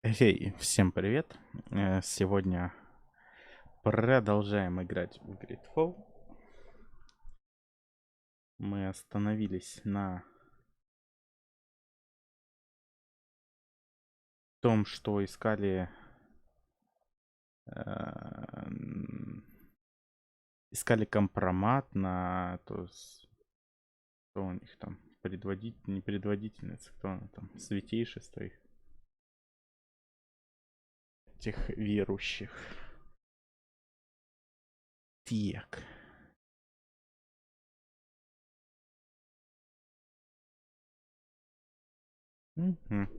Эй, всем привет! Сегодня продолжаем играть в GreedFall. Мы остановились на том, что искали компромат на кто у них там, не предводительница, кто она там, святейшество их, этих верующих. Так. Мгм.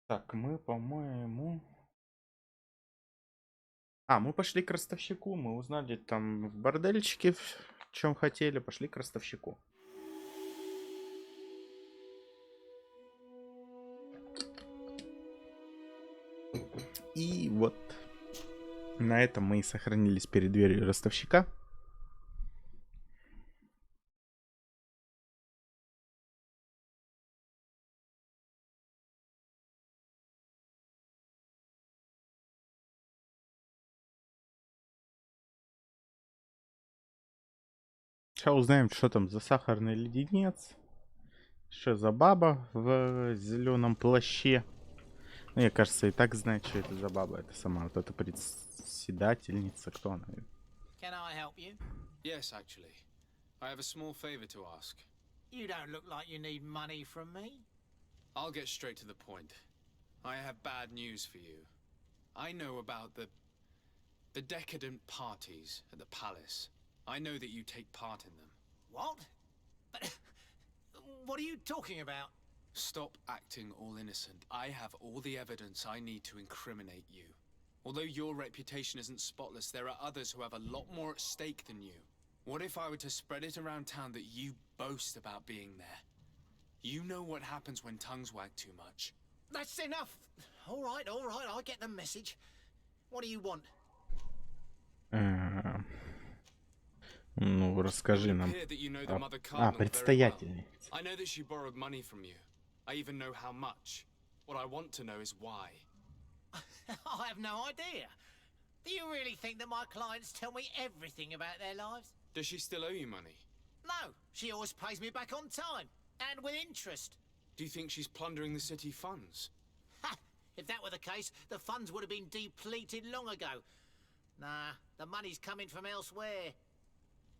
Так, мы, по-моему... мы пошли к ростовщику, мы узнали там в бордельчике, в чем хотели, пошли к ростовщику. И вот на этом мы и сохранились перед дверью ростовщика. Сейчас узнаем, что там за сахарный леденец. Что за баба в зеленом плаще. Мне кажется, и так знает, что это за баба. Это сама вот эта председательница. Кто она? Can I help you? Yes, actually. I have a small favor to ask. You don't look like you need money from me. I'll get straight to the point. I have bad news for you. I know about the decadent parties at the palace. I know that you take part in them. What? But what are you talking about? Stop acting all innocent. I have all the evidence I need to incriminate you. Although your reputation isn't spotless, there are others who have a lot more at stake than you. What if I were to spread it around town that you boast about being there? You know what happens when tongues wag too much. That's enough. All right, I get the message. What do you want? Ну, расскажи нам. Предстоятельный. I know that she borrowed money from you. I even know how much. What I want to know is why. I have no idea. Do you really think that my clients tell me everything about their lives? Does she still owe you money? No, she always pays me back on time, and with interest. Do you think she's plundering the city funds? Ha! If that were the case, the funds would have been depleted long ago. Nah, the money's coming from elsewhere.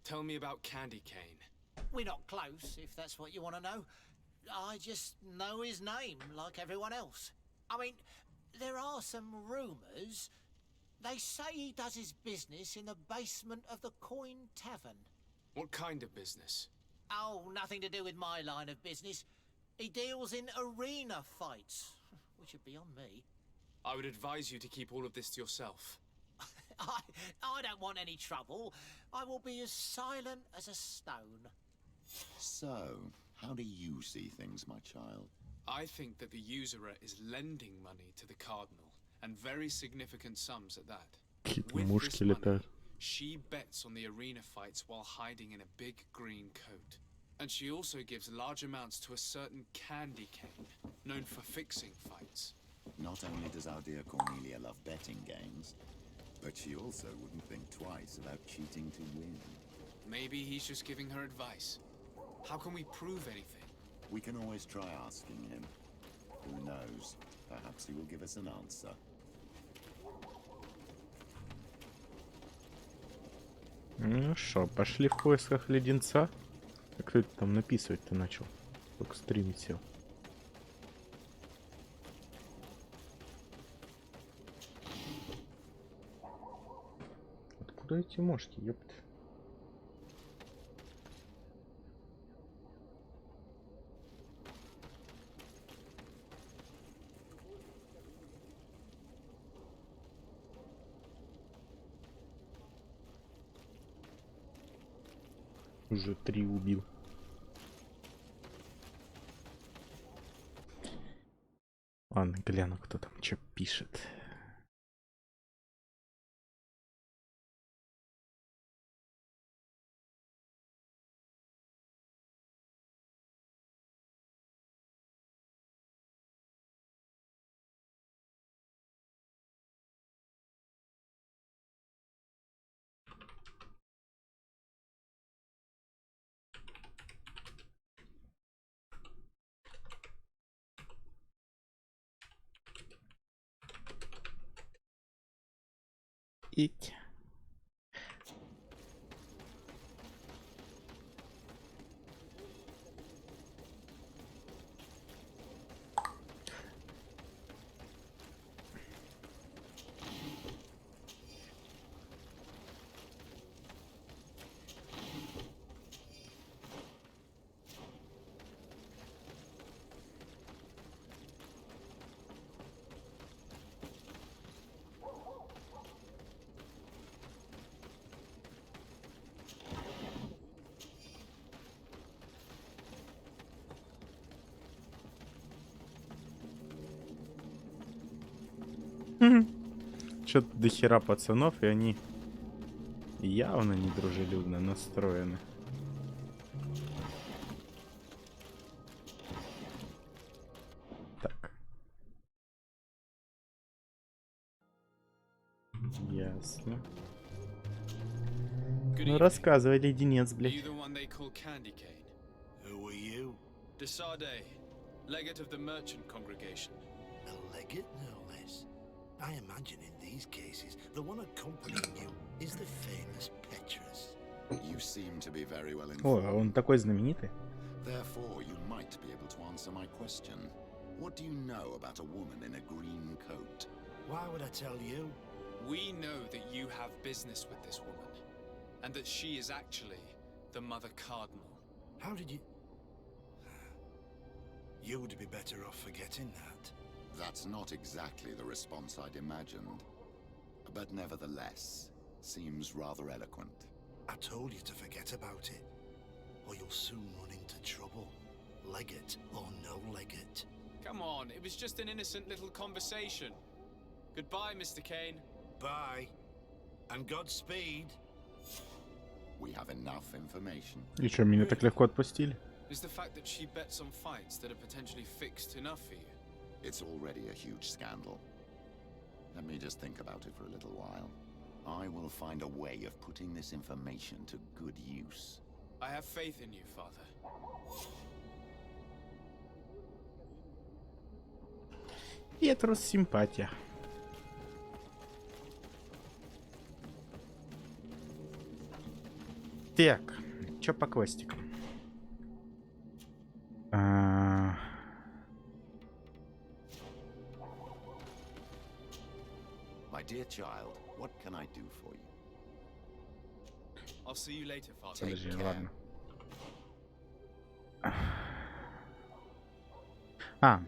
Tell me about Candy Cane. We're not close, if that's what you want to know. I just know his name, like everyone else. I mean, there are some rumours. They say he does his business in the basement of the Coin Tavern. What kind of business? Oh, nothing to do with my line of business. He deals in arena fights, which would be on me. I would advise you to keep all of this to yourself. I don't want any trouble. I will be as silent as a stone. So, how do you see things, my child? I think that the usurer is lending money to the Cardinal, and very significant sums at that. With this money, she bets on the arena fights while hiding in a big green coat. And she also gives large amounts to a certain Candy Cane, known for fixing fights. Not only does our dear Cornelia love betting games, but she also wouldn't think twice about cheating to win. Maybe he's just giving her advice. How can we prove anything? We can always try asking him. Who knows? Perhaps he will give us an answer. Ну что, пошли в поисках леденца. А кто это там написывать-то начал? Только стримить сел. Откуда эти мошки, ёпт? Уже 3 убил. Ладно, гляну, кто там что пишет. Ить. Что-то до хера пацанов, и они явно недружелюбно настроены. Так. Ясно. Good Ну evening. рассказывай, леденец, Are блядь. you the one they call Candy Cane? Who are you? Desade, legate of the merchant congregation. A legate, no less. I imagine in these cases, the one accompanying you is the famous Petrus. You seem to be very well О, а informed. он такой знаменитый. Therefore, you might be able to answer my question. What do you know about a woman in a green coat? Why would I tell you? We know that you have business with this woman, and that she is actually the Mother Cardinal. How did you... You would be better off forgetting that. That's not exactly the response I'd imagined. But nevertheless, seems rather eloquent. I told you to forget about it, or you'll soon run into trouble. Legate or no legate. Come on, it was just an innocent little conversation. Goodbye, Mr. Kane. Bye. And Godspeed. We have enough information. И что, меня так легко отпустили? Is the fact that she bets on fights that are potentially fixed enough for you? It's already a huge scandal. Let me just think about it for a little while. I will find a way of putting this information to good use. I have faith in you, Father. Петрус симпатия. Так, чё по квестикам? My dear child, what can I do for you? I'll see you later, Father. Подожди, care. ладно. А.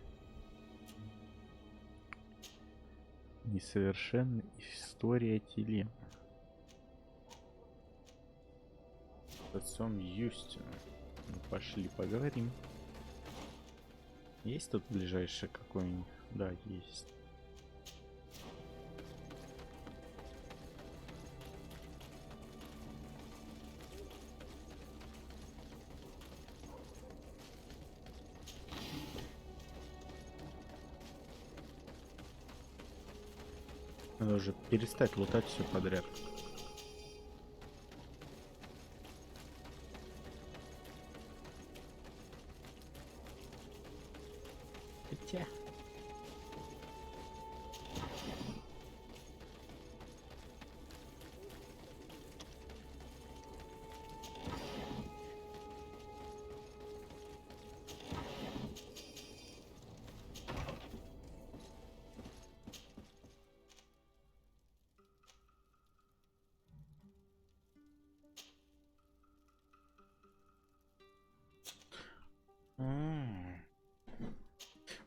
Несовершенная история Телема. С отцом Юстином. Ну, пошли поговорим. Есть тут ближайший какой-нибудь? Да, есть. Надо уже перестать лутать все подряд. Хотя...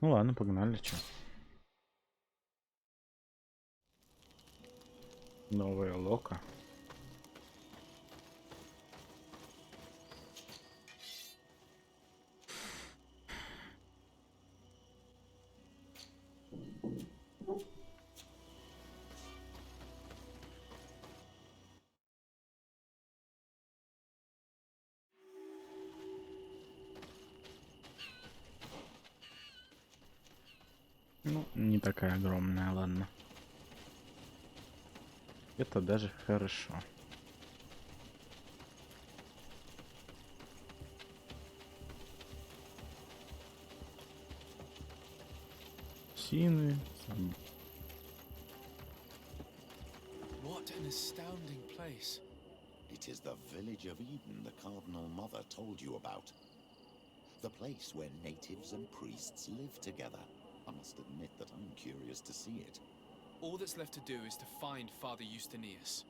Ну ладно, погнали, чё. Новая лока. Ну, не такая огромная, ладно. Это даже хорошо. Сины. What astounding place. It is the village of Eden the Cardinal Mother told you about. The place where natives and priests live together. I must admit that I'm curious to see it. All that's left to do is to find Father Justinius.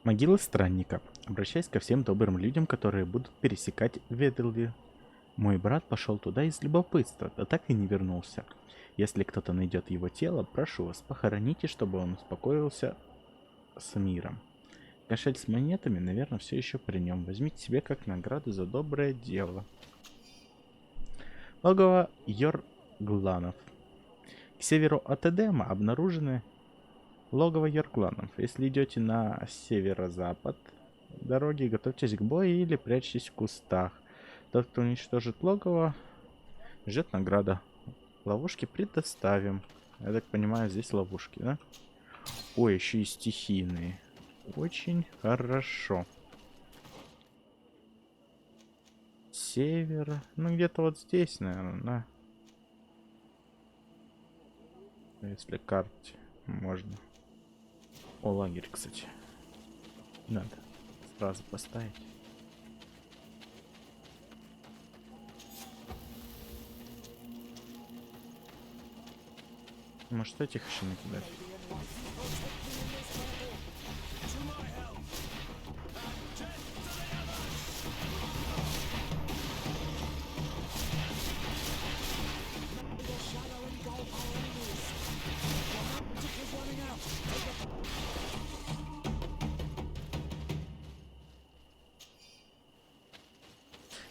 Могила странника. Обращаясь ко всем добрым людям, которые будут пересекать Веделви. Мой брат пошел туда из любопытства, да так и не вернулся. Если кто-то найдет его тело, прошу вас, похороните, чтобы он успокоился с миром. Кошель с монетами, наверное, все еще при нем. Возьмите себе как награду за доброе дело. Логово Йоргланов. К северу от Эдема обнаружены логово Йоргланов. Если идете на северо-запад дороги, готовьтесь к бою или прячьтесь в кустах. Тот, кто уничтожит логово, ждет награда. Ловушки предоставим. Я так понимаю, здесь ловушки, да? Ой, еще и стихийные. Очень хорошо. Север. Ну, где-то вот здесь, наверное, да? Если карте можно. О, лагерь, кстати. Надо сразу поставить. Может, этих еще накидать?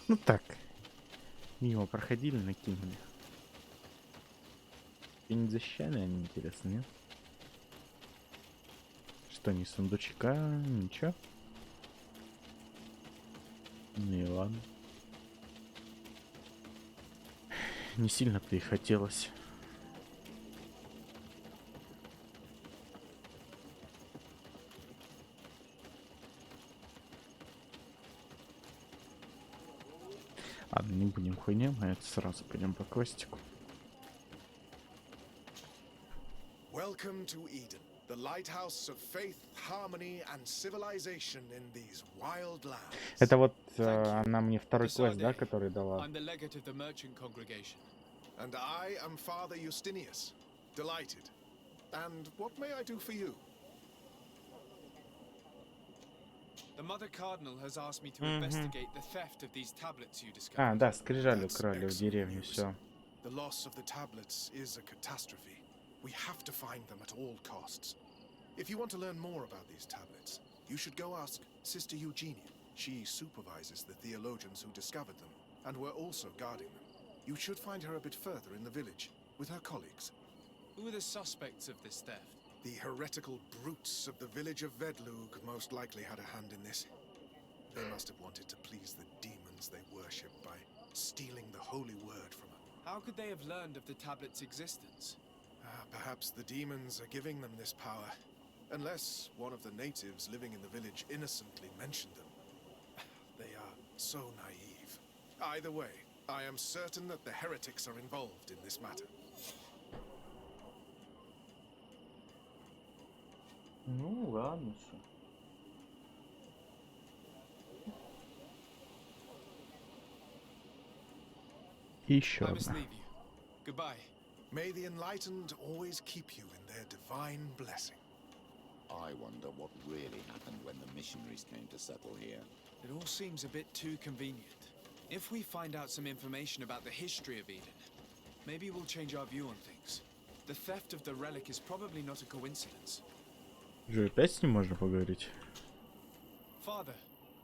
Ну так. Мимо проходили, накинули. И не защищали они, интересно, нет? Что, ни сундучка, ничего? Ну и ладно. Не сильно-то и хотелось. Ладно, не будем хуйням, а это сразу пойдем по квестику. Welcome to Eden, the lighthouse of faith, harmony and civilization in these wild lands. Это вот она мне второй квест, да, который дала? I'm the legate of the merchant congregation. And I am Father Justinius. Delighted. And what may I do for you? The Mother Cardinal has asked me to investigate the theft of these tablets you А, discovered. да, скрижали That's украли в excellent деревне, news. все. The loss of the tablets is a catastrophe. We have to find them at all costs. If you want to learn more about these tablets, you should go ask Sister Eugenia. She supervises the theologians who discovered them, and were also guarding them. You should find her a bit further in the village, with her colleagues. Who are the suspects of this theft? The heretical brutes of the village of Vedlug most likely had a hand in this. They must have wanted to please the demons they worship by stealing the holy word from them. How could they have learned of the tablet's existence? Perhaps the demons are giving them this power. Unless one of the natives living in the village innocently mentioned them. They are so naive. Either way, I am certain that the heretics are involved in this matter. Ну, ладно, что. Еще I must одна. leave you. Goodbye. May the enlightened always keep you in their divine blessing. I wonder what really happened when the missionaries came to settle here. It all seems a bit too convenient. If we find out some information about the history of Eden, maybe we'll change our view on things. The theft of the relic is probably not a coincidence. Же опять с ним можно поговорить? Father,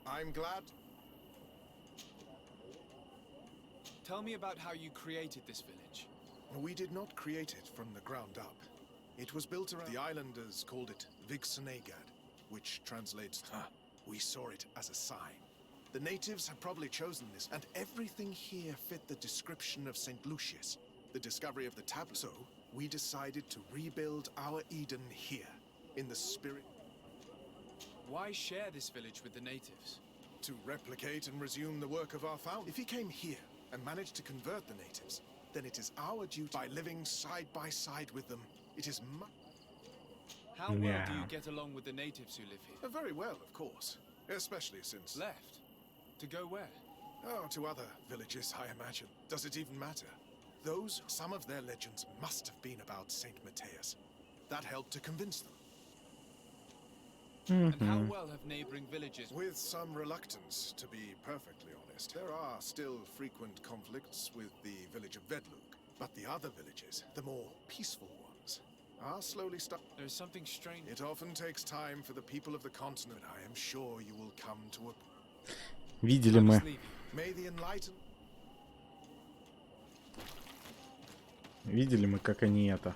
I'm glad. tell me about how you created this village. We did not create it from the ground up. It was built around. The islanders called it Vigsenegad, which translates to we saw it as a sign. The natives had probably chosen this, and everything here fit the description of St. Lucius, the discovery of the tablet. So we decided to rebuild our Eden here, in the spirit. Why share this village with the natives? To replicate and resume the work of our founder. If he came here and managed to convert the natives, then it is our duty, by living side by side with them, it is How well do Yeah. you get along with the natives who live here? Very well, of course. Especially since... Left? To go where? Oh, to other villages, I imagine. Does it even matter? Some of their legends must have been about Saint Matthias. That helped to convince them. And how well have neighboring villages... With some reluctance, to be perfectly honest. There are still frequent conflicts with the village of Vedlug. But the other villages, the more peaceful ones, are slowly There is something strange. It often takes time for the people of the continent. I am sure you will come to a... Видели I мы. must leave you. May the enlightened... Видели мы, как они это...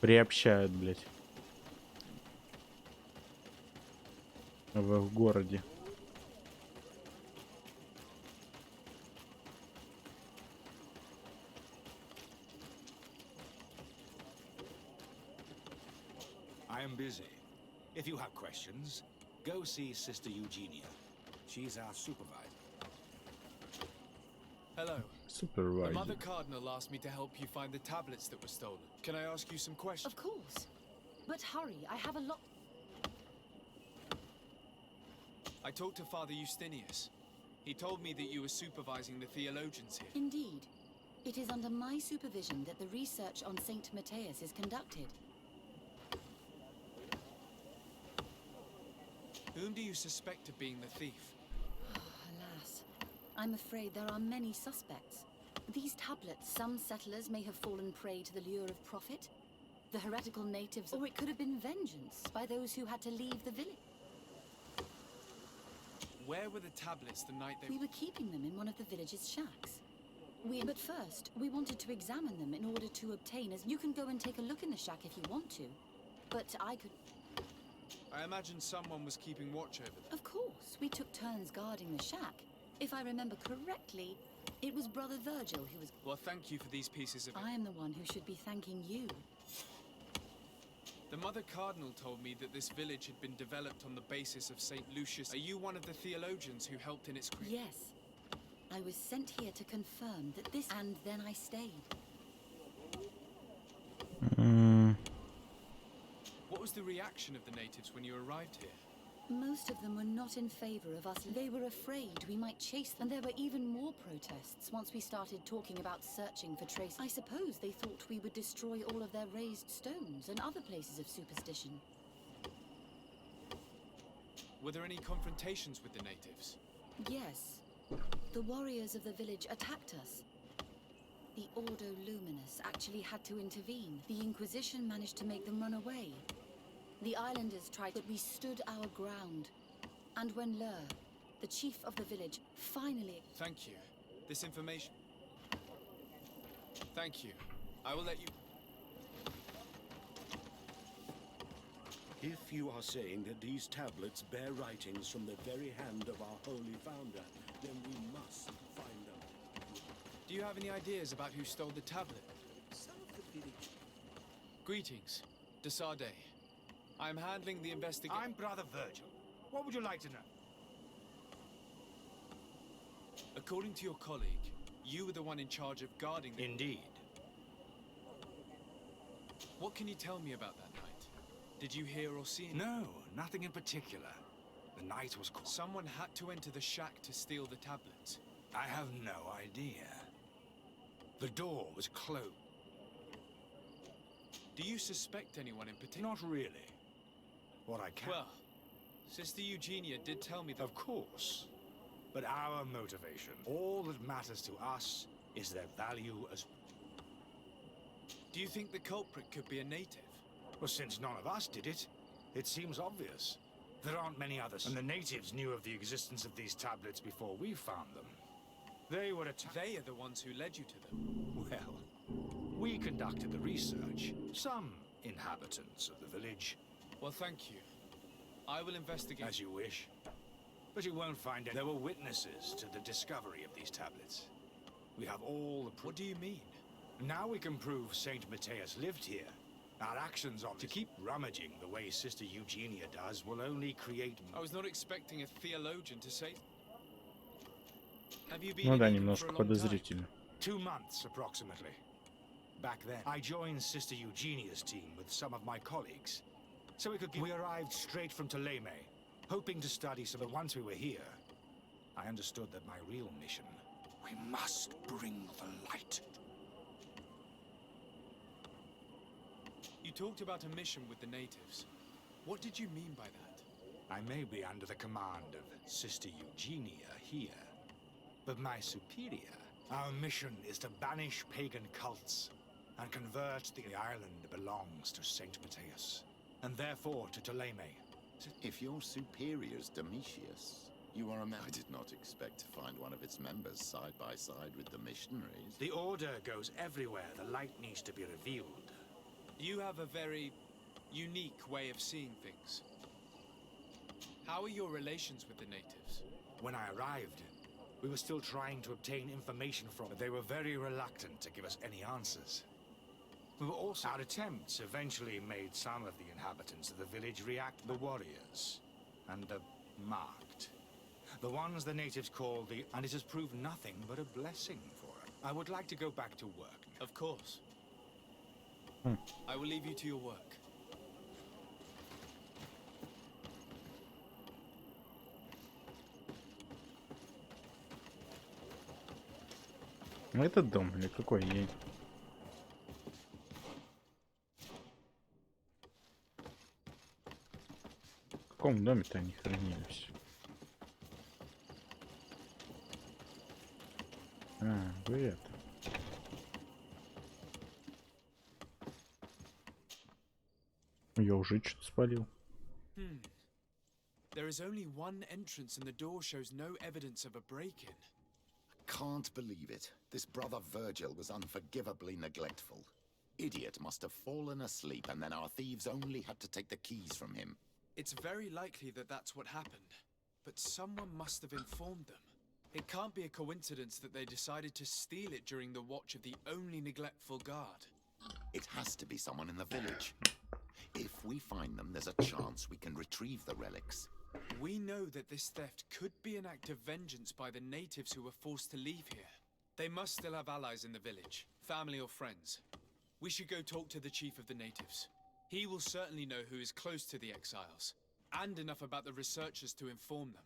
приобщают, блядь. В их городе. I am busy. If you have questions, go see Sister Eugenia. She's our supervisor. Hello. The Supervisor. Mother Cardinal asked me to help you find the tablets that were stolen. Can I ask you some questions? Of course. But hurry, I have a lot... I talked to Father Justinius. He told me that you were supervising the theologians here. Indeed. It is under my supervision that the research on Saint Matthias is conducted. Whom do you suspect of being the thief? Alas, I'm afraid there are many suspects. These tablets, some settlers may have fallen prey to the lure of profit, the heretical natives, or it could have been vengeance by those who had to leave the village. Where were the tablets the night they... We were keeping them in one of the village's shacks. But first, we wanted to examine them in order to obtain as... You can go and take a look in the shack if you want to, but I could... I imagine someone was keeping watch over them. Of course, we took turns guarding the shack. If I remember correctly, it was Brother Virgil who was... Well, thank you for these pieces of... I am the one who should be thanking you. The Mother Cardinal told me that this village had been developed on the basis of St. Lucius. Are you one of the theologians who helped in its creation? Yes. I was sent here to confirm that this... And then I stayed. What was the reaction of the natives when you arrived here? Most of them were not in favor of us. They were afraid we might chase them. And there were even more protests once we started talking about searching for traces. I suppose they thought we would destroy all of their raised stones and other places of superstition. Were there any confrontations with the natives? Yes. The warriors of the village attacked us. The Ordo Luminous actually had to intervene. The Inquisition managed to make them run away. The islanders tried, but we stood our ground. And when Lur, the chief of the village, finally... Thank you. This information... Thank you. I will let you... If you are saying that these tablets bear writings from the very hand of our holy founder, then we must find them. Do you have any ideas about who stole the tablet? Some of the village... Greetings. Desade. I'm handling the investigation. I'm Brother Virgil. What would you like to know? According to your colleague, you were the one in charge of guarding the... Indeed. What can you tell me about that night? Did you hear or see anything? No, nothing in particular. The night was quiet. Someone had to enter the shack to steal the tablets. I have no idea. The door was closed. Do you suspect anyone in particular? Not really. What I can... Well, Sister Eugenia did tell me that... Of course. But our motivation, all that matters to us, is their value as... Do you think the culprit could be a native? Well, since none of us did it, it seems obvious. There aren't many others. And the natives knew of the existence of these tablets before we found them. They were attacked. They are the ones who led you to them. Well, we conducted the research. Some inhabitants of the village. Well, thank you. I will investigate. As you wish. But you won't find any. There were witnesses to the discovery of these tablets. We have all the proof. What do you mean? Now we can prove Saint Matthias lived here. Our actions on this. To keep rummaging the way Sister Eugenia does will only create... I was not expecting a theologian to say... Have you been Ну in да, England немножко for a long time? подозрительно. 2 months, approximately. Back then, I joined Sister Eugenia's team with some of my colleagues. So we arrived straight from Ptolemy, hoping to study some. But once we were here, I understood that my real mission, we must bring the light. You talked about a mission with the natives. What did you mean by that? I may be under the command of Sister Eugenia here, but my superior, our mission is to banish pagan cults and convert the island belongs to Saint Matthias, and therefore to Ptolemy. If your superior's Domitius, you are a man. I did not expect to find one of its members side by side with the missionaries. The Order goes everywhere the light needs to be revealed. You have a very unique way of seeing things. How are your relations with the natives? When I arrived, we were still trying to obtain information from them. They were very reluctant to give us any answers. Our attempts eventually made some of the inhabitants of the village react to the warriors, and marked. The ones the natives call the... and it has proved nothing but a blessing for us. I would like to go back to work. Of course. I will leave you to your work. Этот дом или какой? В каком доме-то они хранились? А, вы это. Я уже что-то спалил. There is only one entrance and the door shows no evidence of a break-in. Can't believe it. This brother Virgil was unforgivably neglectful. Idiot must have fallen asleep and then our thieves only had to take the keys from him. It's very likely that that's what happened, but someone must have informed them. It can't be a coincidence that they decided to steal it during the watch of the only neglectful guard. It has to be someone in the village. If we find them, there's a chance we can retrieve the relics. We know that this theft could be an act of vengeance by the natives who were forced to leave here. They must still have allies in the village, family or friends. We should go talk to the chief of the natives. He will certainly know who is close to the exiles, and enough about the researchers to inform them.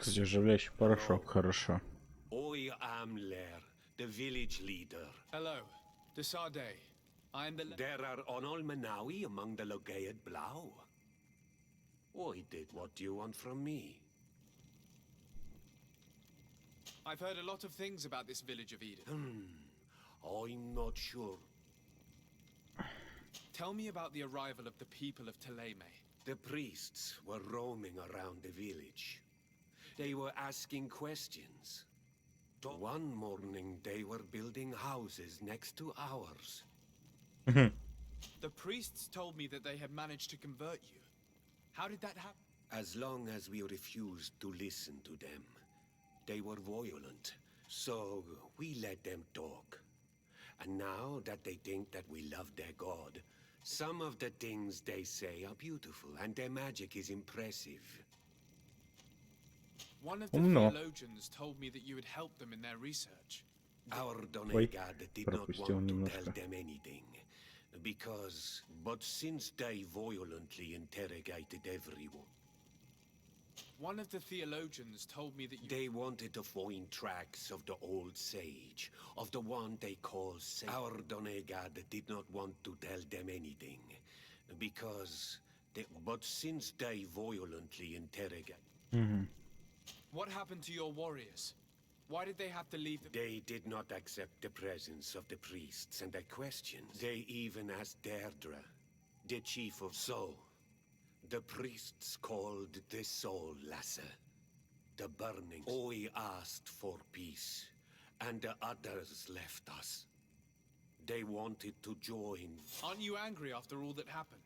Кстати, оживляющий порошок, хорошо. I am Lair, the village leader. Hello, Desade. I am the... There are Onol Manawi among the Logaed Blau. I did what you want from me. I've heard a lot of things about this village of Eden. I'm not sure. Tell me about the arrival of the people of Ptolemy. The priests were roaming around the village. They were asking questions. One morning, they were building houses next to ours. The priests told me that they had managed to convert you. How did that happen? As long as we refused to listen to them, they were violent. So we let them talk. And now that they think that we love their god, some of the things they say are beautiful and their magic is impressive. One of the theologians told me that you had helped them in their research. Our Donegad did not want to tell them anything, but since they violently interrogated everyone, one of the theologians told me that they wanted to find tracks of the old sage, of the one they call Sage. Our Donegad did not want to tell them anything, because But since they violently interrogate, What happened to your warriors? Why did they have to leave the... they did not accept the presence of the priests and their questions. They even asked Deirdre, the chief of Soul. The priests called the Soul Lasser. The burning. I asked for peace, and the others left us. They wanted to join. Aren't you angry after all that happened?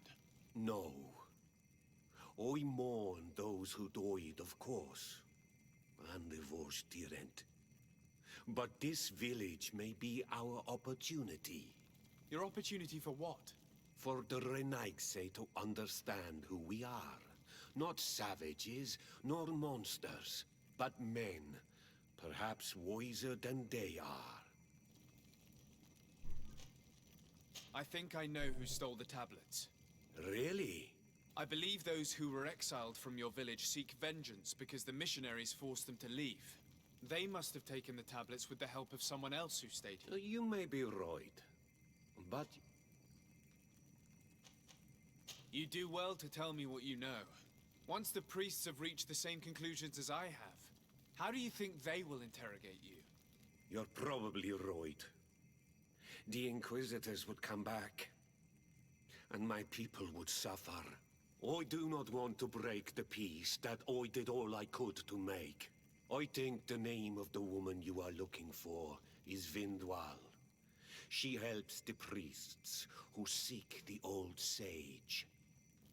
No. I mourn those who died, of course. And the Vorstyrent. But this village may be our opportunity. Your opportunity for what? For the Renaigse to understand who we are. Not savages, nor monsters, but men. Perhaps wiser than they are. I think I know who stole the tablets. Really? I believe those who were exiled from your village seek vengeance because the missionaries forced them to leave. They must have taken the tablets with the help of someone else who stayed here. You may be right. But You do well to tell me what you know. Once the priests have reached the same conclusions as I have, how do you think they will interrogate you? you're probably right. The Inquisitors would come back, and my people would suffer. I do not want to break the peace that I did all I could to make. I think the name of the woman you are looking for is Vindwal. She helps the priests who seek the old sage.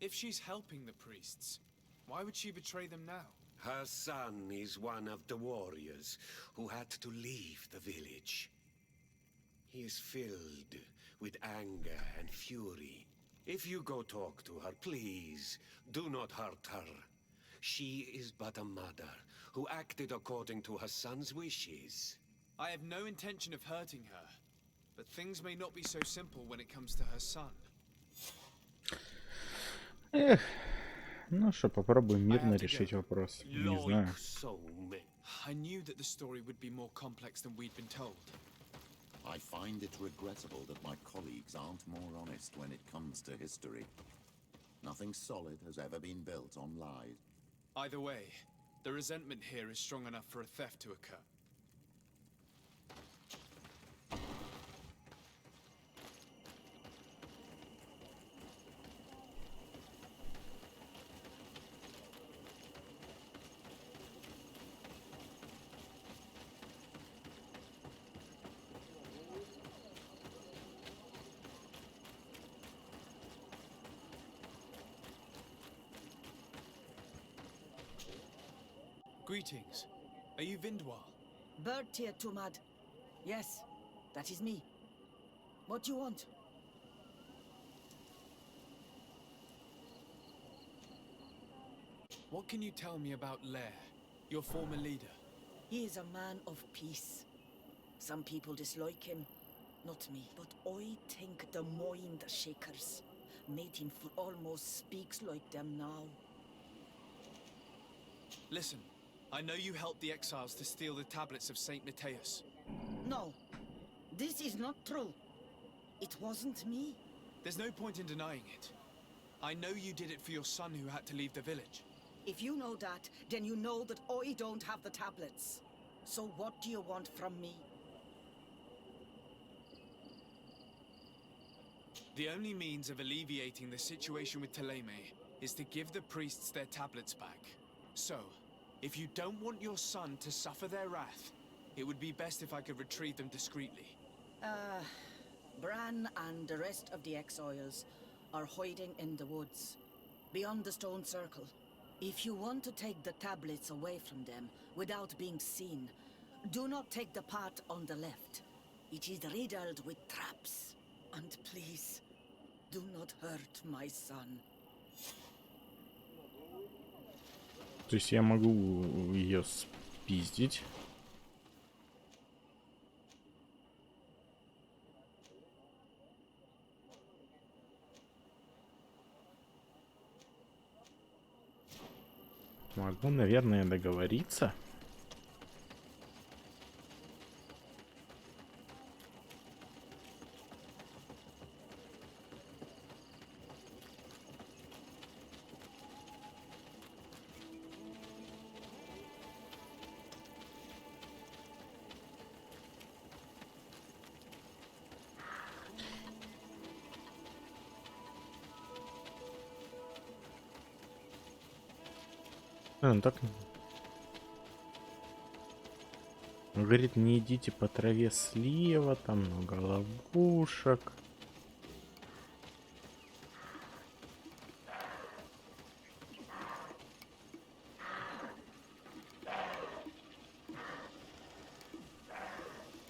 If she's helping the priests, why would she betray them now? Her son is one of the warriors who had to leave the village. He is filled with anger and fury. If you go talk to her, please, do not hurt her. She is but a mother who acted according to her son's wishes. I have no intention of hurting her, but things may not be so simple when it comes to her son. Эх, ну что, попробуем мирно решить вопрос. Не знаю. Like so many. I knew that the story would be more complex than we'd been told. I find it regrettable that my colleagues aren't more honest when it comes to history. Nothing solid has ever been built on lies. Either way, the resentment here is strong enough for a theft to occur. Greetings. Are you Vindwal? Bertir Tumad. Yes, that is me. What do you want? What can you tell me about Lair, your former leader? He is a man of peace. Some people dislike him, not me. But I think the Mind Shakers made him almost speaks like them now. Listen, I know you helped the exiles to steal the tablets of Saint Matthias. No, this is not true. It wasn't me. There's no point in denying it. I know you did it for your son who had to leave the village. If you know that, then you know that I don't have the tablets. So what do you want from me? The only means of alleviating the situation with Thélème is to give the priests their tablets back. So, if you don't want your son to suffer their wrath, it would be best if I could retrieve them discreetly. Bran and the rest of the exiles are hiding in the woods, beyond the stone circle. If you want to take the tablets away from them without being seen, do not take the path on the left. It is riddled with traps. And please, do not hurt my son. То есть я могу ее спиздить. Могу, наверное, договориться. Ну так. Он говорит, не идите по траве слева, там много ловушек.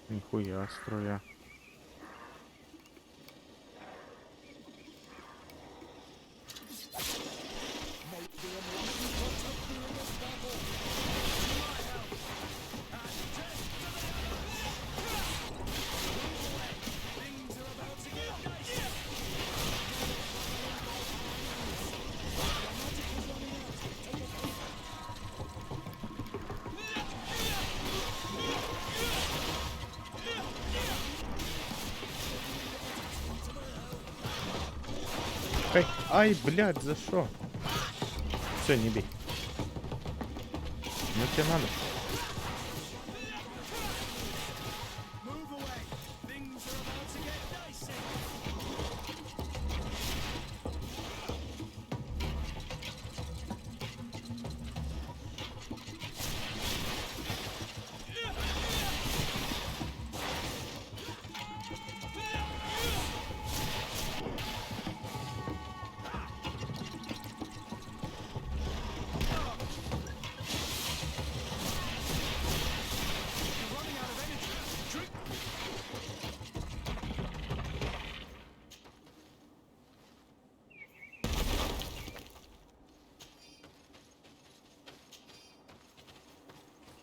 Нихуя строя. Ай, блядь, за что? Все, не бей. Ну тебе надо.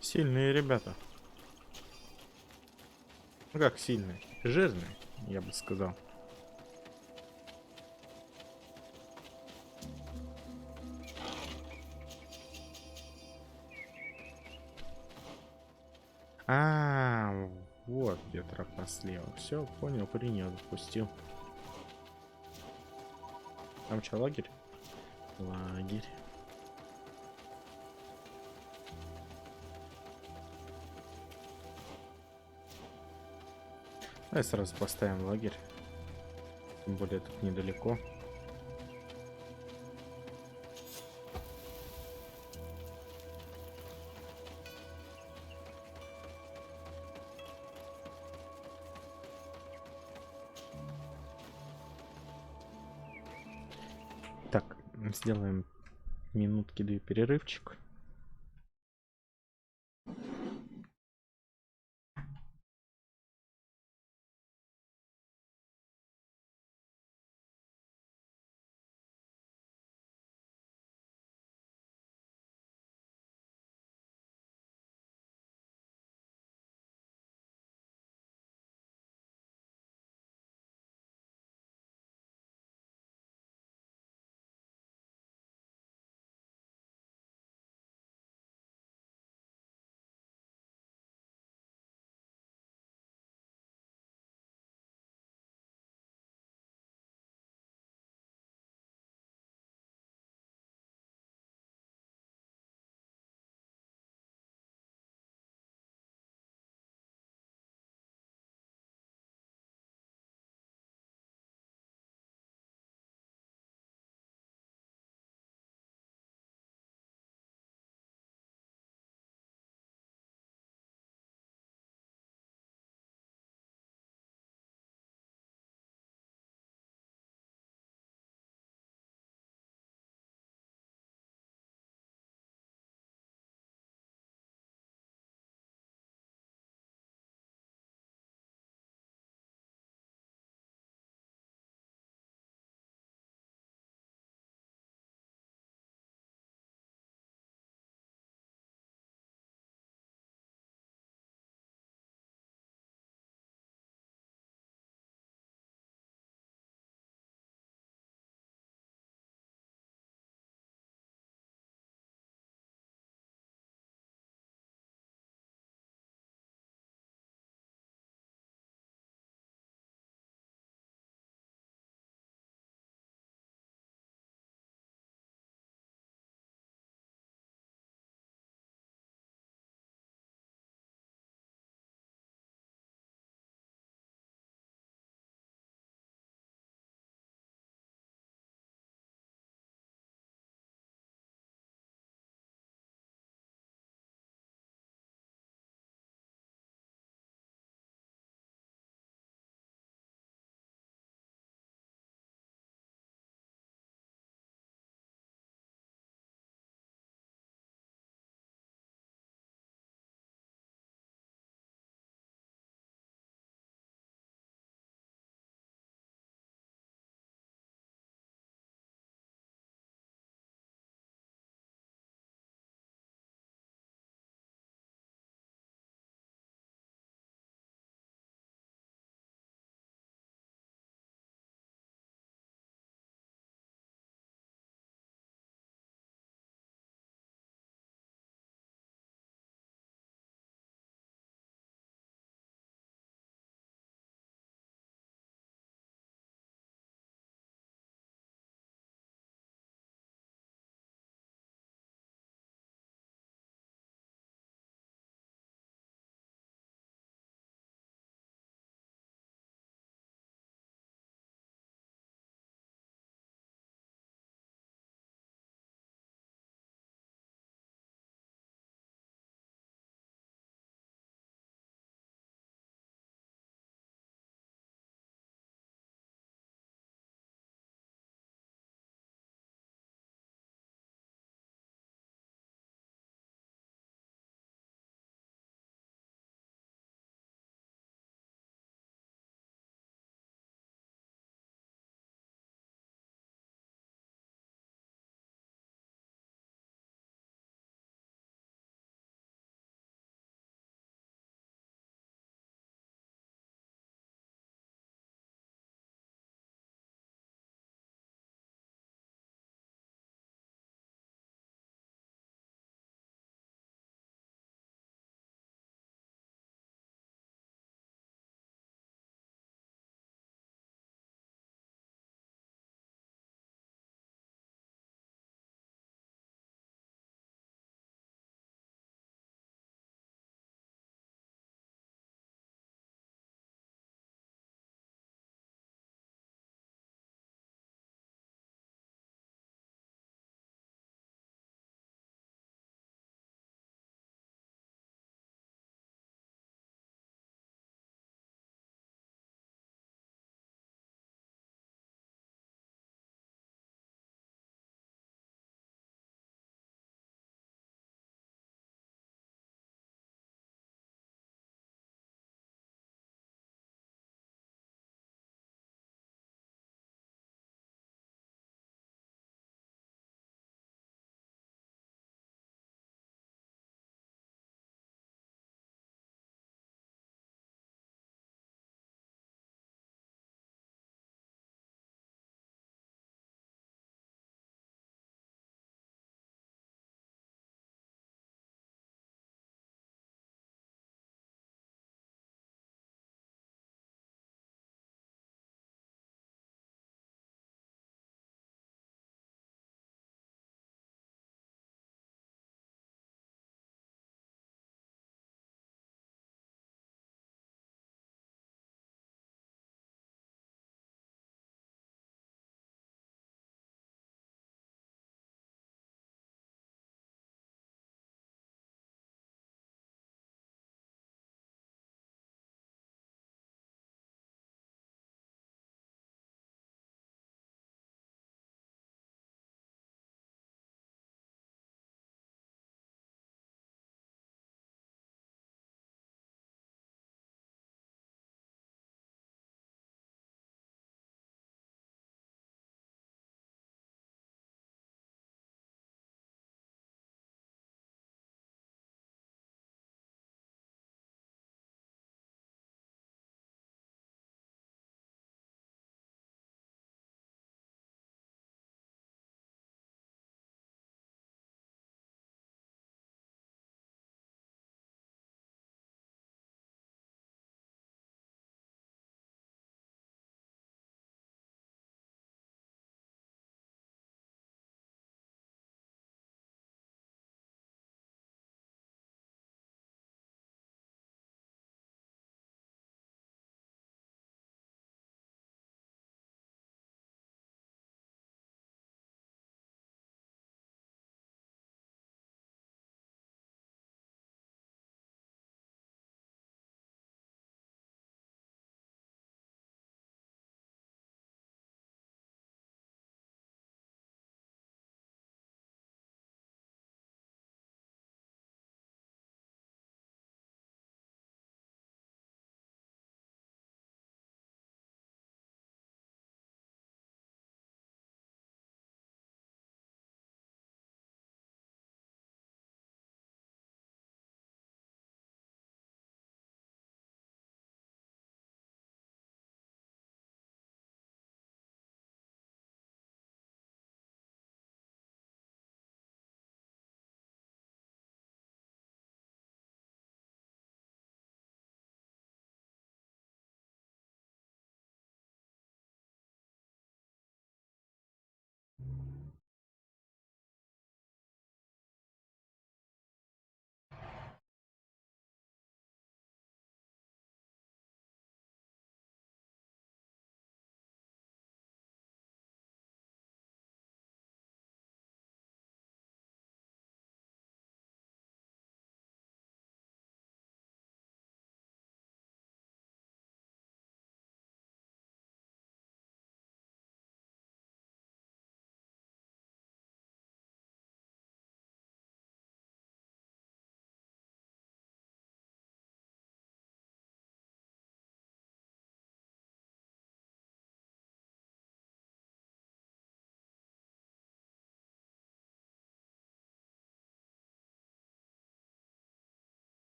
Сильные ребята. Ну как сильные? Жирные, я бы сказал. Вот где тропа слева. Все, понял, принял, запустил. Там что, лагерь? Лагерь. Давай сразу поставим лагерь. Тем более тут недалеко. Так, сделаем минутки 2 перерывчик.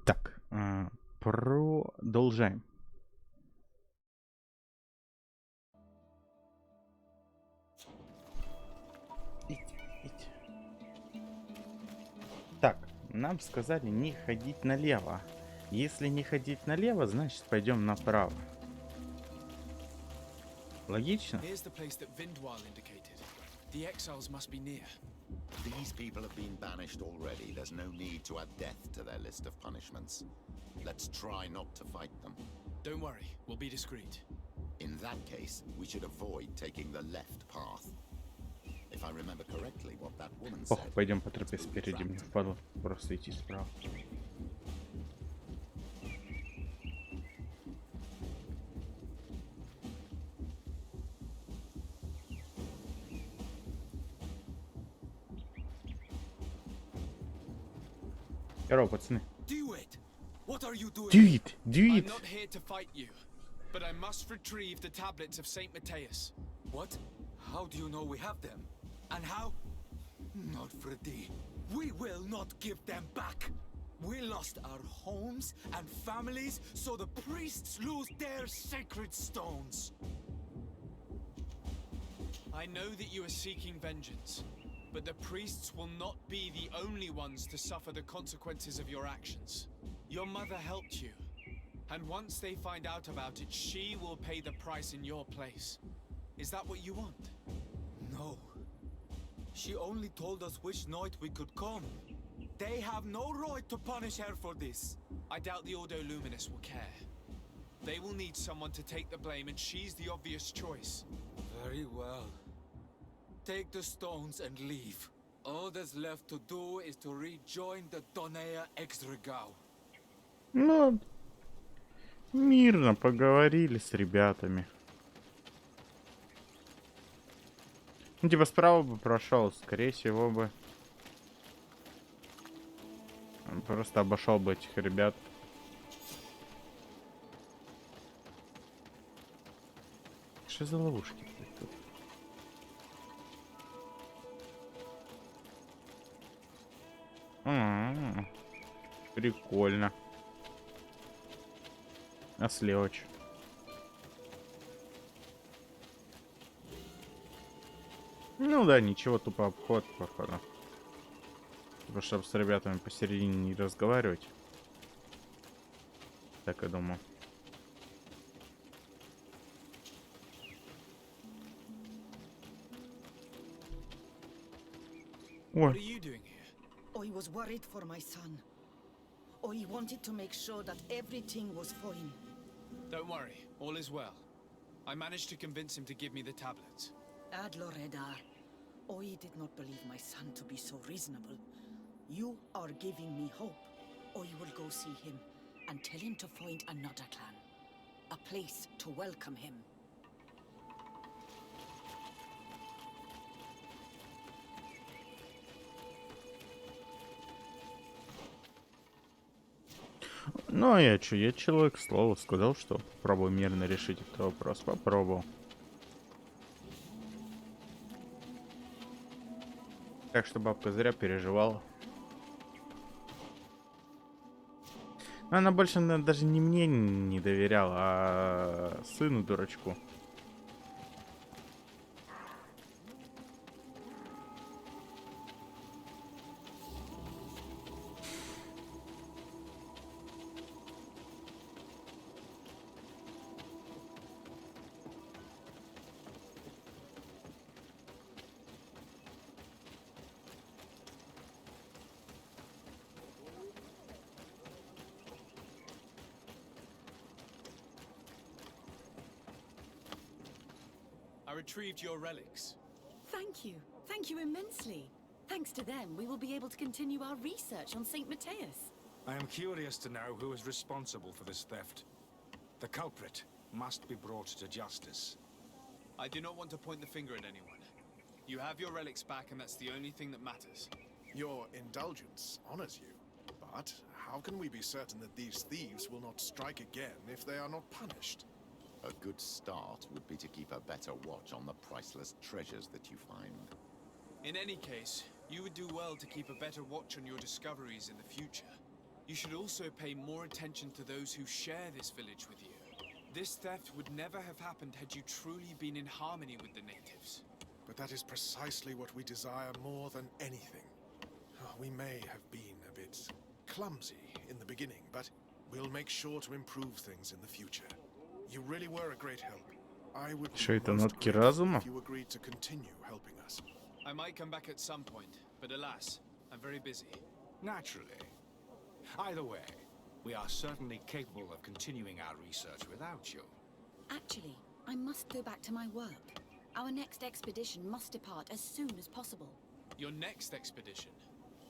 Так, продолжаем. Идите. Так, нам сказали не ходить налево. Если не ходить налево, значит пойдем направо. Логично? Here's the place that Vindwal indicated. The exiles must be near. These people have been banished already. There's no need to add death to their list of punishments. Let's try not to fight them. Don't worry, we'll be discreet. In that case, we should avoid taking the left path. If I remember correctly, what that woman Ох, said. пойдем по тропе спереди, мне впадло просто идти справа. Здорово, пацаны. Do it! What are you doing? Do it! Do I'm it! not here to fight you, but I must retrieve the tablets of Saint Matthias. What? How do you know we have them? And how? Not Freddy. We will not give them back. We lost our homes and families, so the priests lose their sacred stones. I know that you are seeking vengeance, but the priests will not be the only ones to suffer the consequences of your actions. Your mother helped you, and once they find out about it, she will pay the price in your place. Is that what you want? No. She only told us which night we could come. They have no right to punish her for this. I doubt the Ordo Luminous will care. They will need someone to take the blame, and she's the obvious choice. Very well. Take the stones and leave. All that's left to do is to rejoin the Donea Exregau. Ну, мирно поговорили с ребятами. Ну, типа справа бы прошел, скорее всего бы. Просто обошел бы этих ребят. Что за ловушки тут? Прикольно. А слева чё? Ну да, ничего, тупо обход, походу. Типа, чтобы с ребятами посередине не разговаривать. Так и думал. What are you doing here? I was worried for my son. I wanted to make sure that everything was fine. Don't worry, all is well. I managed to convince him to give me the tablets. Adlor Edar, I did not believe my son to be so reasonable. You are giving me hope. I will go see him and tell him to find another clan. A place to welcome him. Ну а я чё, я человек слова, сказал, что попробую мирно решить этот вопрос. Попробовал. Так что бабка зря переживала. Но она больше даже не мне не доверяла, а сыну дурачку. I retrieved your relics. Thank you. Thank you immensely. Thanks to them, we will be able to continue our research on St. Matthias. I am curious to know who is responsible for this theft. The culprit must be brought to justice. I do not want to point the finger at anyone. You have your relics back, and that's the only thing that matters. Your indulgence honors you. But how can we be certain that these thieves will not strike again if they are not punished? A good start would be to keep a better watch on the priceless treasures that you find. In any case, You would do well to keep a better watch on your discoveries in the future. You should also pay more attention to those who share this village with you. This theft would never have happened had you truly been in harmony with the natives. But that is precisely what we desire more than anything. We may have been a bit clumsy in the beginning, but we'll make sure to improve things in the future. You really were a great help. I would be most grateful if you agreed to continue helping us. I might come back at some point, but alas, I'm very busy. Naturally. Either way, we are certainly capable of continuing our research without you. Actually, I must go back to my work. Our next expedition must depart as soon as possible. Your next expedition?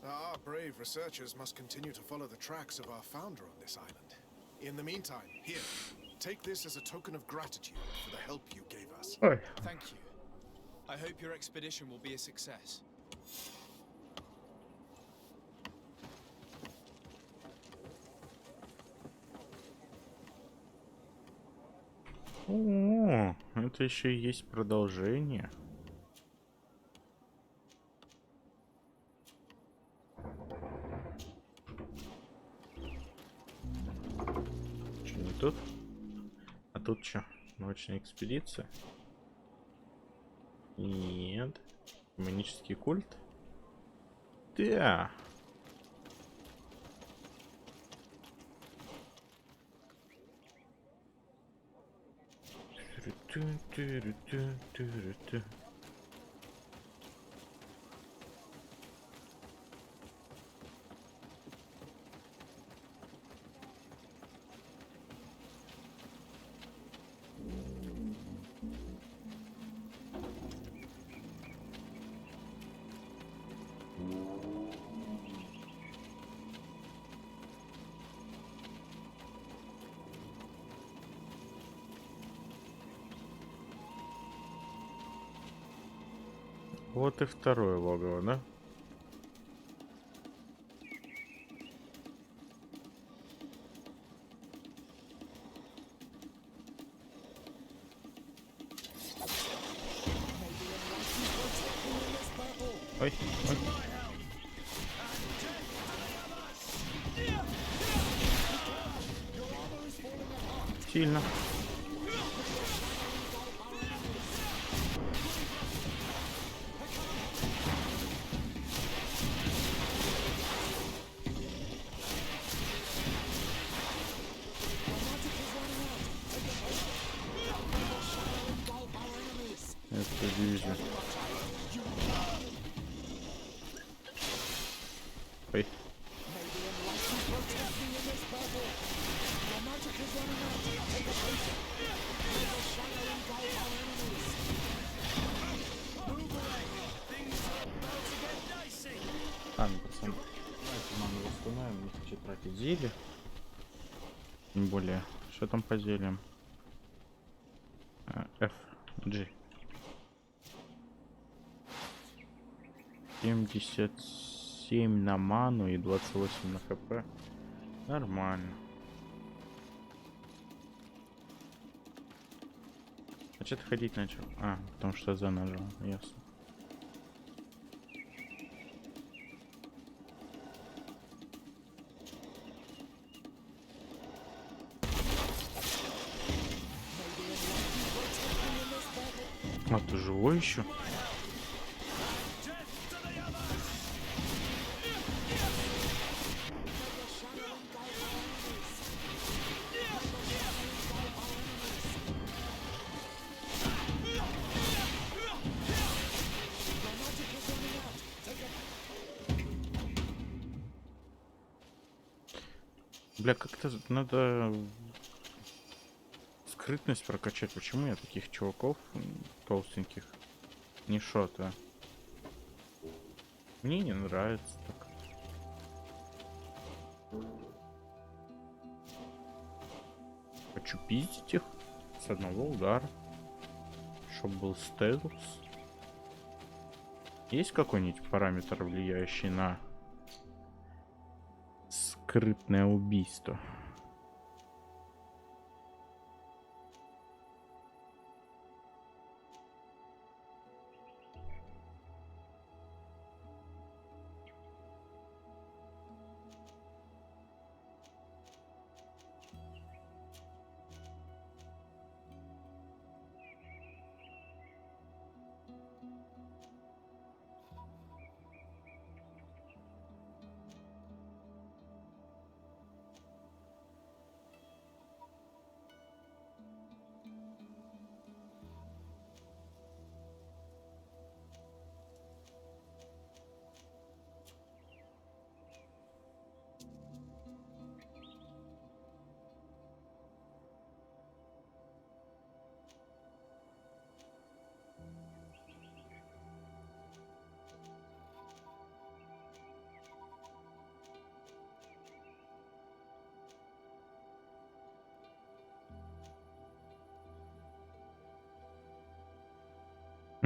Our brave researchers must continue to follow the tracks of our founder on this island. In the meantime, here, take this as a token of gratitude for the help you gave us. Thank you. I hope your expedition will be a success. О, это еще и есть продолжение. Что, не тут? А тут что? Научная экспедиция? Нет. Демонический культ? Да. Вот и второе логово, да? Ой, ой. Сильно. Это вижу. Ой. Ладно, пацаны, давайте мы восстановим, не хочу тратить зелье. Тем более, что там по зельям? F, G. 77 на ману и 28 на хп. Нормально. А что ты ходить начал? А, потому что за нажал, ясно. А ты живой еще? Бля, как-то надо скрытность прокачать. Почему я таких чуваков толстеньких не шот-а? Мне не нравится так. Хочу пиздить их с одного удара, чтобы был стелс. Есть какой-нибудь параметр, влияющий на скрытное убийство?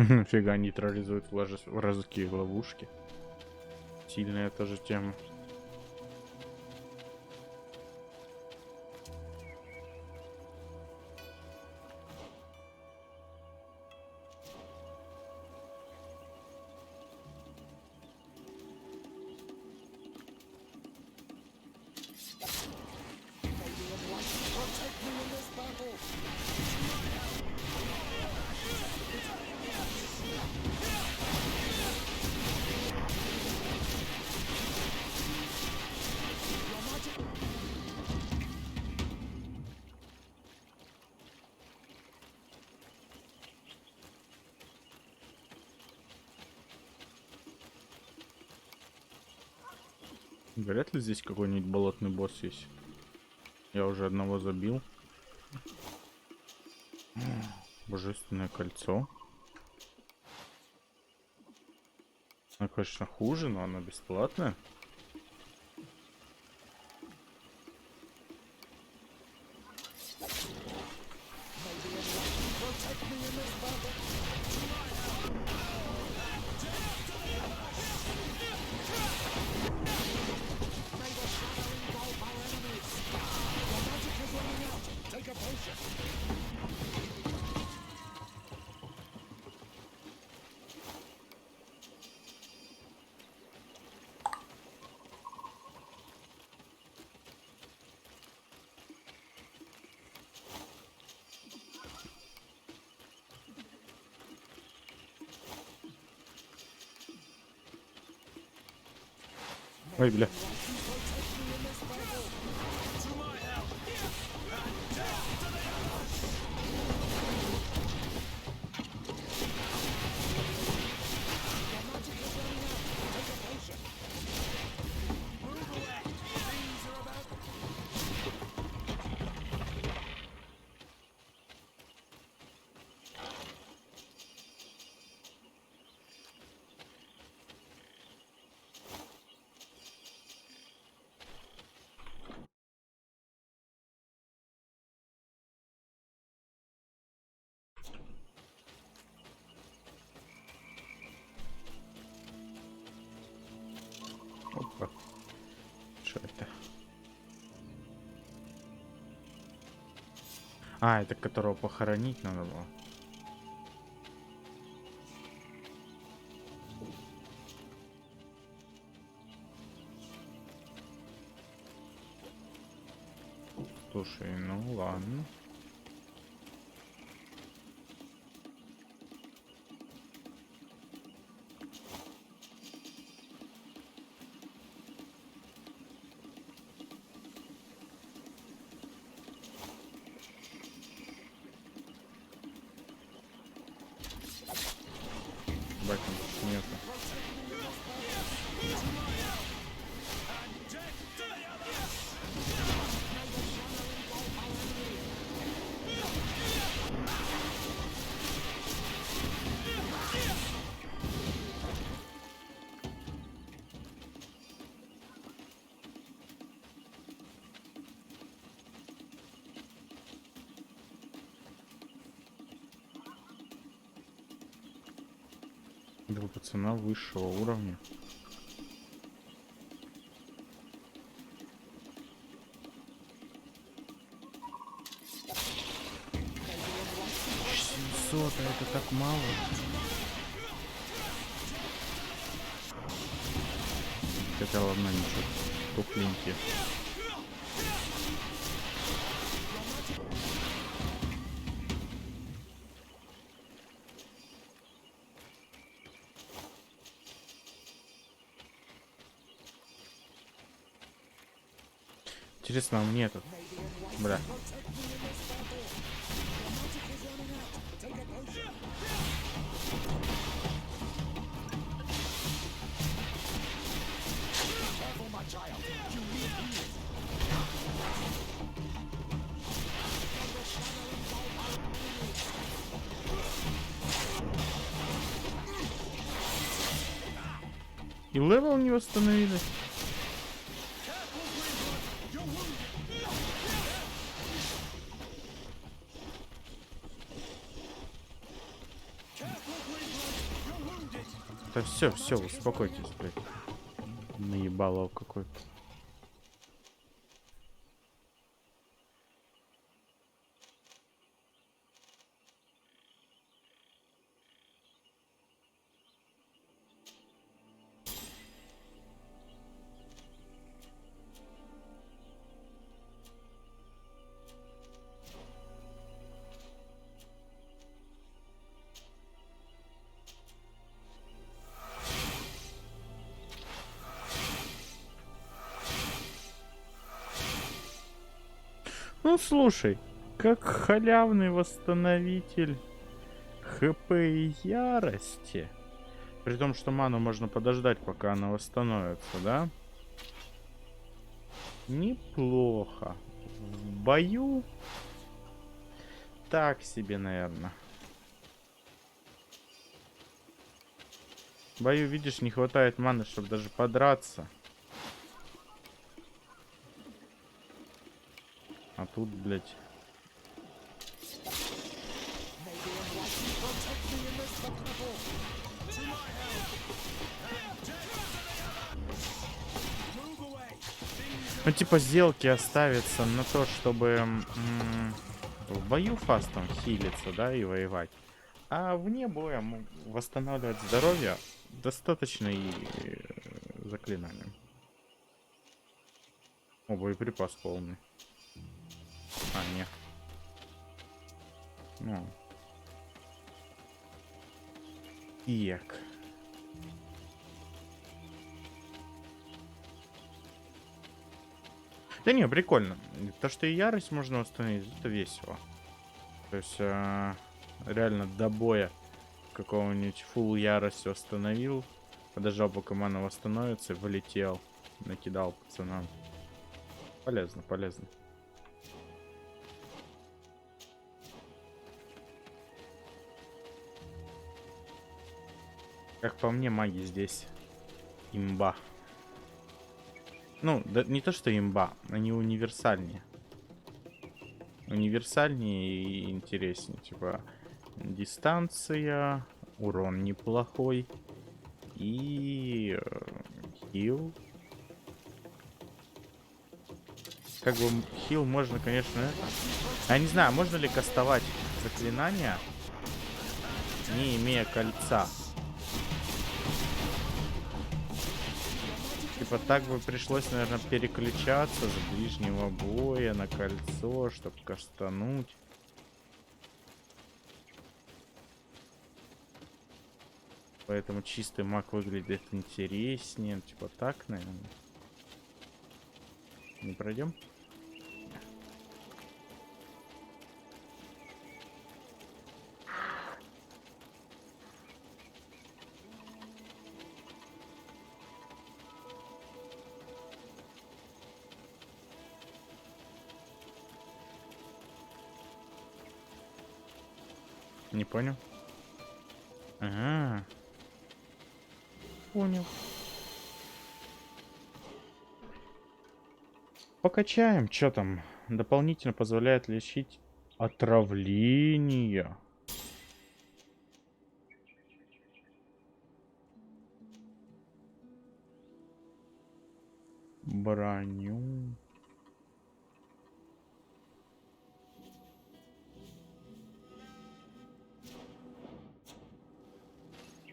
Фига, нейтрализует вражеские ловушки. Сильная тоже тема. Вряд ли здесь какой-нибудь болотный босс есть. Я уже одного забил. Божественное кольцо. Оно, конечно, хуже, но оно бесплатное. Ой, бля. Опа. Что это? А, это которого похоронить надо было. Слушай, ну ладно. Батя больше нету. Два пацана высшего уровня. Это так мало. Хотя ладно, ничего. Тупленькие. Интересно, а мне этот... Бля. И левел не восстановили. Да все, все, успокойтесь, блядь. Наебало какой-то. Ну, слушай, как халявный восстановитель ХП и ярости, при том, что ману можно подождать, пока она восстановится, да? Неплохо. В бою так себе, наверное. В бою, видишь, не хватает маны, чтобы даже подраться. А тут, блядь... Ну, типа, сделки оставятся на то, чтобы в бою фастом хилиться, да, и воевать. А вне боя восстанавливать здоровье достаточно и заклинанием. О, боеприпас полный. А, нет. Ну. Ек. Да не, прикольно. То, что и ярость можно установить, это весело. То есть, реально до боя какого-нибудь фулл ярость установил, подождал, пока мана восстановится, вылетел, накидал пацанам. Полезно, полезно. Как по мне, маги здесь имба. Ну, да, не то, что имба, они универсальнее. Универсальнее и интереснее. Типа, дистанция, урон неплохой. И хил. Как бы хил можно, конечно, это... Я не знаю, можно ли кастовать заклинания, не имея кольца. Типа так бы пришлось, наверное, переключаться с ближнего боя на кольцо, чтобы кастануть. Поэтому чистый маг выглядит интереснее. Типа так, наверное. Не пройдем? Не понял. Ага. Понял. Покачаем. Что там? Дополнительно позволяет лечить отравление. Броню.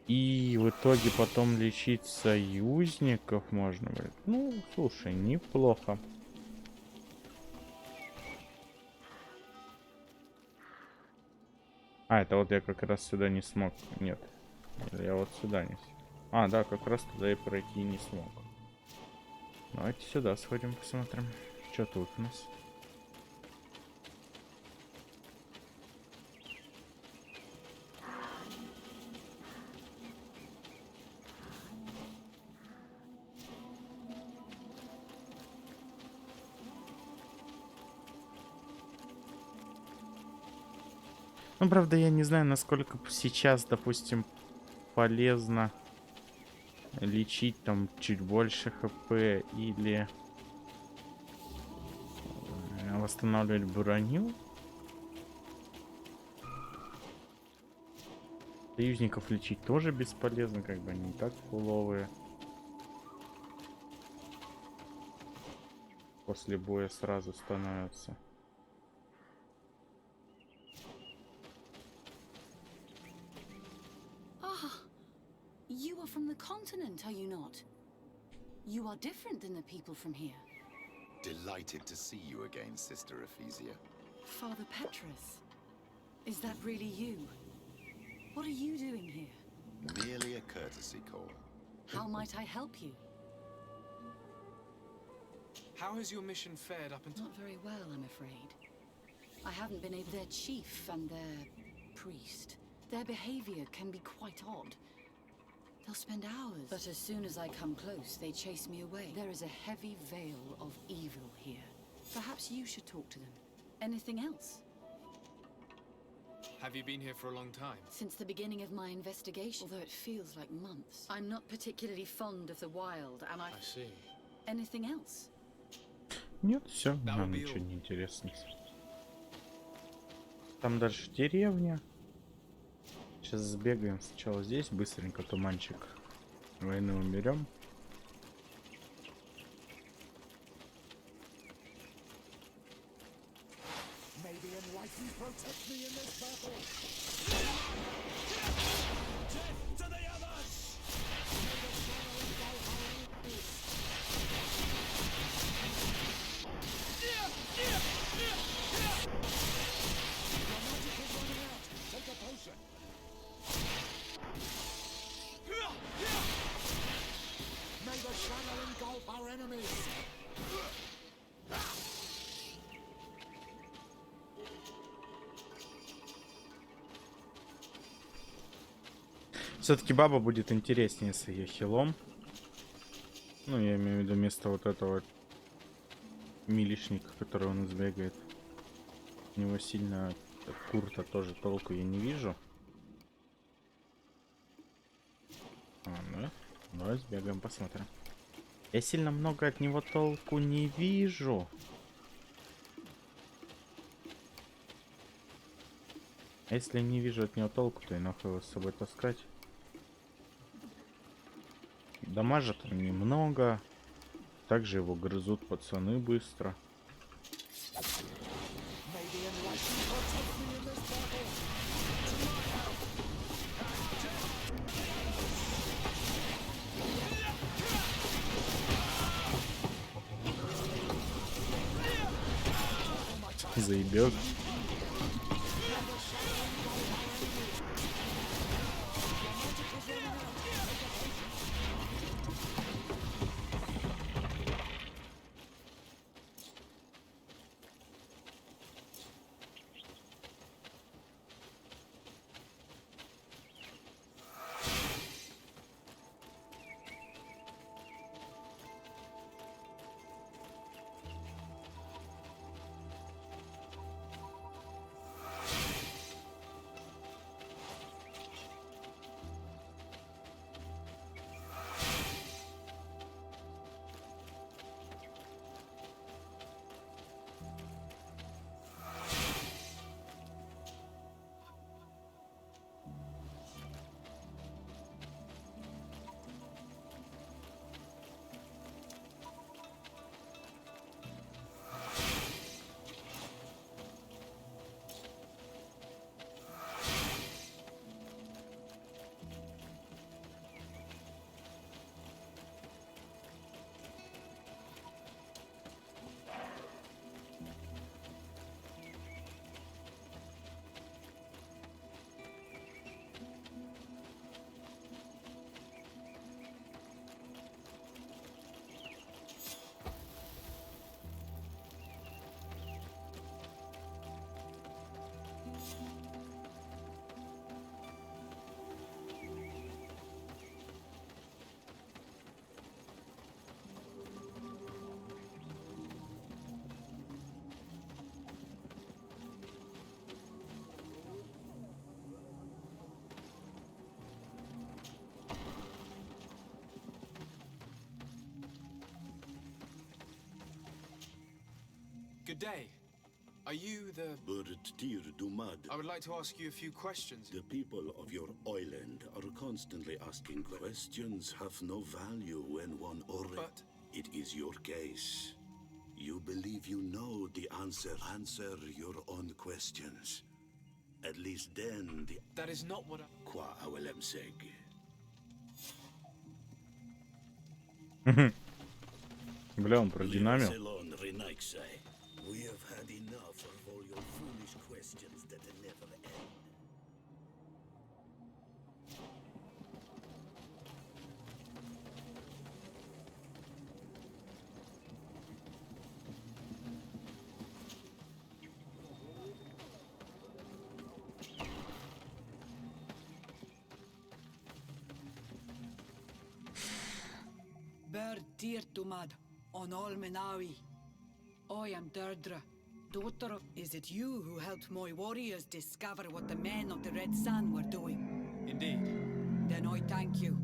И в итоге потом лечить союзников можно будет. Ну, слушай, неплохо. А, это вот я как раз сюда не смог. Нет. Я вот сюда не смог. А, да, как раз туда и пройти не смог. Давайте сюда сходим, посмотрим. Что тут у нас? Ну, правда, я не знаю, насколько сейчас, допустим, полезно лечить там чуть больше хп или восстанавливать броню. Союзников лечить тоже бесполезно, как бы они и так фуловые. После боя сразу становятся. Ah, you are from the continent, are you not? You are different than the people from here. Delighted to see you again, Sister Ephesia. Father Petrus, is that really you? What are you doing here? Merely a courtesy call. How might I help you? How has your mission fared up until... Not very well, I'm afraid. I haven't been able... Their chief and their priest, their behavior can be quite odd. They'll spend hours. But as soon as I come close, they chase me away. There is a heavy veil of evil here. Perhaps you should talk to them. Anything else? Have you been here for a long time? Since the beginning of my investigation, although it feels like months. I'm not particularly fond of the wild, and I see. Anything else? Нет, все, нам ничего не интересно. Там дальше деревня. Сейчас сбегаем сначала здесь, быстренько туманчик войны уберем. Все-таки баба будет интереснее с ее хилом. Ну, я имею в виду вместо вот этого милишника, который он избегает. У него сильно от Курта тоже толку я не вижу. Да? Давай сбегаем, посмотрим. Я сильно много от него толку не вижу. А если не вижу от него толку, то и нахуй его с собой таскать. Дамажит он немного. Также его грызут пацаны быстро. Заебет. Good day. Are you the... Bertir Dumad. I would like to ask you a few questions. The people of your island are constantly asking questions have no value when one already... But... It is your case. You believe you know the answer. Answer your own questions. At least then the... That is not what I... Qua awelem seg. Бля, он продинамил. We have had enough of all your foolish questions that never end. Bertir Tumad, on Olmenawi. I am Deirdre, daughter of... Is it you who helped my warriors discover what the men of the Red Sun were doing? Indeed. Then I thank you.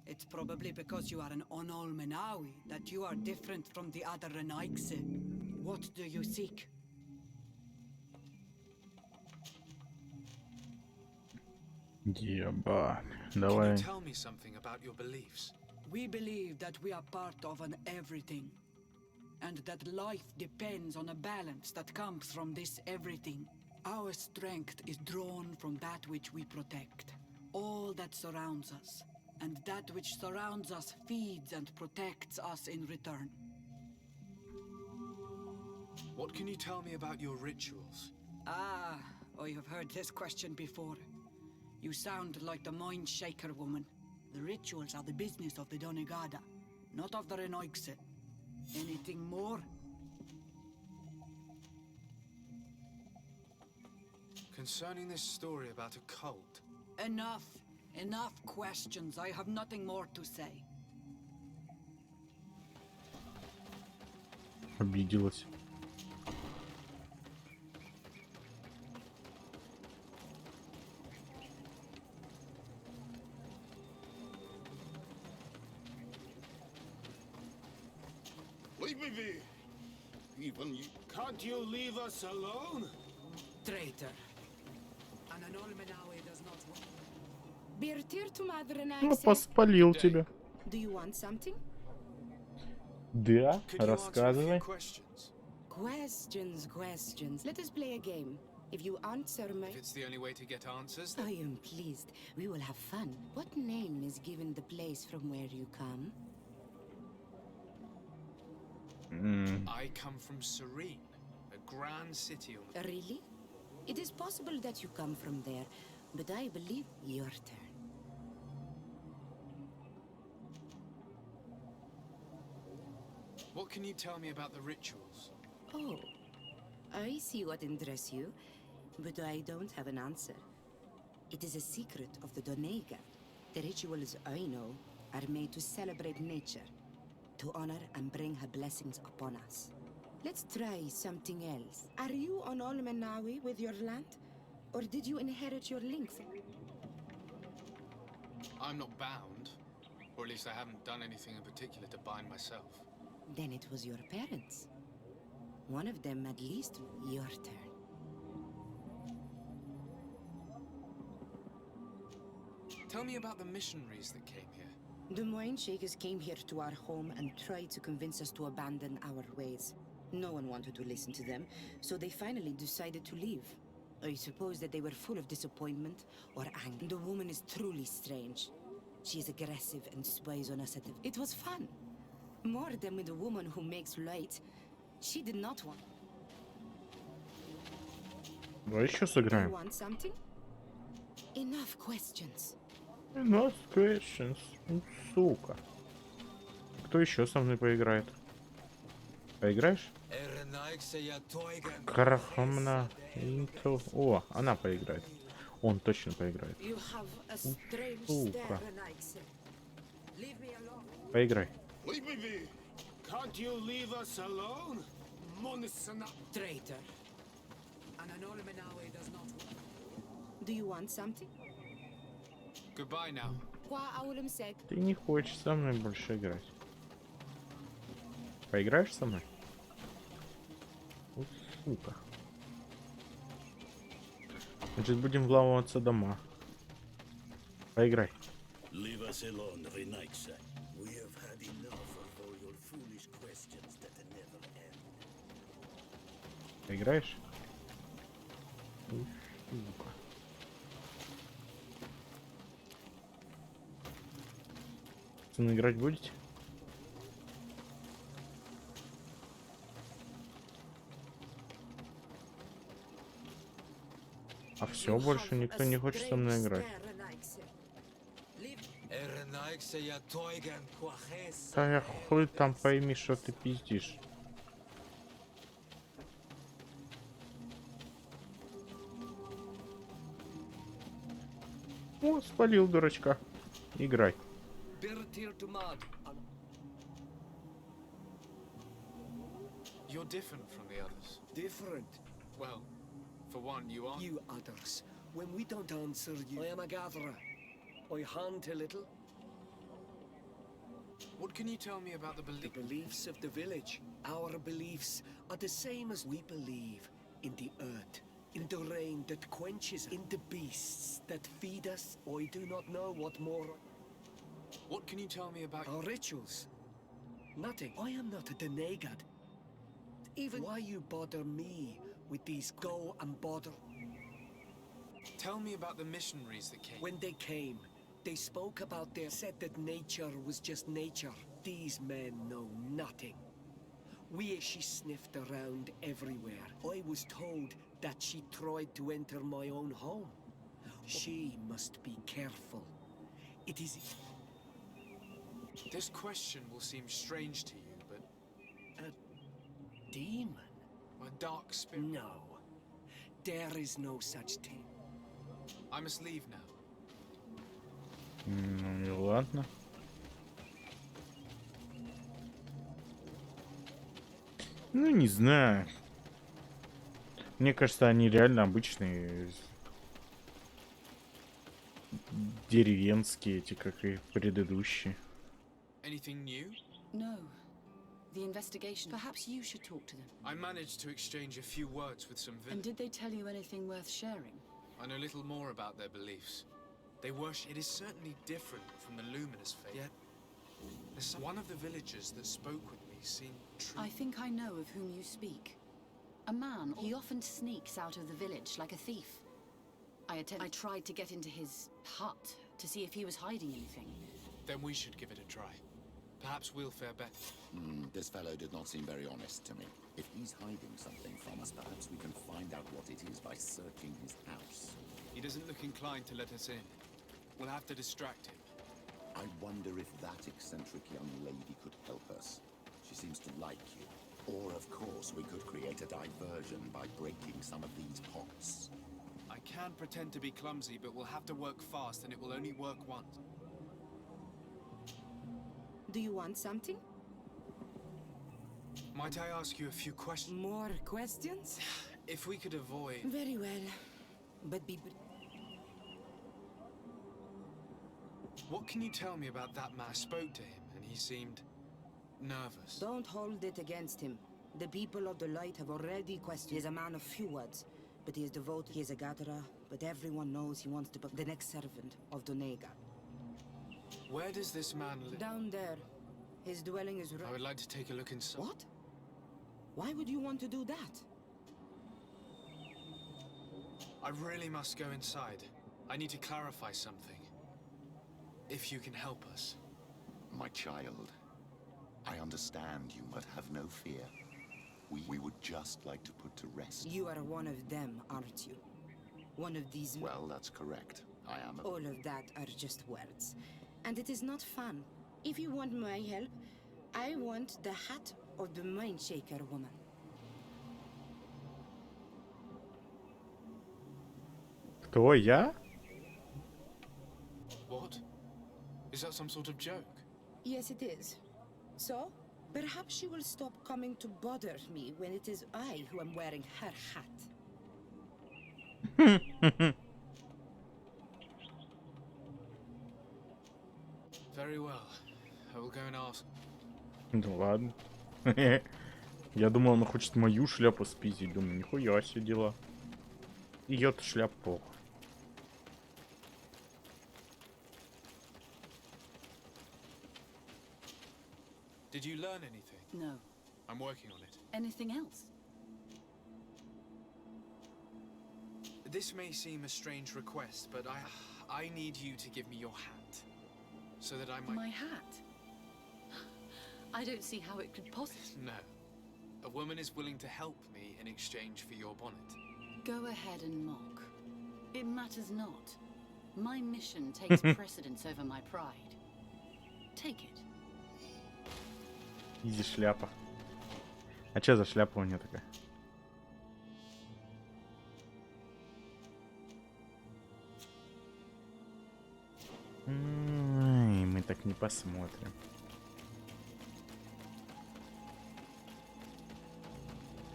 It's probably because you are an Onolmenawi that you are different from the other Renaigse. What do you seek? Ебать. Can Давай. you tell me something about your beliefs? We believe that we are part of an everything, and that life depends on a balance that comes from this everything. Our strength is drawn from that which we protect, all that surrounds us, and that which surrounds us feeds and protects us in return. What can you tell me about your rituals? Ah, I have heard this question before. You sound like the Mind Shaker woman. The rituals are the business of the Donegada, not of the Renoigse. Anything more? Concerning this story about a cult. Enough. Enough questions. I have nothing more to say. Обиделась. Leave me be. Even you. Can't you leave us alone? Traitor. An Anolmenawe does not want... Bertir to Mother Ну, поспалил тебя. Do you want something? Да, Could you answer a few рассказывай. questions? Questions. Let us play a game. If you answer my... If it's the only way to get answers, I then... am pleased. We will have fun. What name is given the place from where you come? I come from Serene, a grand city on the... Really? It is possible that you come from there, but I believe your turn. What can you tell me about the rituals? Oh, I see what interests you, but I don't have an answer. It is a secret of the Donega. The rituals I know are made to celebrate nature, to honor and bring her blessings upon us. Let's try something else. Are you on Olmenawi with your land? Or did you inherit your links? I'm not bound, or at least I haven't done anything in particular to bind myself. Then it was your parents. One of them at least, your turn. Tell me about the missionaries that came here. The Moine Shakers came here to our home and tried to convince us to abandon our ways. No one wanted to listen to them, so they finally decided to leave. I suppose that they were full of disappointment or anger. The woman is truly strange. She is aggressive and spies on us at the... It was fun. More than with a woman who makes light. She did not want... Давай еще You сыграем. want something? Enough questions. Enough questions. Ну, сука. Кто еще со мной поиграет? Поиграешь? Крахамна. О, она поиграет. Он точно поиграет. You have a strange Сука. stare, Renaigse. Leave me alone. Поиграй. Leave me be. Can't you leave us alone? Monisana. Traitor. An Anolmenawe does not want... Do you want something? Goodbye now. Qua Aulum said. Ты не хочешь со мной больше играть. Поиграешь со мной? Упс. Сука. Значит, будем вламываться дома. Поиграй. Leave us alone, Renaxa. We have had enough of all your foolish questions that never end. Поиграешь? Сука. Пацаны, играть будете? А все, больше никто не хочет со мной играть. Да я хуй там пойми, что ты пиздишь. О, спалил дурачка. Играй. You're different from the others. Different. Well, for one, you are. You others. When we don't answer you, I am a gatherer. I hunt a little. What can you tell me about the The beliefs of the village. Our beliefs are the same as we believe in the earth, in the rain that quenches, in the beasts that feed us. I do not know what more. What can you tell me about Our rituals? Nothing. I am not a denegad. Even why you bother me with these go and bother? Tell me about the missionaries that came. When they came, they spoke about said that nature was just nature. These men know nothing. She sniffed around everywhere. I was told that she tried to enter my own home. She must be careful. It is... This question will seem strange to you, but... A demon? A dark spirit? No. There is no such thing. I must leave now. Ну и ладно. Ну, не знаю. Мне кажется, они реально обычные деревенские, эти, как и предыдущие. Anything new? No. The investigation. Perhaps you should talk to them. I managed to exchange a few words with some And did they tell you anything worth sharing? I know little more about their beliefs. They worship. It is certainly different from the luminous faith. Yet, one of the villagers that spoke with me seemed true. I think I know of whom you speak. A man. He often sneaks out of the village like a thief. I tried to get into his hut to see if he was hiding anything. Then we should give it a try. Perhaps we'll fare better. This fellow did not seem very honest to me. If he's hiding something from us, perhaps we can find out what it is by searching his house. He doesn't look inclined to let us in. We'll have to distract him. I wonder if that eccentric young lady could help us. She seems to like you. Or, of course, we could create a diversion by breaking some of these pots. I can pretend to be clumsy, but we'll have to work fast, and it will only work once. Do you want something? Might I ask you a few questions? More questions? If we could avoid... Very well. But be... What can you tell me about that man? I spoke to him, and he seemed nervous. Don't hold it against him. The people of the light have already questioned. He is a man of few words, but he is devoted. He is a gatherer, but everyone knows he wants to be the next servant of Donega. Where does this man live? Down there. His dwelling is I would like to take a look inside. What? Why would you want to do that? I really must go inside. I need to clarify something. If you can help us. My child, I understand you, but have no fear. We would just like to put to rest. You are one of them, aren't you? One of these... Well, that's correct. I am a... All of that are just words. And it is not fun. If you want my help, I want the hat of the Mindshaker woman. Кто, я? What? Is that some sort of joke? Yes, it is. So, perhaps she will stop coming to bother me when it is I who am wearing her hat. Very well. I will go and ask. Ну ладно. Я думал, он хочет мою шляпу спиздить. Думаю, нихуя себе дела. Ее-то шляп похуй. Did you learn anything? No. I'm working on it. Anything else? This may seem a strange request, but I need you to give me your hat. So that I might... My hat? I don't see how it could possibly... No. A woman is willing to help me in exchange for your bonnet. Go ahead and mock. It matters not. My mission takes precedence over my pride. Take it. Изи шляпа. А че за шляпа у нее такая? Мы так не посмотрим.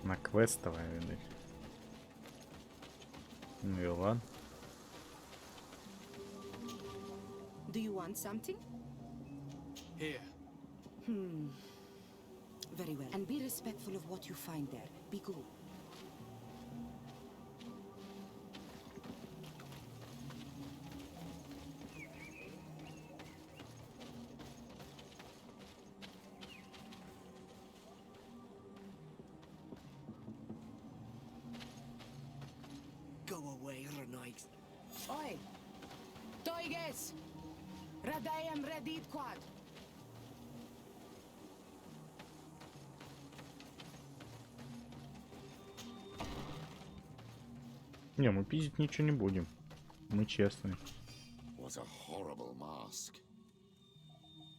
На квестовая, видать. Ну и ладно. Do you want something? Here. Very well. And be respectful of what you find there. Be good. Go away, Renike. Oi! Toiges! Radayam Redit Quad! Не, мы пиздить ничего не будем. Мы честные. What a horrible mask.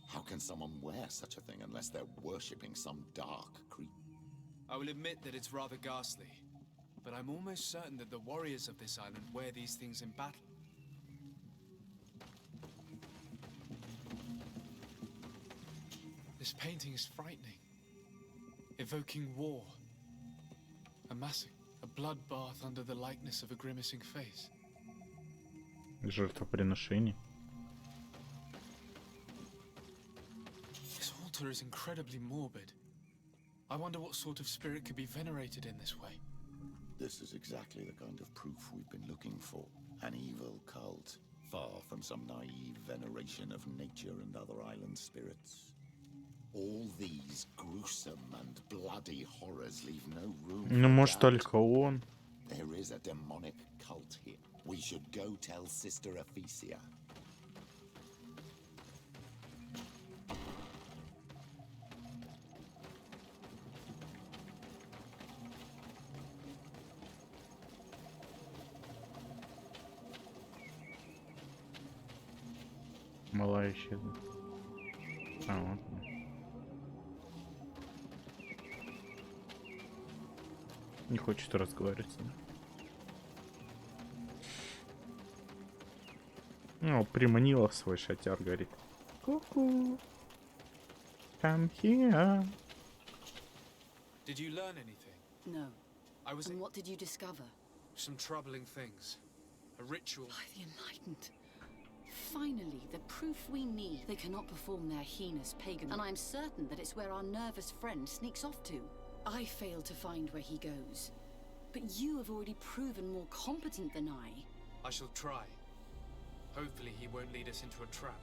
How can someone wear such a thing unless they're worshipping some dark creature? I will admit that it's rather ghastly, but I'm almost certain that the warriors of this island wear these things in battle. This painting is frightening, evoking war, a massacre, a bloodbath under the likeness of a grimacing face. Жертвоприношение. This altar is incredibly morbid. I wonder what sort of spirit could be venerated in this way. This is exactly the kind of proof we've been looking for. An evil cult, far from some naive veneration of nature and other island spirits. All these gruesome and bloody horrors leave no room Ну, for может, doubt. только он. There is a demonic cult here. We should go tell Sister Ephesia. Мала исчезла. А, вот. Не хочет разговаривать с ним. Ну, приманила в свой шатер, говорит. Ку-ку. Come here. Did you learn anything? No. I was And what did you discover? some troubling things. A ritual. By the Enlightened. Finally, the proof we need. They cannot perform their heinous pagan, and I'm certain that it's where our nervous friend sneaks off to. I failed to find where he goes. But you have already proven more competent than I shall try. Hopefully he won't lead us into a trap.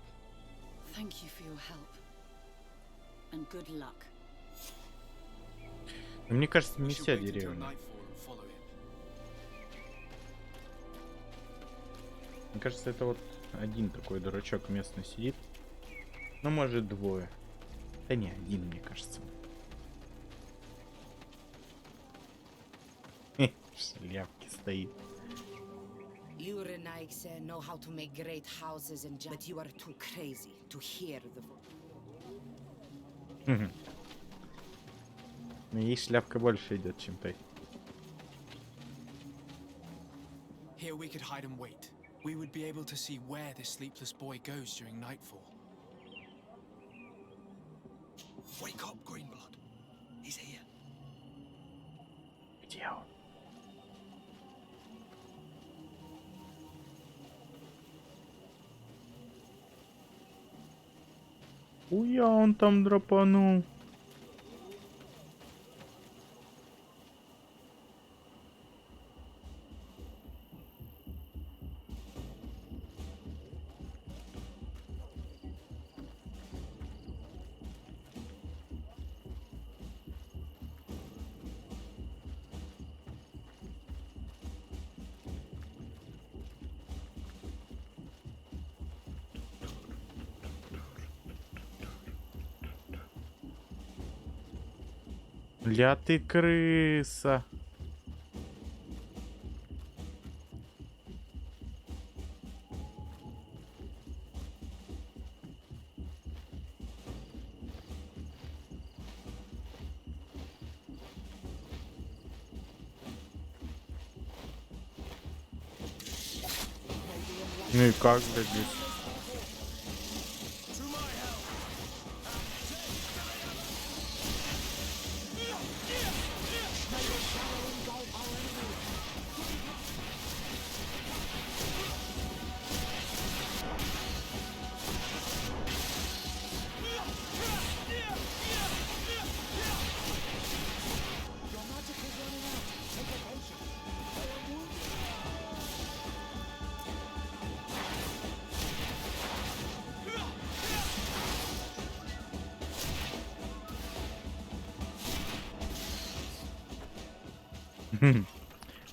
Thank you for your help. And good luck. Мне кажется, не We should вся wait until деревня. nightfall and follow him. Мне кажется, это вот один такой дурачок местный сидит. Ну, может, двое. Да не, один, мне кажется. В шляпке стоит. You Renikes know how to make great houses and but you are too crazy to hear the Но ей шляпка больше идет, чем той. Here we could hide and wait. We would be able to see where this sleepless boy goes during nightfall. Wake up, Greenblood. He's here. Где он? Уя, он там драпанул. Ля ты крыса. Ну и как, блядь, здесь?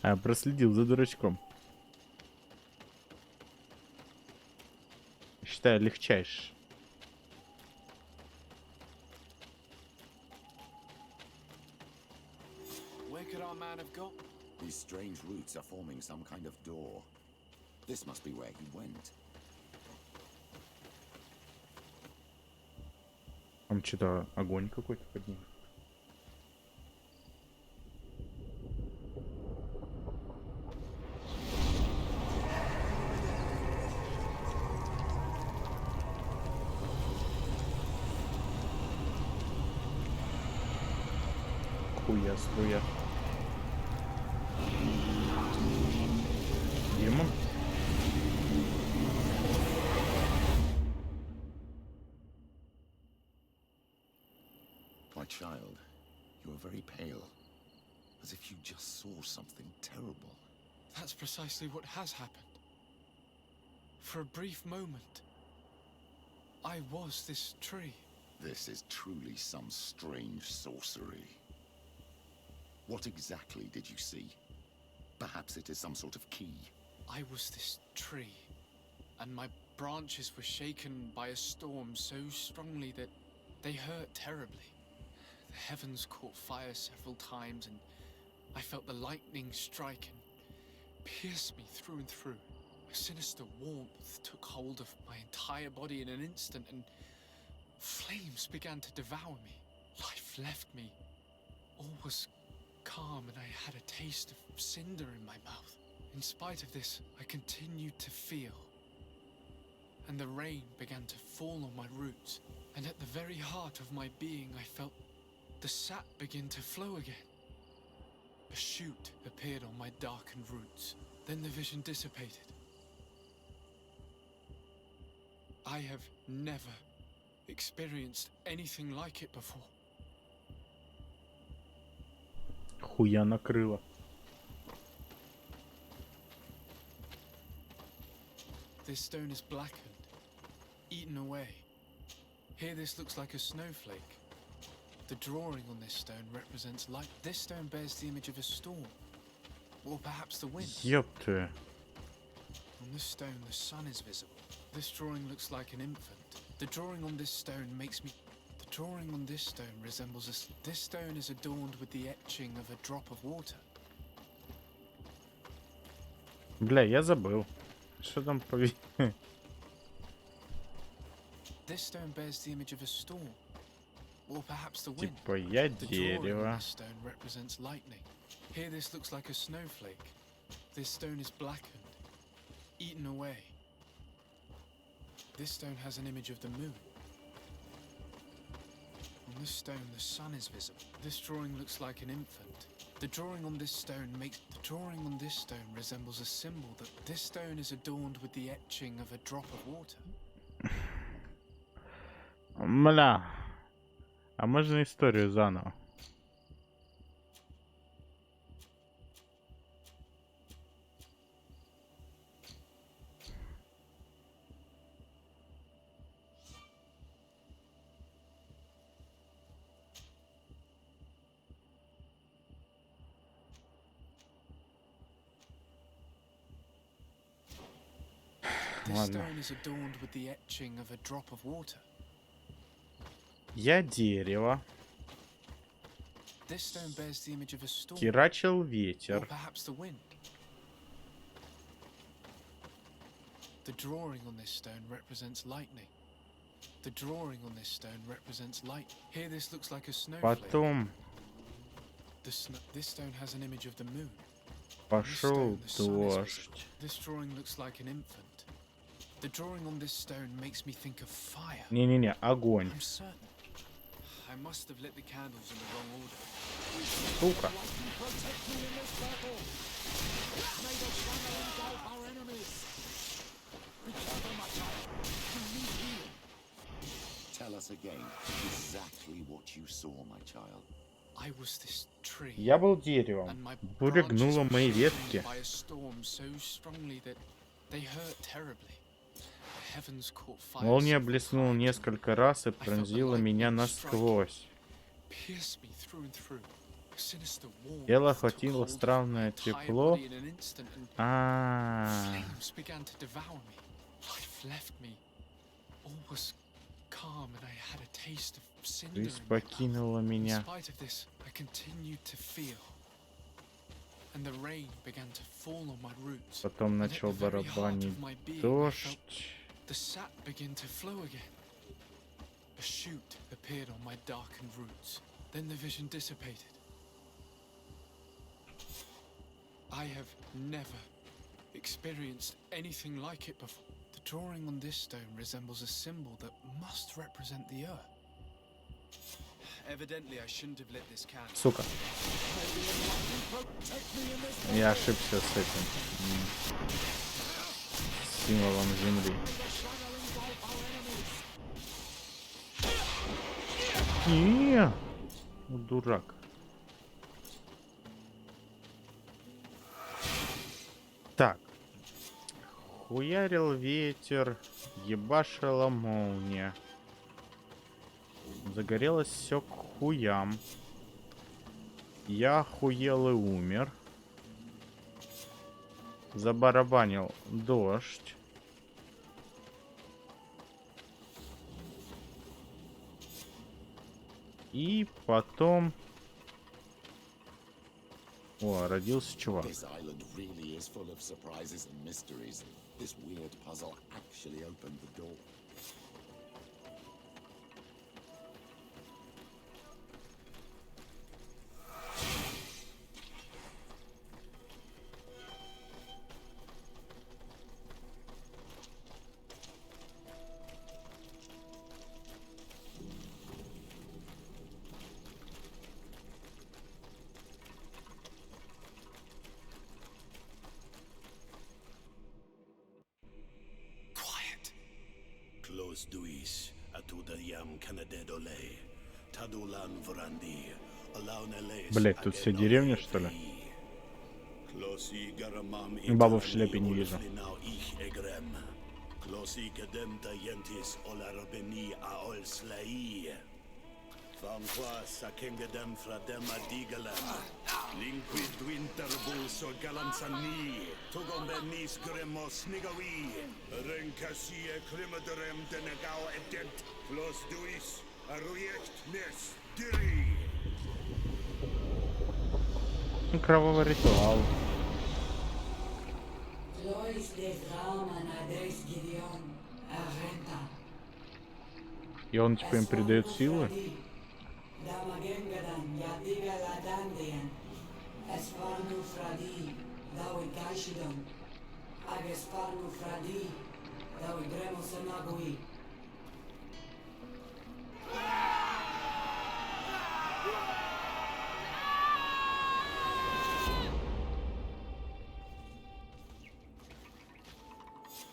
А, проследил за дурачком. Считаю, легчайший. Where could our man have gone? These strange roots are forming some kind of door. This must be where he went. Там что-то огонь какой-то подним. Хуя струя. Демон? My child, you are very pale, as if you just saw something terrible. That's precisely what has happened. For a brief moment, I was this tree. This is truly some strange sorcery. What exactly did you see? Perhaps it is some sort of key. I was this tree, and my branches were shaken by a storm so strongly that they hurt terribly. The heavens caught fire several times, and I felt the lightning strike and pierce me through and through. A sinister warmth took hold of my entire body in an instant, and flames began to devour me. Life left me. All was calm, and I had a taste of cinder in my mouth. In spite of this, I continued to feel. And the rain began to fall on my roots, and at the very heart of my being I felt the sap begin to flow again. A shoot appeared on my darkened roots. Then the vision dissipated. I have never experienced anything like it before. Хуя накрыло. This stone is blackened, eaten away. Here this looks like a snowflake. The drawing on this stone represents light. This stone bears the image of a storm, or perhaps the wind. Ёпты. On this stone, the sun is visible. This drawing looks like an infant. The drawing on this stone makes me... The drawing on this stone resembles a... This stone is adorned with the etching of a drop of water. Бля, я забыл. Что там по... This stone bears the image of a storm, or perhaps the wind. Типа я The drawing on дерево. this stone represents lightning. Here this looks like a snowflake. This stone is blackened, eaten away. This stone has an image of the moon. On this stone, the sun is visible. This drawing looks like an infant. The drawing on this stone makes... The drawing on this stone resembles a symbol that... This stone is adorned with the etching of a drop of water. Мля. А можно историю заново? This Ладно. stone is adorned with the etching of a drop of water. Я дерево. This stone bears the image of a storm. Херачил Or ветер. perhaps the wind. The drawing on this stone represents lightning. The drawing on this stone represents light. Here this looks like a snowflake. Потом This stone has an image of the moon. пошел дождь. This drawing looks like an infant. The drawing on this stone makes me think of fire. Не-не-не, огонь. I'm certain. I must have lit the candles in the wrong order. Сука. Tell us again exactly what you saw, my child. I was this tree. Я был деревом. And my Буря branches гнула were мои shaken ветки. by a storm so strongly that they hurt terribly. The heavens caught fire. Молния several блеснула times. несколько раз и пронзила меня насквозь. Pierced me through and through. A sinister warmth Тело took охватило hold of странное my entire тепло. body in an instant, and А, flames began to devour me. Life left me. All was calm, and I had a taste of cinder жизнь in my mouth. покинула In меня. spite of this, I continued to feel. And the rain began to fall on my roots. Потом And at начал the very heart барабанить of my being, I felt дождь. the sap begin to flow again. A shoot appeared on my darkened roots. Then the vision dissipated. I have never experienced anything like it before. The drawing on this stone resembles a symbol that must represent the earth. Evidently, I shouldn't have lit this candle. Сука. Я ошибся с этим. С символом земли. Не, дурак. Так. Хуярил ветер, ебашила молния. Загорелось все к хуям. Я охуел и умер. Забарабанил дождь. И потом... О, родился чувак. This island really is full of surprises and mysteries. This weird puzzle actually opened the door. Close duis, atuda yam canadedole, tadulan vrandi, alaunele. Блять, тут вся деревня, что ли? Бабу в шляпе не вижу. Closi gedemta yentis olarabeni aol slai. Vanqua sakengedem fradema digalam. Linquid winterbus o galansani. Tugombenis gremos nigawi. Renkasie klimaderem denegau edent. Flos duis arujekt nes diri. Кровавый ритуал. И он типа им придает силы.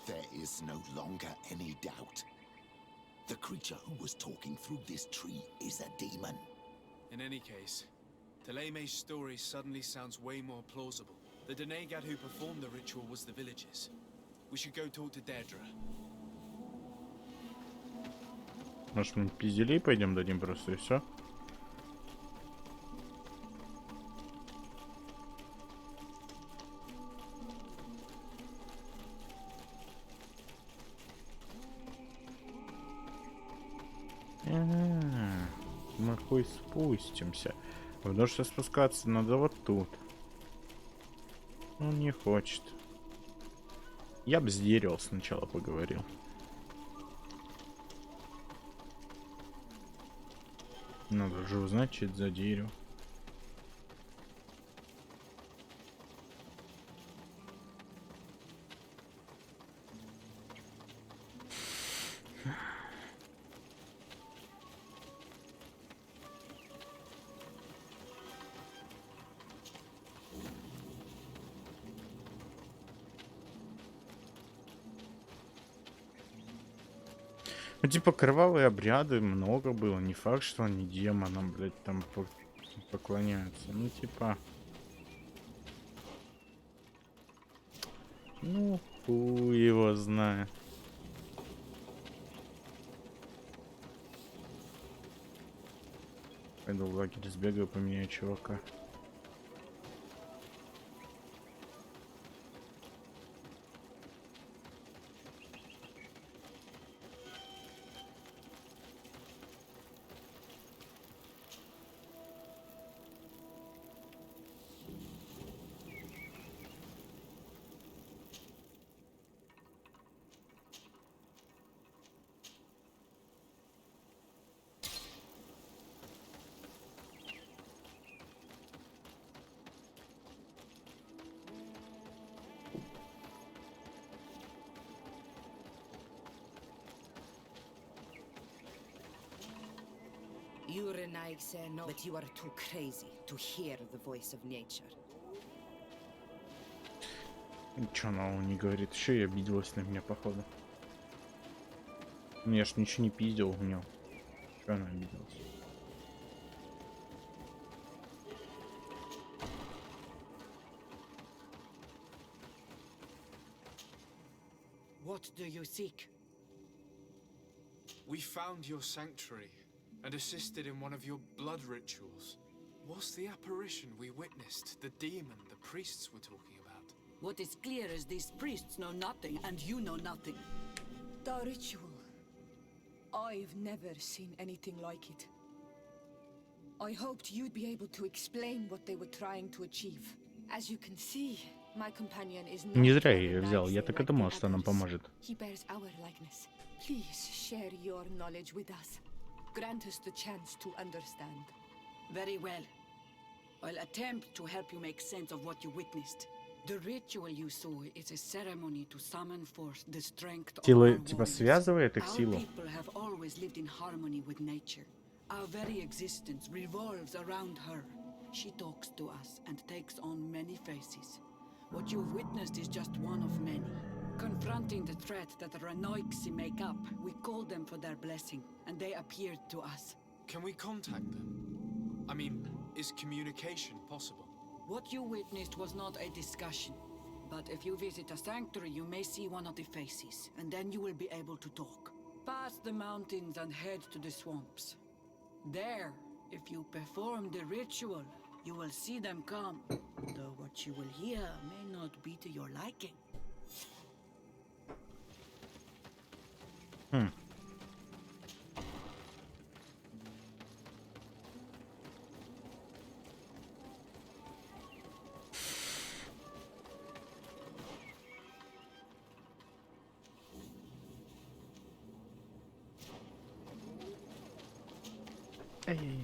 There is no longer any doubt. The creature who was talking through this tree is a demon. In any case, Teleme's story suddenly sounds way more plausible. The Denegad who performed the ritual was the villagers. We should go talk to Deirdre. Может, мы пизделей пойдем дадим просто и все? Мы хуй спустимся. Потому что спускаться надо вот тут. Он не хочет. Я бы с деревом сначала поговорил. Надо же узнать, что это за дерево. Ну, типа, кровавые обряды много было. Не факт, что они демонам, блядь, там поклоняются. Ну, типа... Ну, хуй его знает. Пойду в лагерь сбегаю, поменяю чувака. Urenaig say no, but you are too crazy to hear the voice of nature. Ничего нового не говорит. Еще и обиделась на меня, походу. Ну, я ж ничего не пиздил у нее. Чего она обиделась? What do you seek? We found your sanctuary and assisted in one of your blood rituals. Was the apparition we witnessed the demon the priests were talking about? What is clear is these priests know nothing, and you know nothing. The ritual. I've never seen anything like it. I hoped you'd be able to explain what they were trying to achieve. As you can see, my companion is not Не зря я ее one взял. like Я they так и like думал, the что она others. поможет. He bears our likeness. Please share your knowledge with us. Grant us the chance to understand. Very well. I'll attempt to help you make sense of what you witnessed. The ritual you saw is a ceremony to summon forth the strength of our Сила, типа, warriors. связывает их Our силу. people have always lived in harmony with nature. Our very existence revolves around her. She talks to us and takes on many faces. What you've witnessed is just one of many. Confronting the threat that the Ranoiksi make up, we called them for their blessing, and they appeared to us. Can we contact them? I mean, is communication possible? What you witnessed was not a discussion. But if you visit a sanctuary, you may see one of the faces, and then you will be able to talk. Pass the mountains and head to the swamps. There, if you perform the ritual, you will see them come. Though what you will hear may not be to your liking. Эй.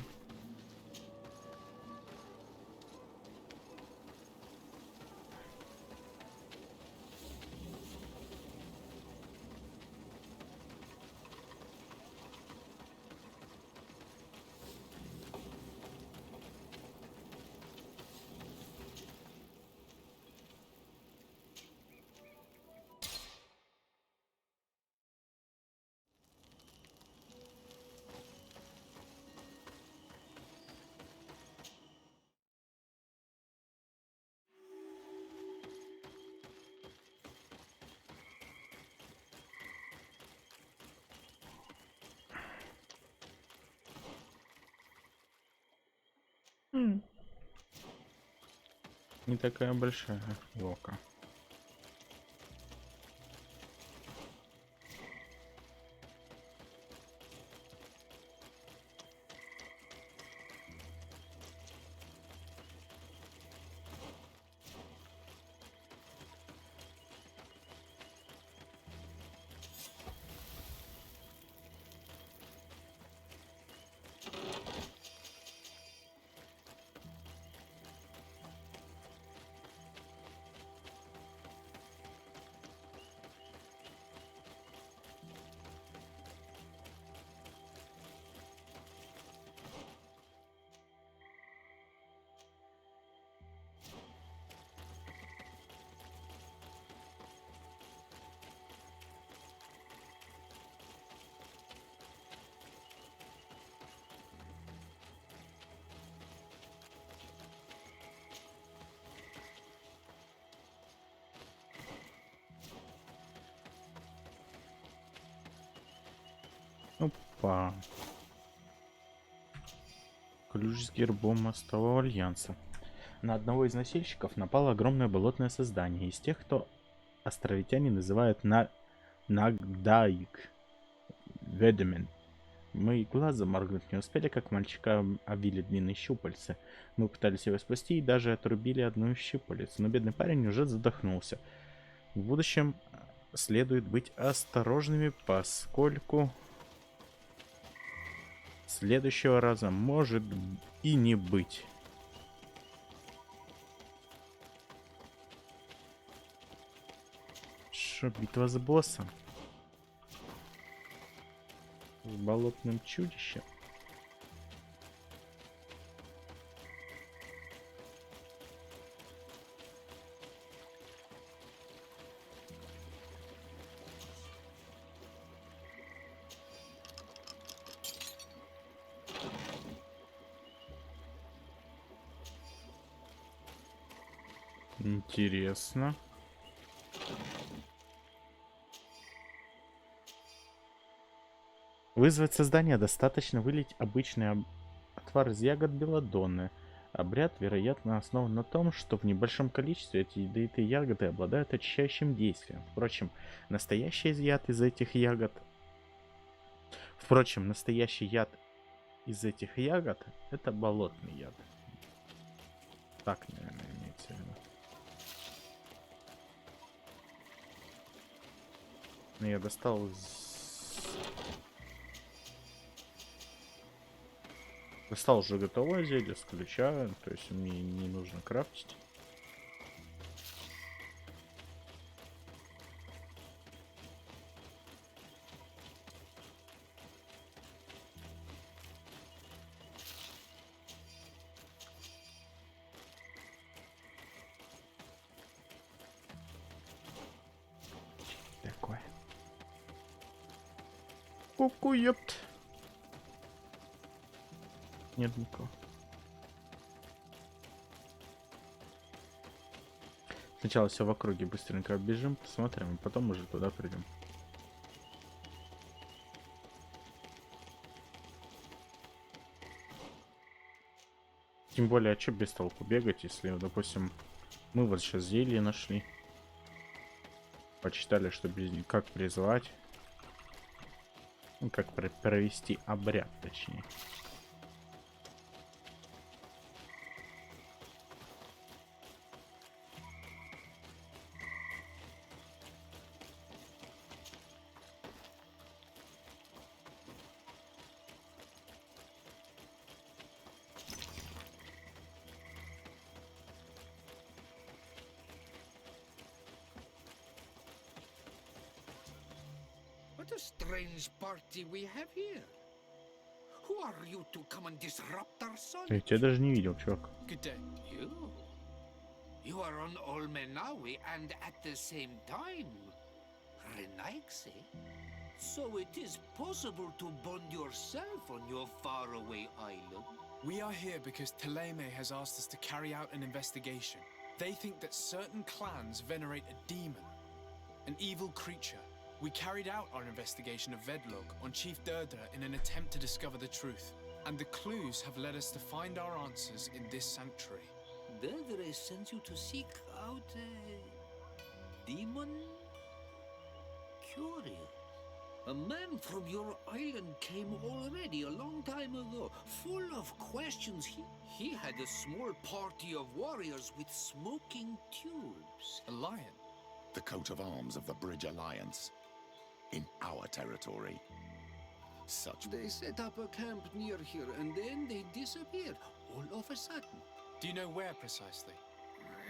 Не такая большая лока. Опа. Ключ с гербом мостового альянса. На одного из носильщиков напало огромное болотное создание из тех, кто островитяне называют Нагдаик. Ведемен. Мы и глазом моргнуть не успели, как мальчика обвили длинные щупальца. Мы пытались его спасти и даже отрубили одну из щупалец, но бедный парень уже задохнулся. В будущем следует быть осторожными, поскольку следующего раза может и не быть. Шо, битва с боссом? С болотным чудищем? Интересно. Вызвать создание достаточно вылить обычный отвар из ягод белладонны. Обряд, вероятно, основан на том, что в небольшом количестве эти ядовитые ягоды обладают очищающим действием. Настоящий яд из этих ягод это болотный яд. Так, наверное, имеется в виду. Я достал уже готовое зелье с ключа, то есть мне не нужно крафтить. Такое. Ку-ку, ёпт. Нет никого. Сначала все в округе быстренько оббежим, посмотрим, и потом уже туда придем. Тем более, а что без толку бегать, если, допустим, мы вот сейчас зелье нашли. Почитали, что как призвать. Ну, как провести обряд, точнее. What a strange party we have here. Who are you to come and disrupt our solitude? Я тебя даже не видел, чувак. Good day. You are on Olmenawi and at the same time Renaigse. So it is possible to bond yourself on your faraway island. We are here because Teleme has asked us to carry out an investigation. They think that certain clans venerate a demon, an evil creature. We carried out our investigation of Vedlog on Chief Durdra in an attempt to discover the truth. And the clues have led us to find our answers in this sanctuary. Durdra sent you to seek out a demon? Curious. A man from your island came already a long time ago, full of questions. He had a small party of warriors with smoking tubes. A lion? The coat of arms of the Bridge Alliance. In our territory. They set up a camp near here and then they disappeared all of a sudden. Do you know where precisely?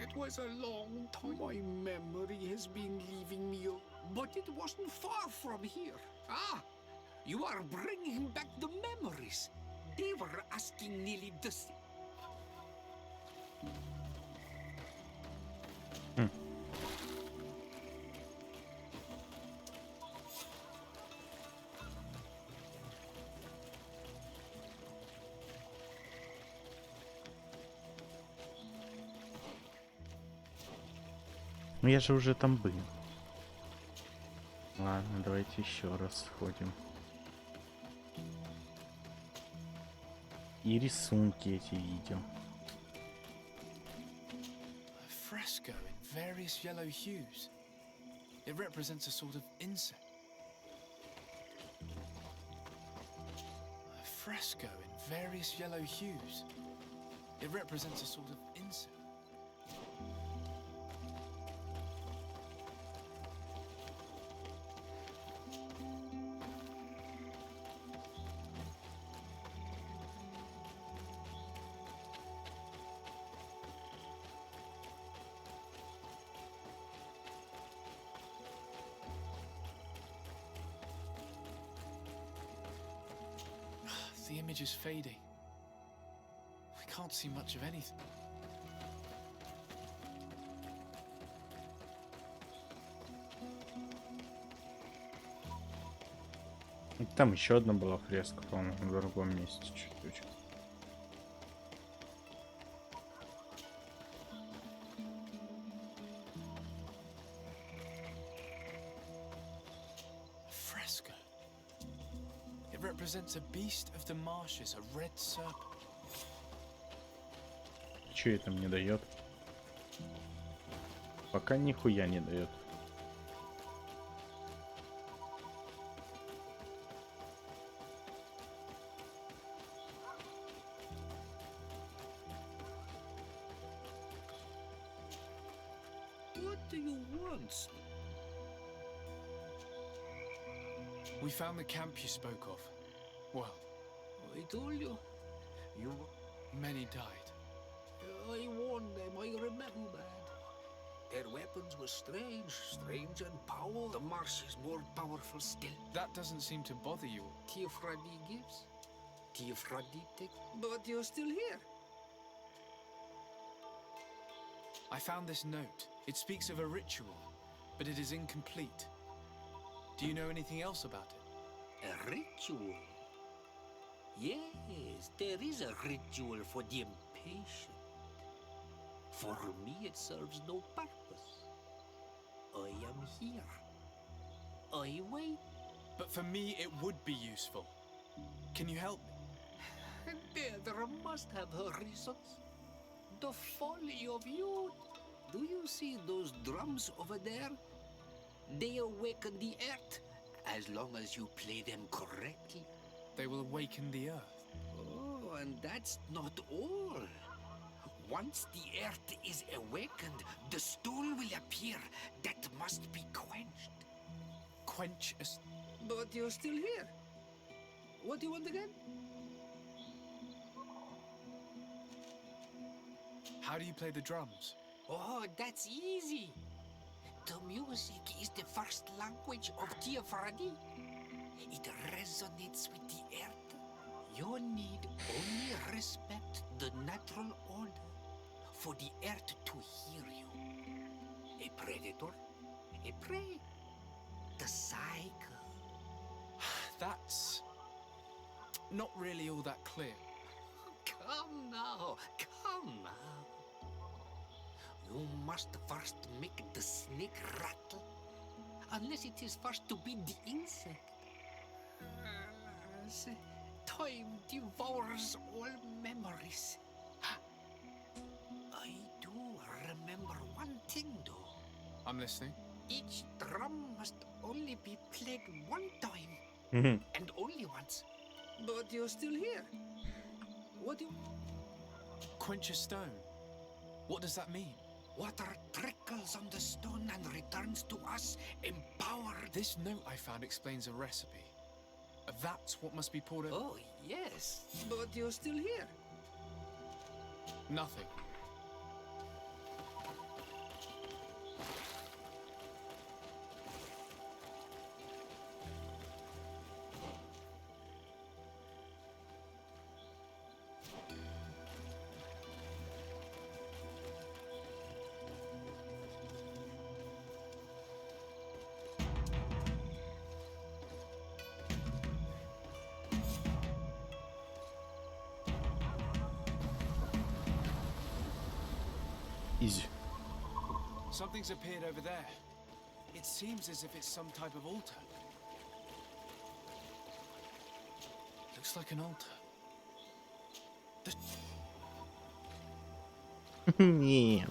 It was a long time. My memory has been leaving me, but it wasn't far from here. Ah, you are bringing back the memories. They were asking nearly the same. Ну я же уже там был. Ладно, давайте еще раз сходим. И рисунки эти видел. A fresco in various yellow hues. It represents a sort of insect. A fresco in various yellow hues. It represents a sort of insect. The image is fading. I can't see much of anything. Там еще одна была фреска, по-моему, в другом месте чуть-чуть. Fresco. It represents a beast of the marshes, a red serpent. Че это мне дает? Пока нихуя не дает. What do you want? We found the camp you spoke of. Well, I told you. many died. I warned them, I remembered. Their weapons were strange and powerful. The marsh is more powerful still. That doesn't seem to bother you. Teofradi gives, Teofradi takes. But you're still here. I found this note. It speaks of a ritual, but it is incomplete. Do you know anything else about it? A ritual? Yes, there is a ritual for the impatient. For me, it serves no purpose. I am here. I wait. But for me, it would be useful. Can you help me? There must have her reasons. The folly of youth. Do you see those drums over there? They awaken the earth, as long as you play them correctly. They will awaken the earth. Oh, and that's not all. Once the earth is awakened, the stone will appear that must be quenched. Quench a... But you're still here. What do you want again? How do you play the drums? Oh, that's easy. The music is the first language of Teofradi. It resonates with the earth. You need only respect the natural order for the earth to hear you. A predator, a prey. The cycle. That's not really all that clear. Come now, come now. You must first make the snake rattle, unless it is first to beat the insect. Time devours all memories. I do remember one thing, though. I'm listening. Each drum must only be played one time, and only once. But you're still here. What do you... Quench a stone. What does that mean? Water trickles on the stone and returns to us empowered. This note I found explains a recipe. That's what must be poured over. Oh, yes. But you're still here. Nothing. Easy. Something's appeared over there. It seems as if it's some type of altar. Looks like an altar. Нет.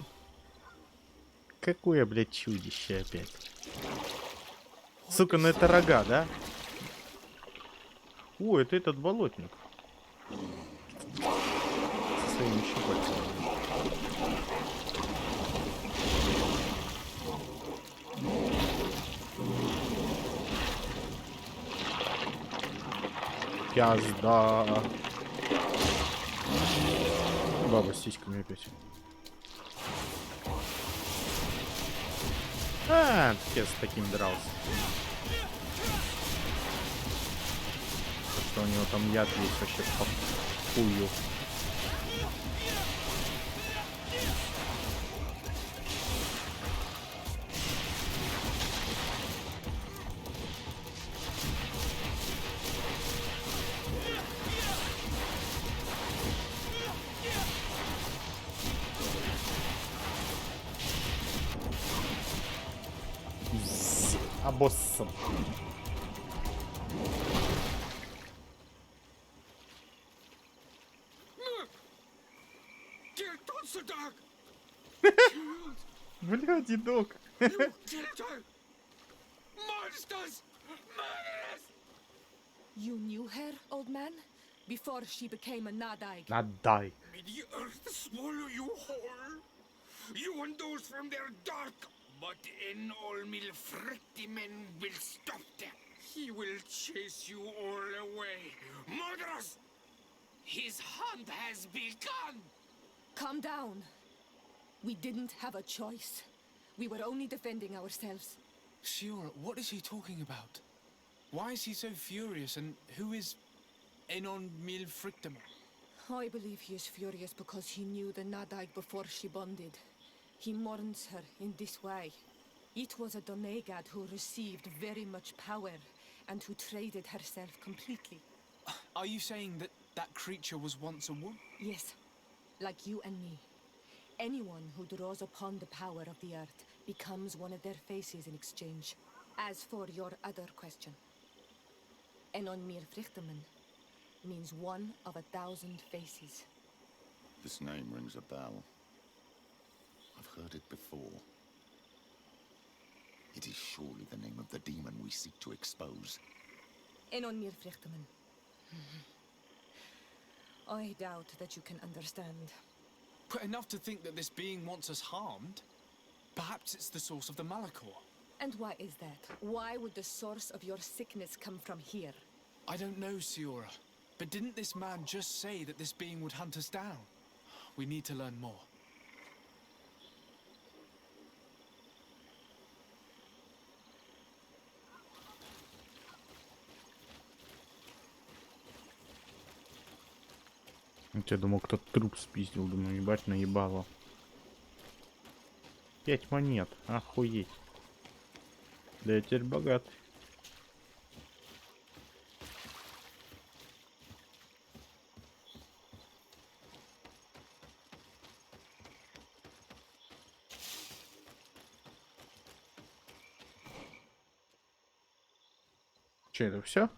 Какое, блядь, чудище опять. Сука, ну это рога, да? О, это этот болотник. Со своими щупальцами. Пизда. Баба с сиськами опять. А, я с таким дрался. То, что у него там яд есть вообще по хую. Обоссом. Бля, дедок. You knew her, old man? Before she became a Nadaig? Надай. May the earth swallow you whole. You and those from their dark. But in all Milfrictimen will stop them. He will chase you all away. Murderers! His hunt has begun! Calm down. We didn't have a choice. We were only defending ourselves. Shiora, what is he talking about? Why is he so furious, and who is Enon Milfrictimer? I believe he is furious because he knew the Nadaig before she bonded. He mourns her in this way. It was a Donegad who received very much power and who traded herself completely. Are you saying that that creature was once a woman? Yes, like you and me. Anyone who draws upon the power of the earth becomes one of their faces in exchange. As for your other question, Enon Mir Frichtemann means one of 1,000 faces. This name rings a bell. I've heard it before. It is surely the name of the demon we seek to expose. Enon Mir Frichtemann. I doubt that you can understand. But enough to think that this being wants us harmed? Perhaps it's the source of the Malachor. And why is that? Why would the source of your sickness come from here? I don't know, Siora. But didn't this man just say that this being would hunt us down? We need to learn more. Я думал, кто-то труп спиздил. Думаю, ебать, наебало. 5 монет. Охуеть. Да я теперь богат. Че, это все?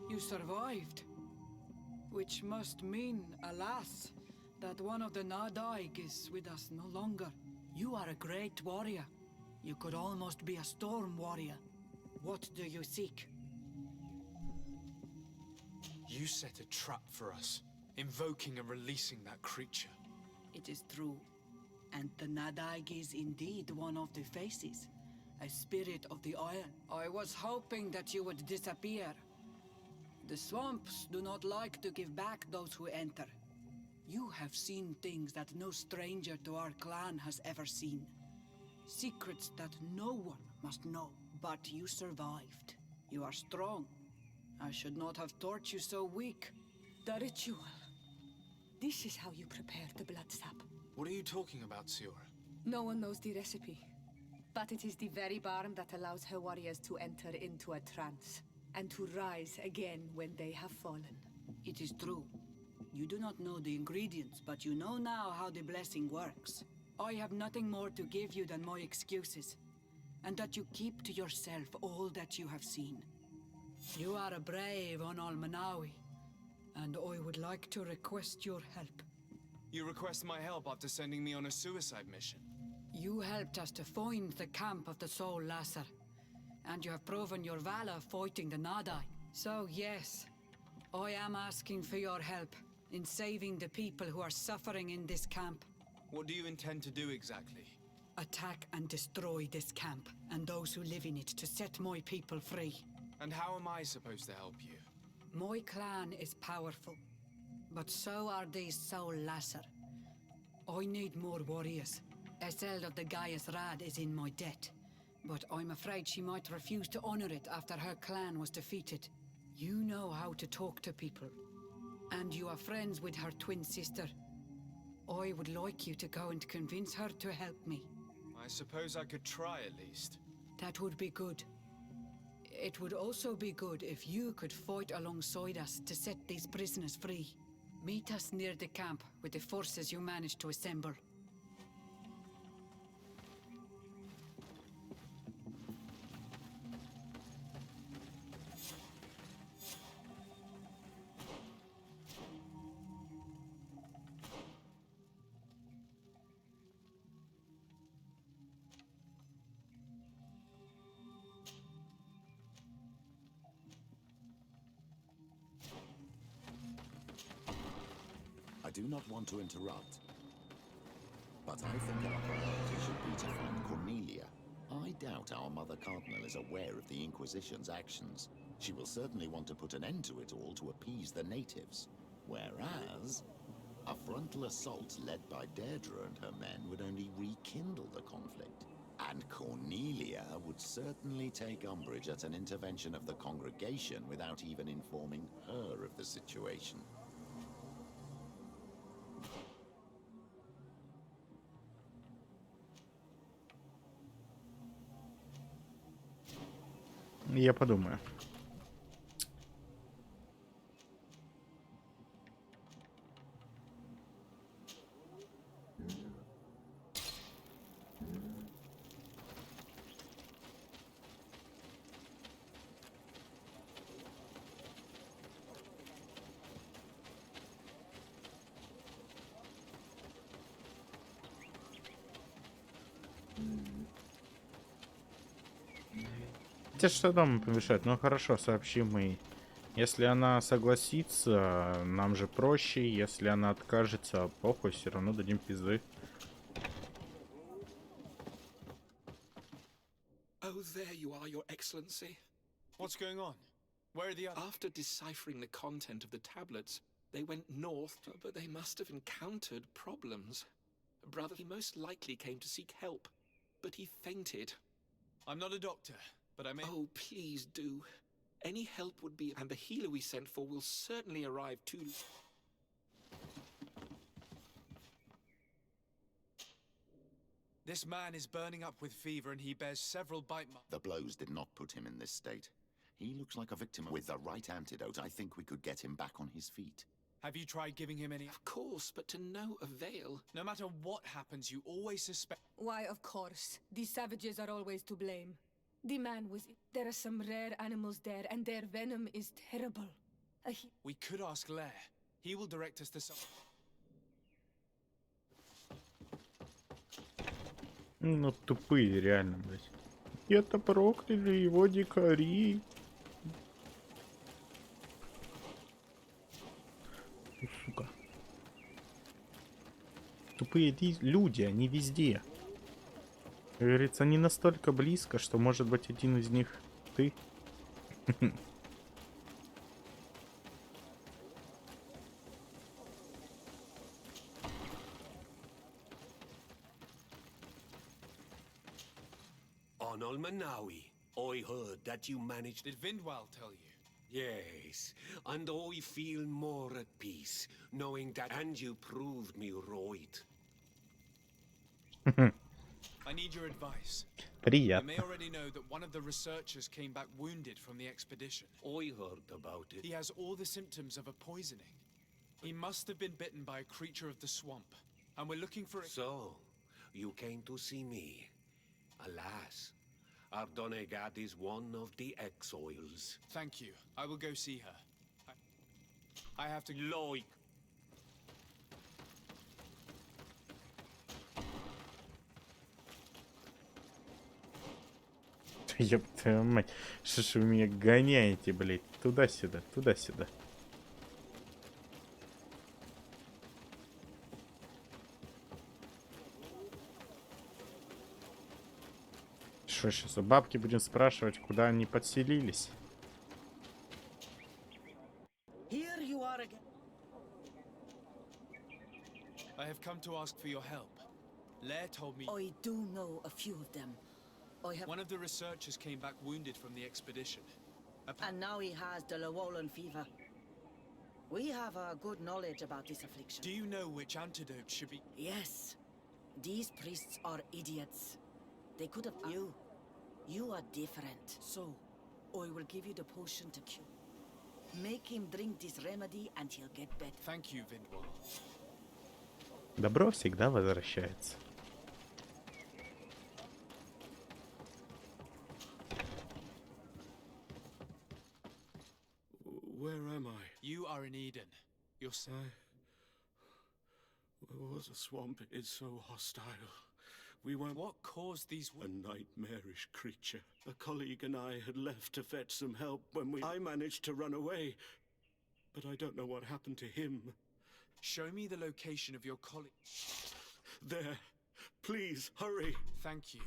You survived. Which must mean, alas, that one of the Nadaig is with us no longer. You are a great warrior. You could almost be a storm warrior. What do you seek? You set a trap for us, invoking and releasing that creature. It is true. And the Nadaig is indeed one of the faces. A spirit of the Iron. I was hoping that you would disappear. The swamps do not like to give back those who enter. You have seen things that no stranger to our clan has ever seen. Secrets that no one must know. But you survived. You are strong. I should not have thought you so weak. The ritual. This is how you prepare the blood sap. What are you talking about, Siora? No one knows the recipe. But it is the very barn that allows her warriors to enter into a trance. And to rise again when they have fallen. It is true. You do not know the ingredients, but you know now how the blessing works. I have nothing more to give you than my excuses. And that you keep to yourself all that you have seen. You are a brave Onalmanawi. And I would like to request your help. You request my help after sending me on a suicide mission? You helped us to find the camp of the Soul Lasser. And you have proven your valor fighting the Nadai. So yes, I am asking for your help in saving the people who are suffering in this camp. What do you intend to do exactly? Attack and destroy this camp, and those who live in it to set my people free. And how am I supposed to help you? My clan is powerful, but so are these Soul Lasser. I need more warriors. Eseld of the Gaius Rad is in my debt, but I'm afraid she might refuse to honor it after her clan was defeated. You know how to talk to people, and you are friends with her twin sister. I would like you to go and convince her to help me. I suppose I could try at least. That would be good. It would also be good if you could fight alongside us to set these prisoners free. Meet us near the camp with the forces you managed to assemble. I do not want to interrupt, but I think our priority should be to find Cornelia. I doubt our Mother Cardinal is aware of the Inquisition's actions. She will certainly want to put an end to it all to appease the natives. Whereas, a frontal assault led by Deirdre and her men would only rekindle the conflict. And Cornelia would certainly take umbrage at an intervention of the congregation without even informing her of the situation. Я подумаю. Тебе что дома помешает? Ну хорошо, сообщим ей. Если она согласится, нам же проще. Если она откажется, похуй, все равно дадим пизды. Oh, there you are, Your Excellency. What's going on? Where are the others? After deciphering the content of the tablets, they went north, but they must have encountered problems. Brother, he most likely came to seek help, but he fainted. I'm not a doctor, but I may... Oh, please do. Any help would be... And the healer we sent for will certainly arrive too... This man is burning up with fever and he bears several bite marks. The blows did not put him in this state. He looks like a victim. With the right antidote, I think we could get him back on his feet. Have you tried giving him any... Of course, but to no avail. No matter what happens, you always suspect... Why, of course. These savages are always to blame. The man was... There are some rare animals there, and their venom is terrible. We could ask Lair. He will direct us to some... Ну, тупые, реально, блядь. Это прокляли его дикари. Фу, сука. Тупые люди, они везде. Как говорится, они настолько близко, что может быть один из них ты. On Olmanawi, I heard that you managed... Did Vindwal tell you? Yes, and I feel more at peace, knowing that... And you proved me right. I need your advice. Приятно. You may already know that one of the researchers came back wounded from the expedition. I heard about it. He has all the symptoms of a poisoning. He must have been bitten by a creature of the swamp, and we're looking for a... So, you came to see me. Alas, Ardonegad is one of the exiles. Thank you. I will go see her. I have to... Like... Ёб твою мать. Что ж вы меня гоняете, блядь? Туда-сюда, туда-сюда. Что сейчас у бабки будем спрашивать, куда они подселились? Here you are again. I have come to ask for your help. Lair told me... I do know a few of them. One of the researchers came back wounded from the expedition. And now he has the Llewellyn fever. We have a good knowledge about this affliction. Do you know which antidote should be... Yes. These priests are idiots. They could have... You are different. So, I will give you the potion to cure. Make him drink this remedy and he'll get better. Thank you, Vindwal. Добро всегда возвращается. Where am I? You are in Eden. You're... Where was a swamp? It's so hostile. We were... What caused these... A nightmarish creature. A colleague and I had left to fetch some help when I managed to run away. But I don't know what happened to him. Show me the location of your colleague. There. Please, hurry. Thank you.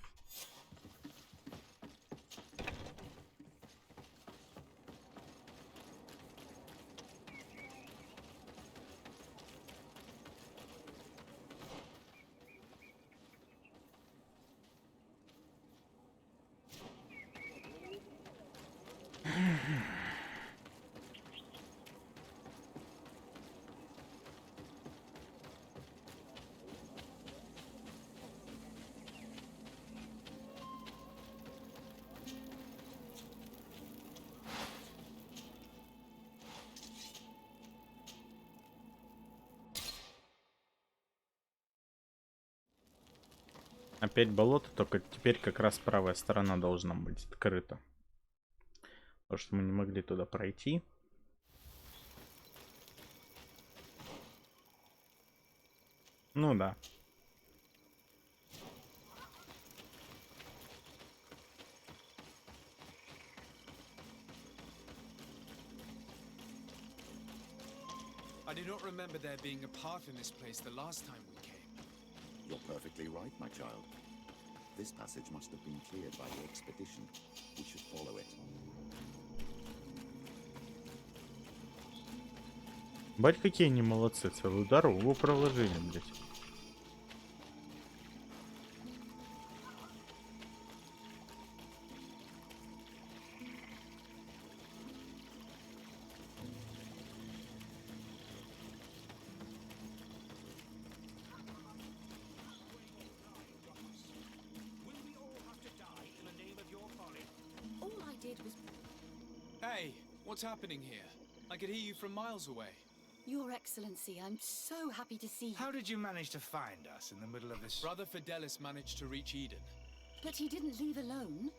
Опять болото, только теперь как раз правая сторона должна быть открыта. Потому что мы не могли туда пройти. Ну да. I do not remember there being a path in this place the last time we came. You're perfectly right, my child. This passage must have been cleared by the expedition. We should follow it. Бать, какие они молодцы, целую дорогу проложили, блядь. Hey, what's happening here? I could hear you from miles away. Your Excellency, I'm so happy to see you. How did you manage to find us in the middle of this? Brother Fidelis managed to reach Eden. But he didn't leave alone.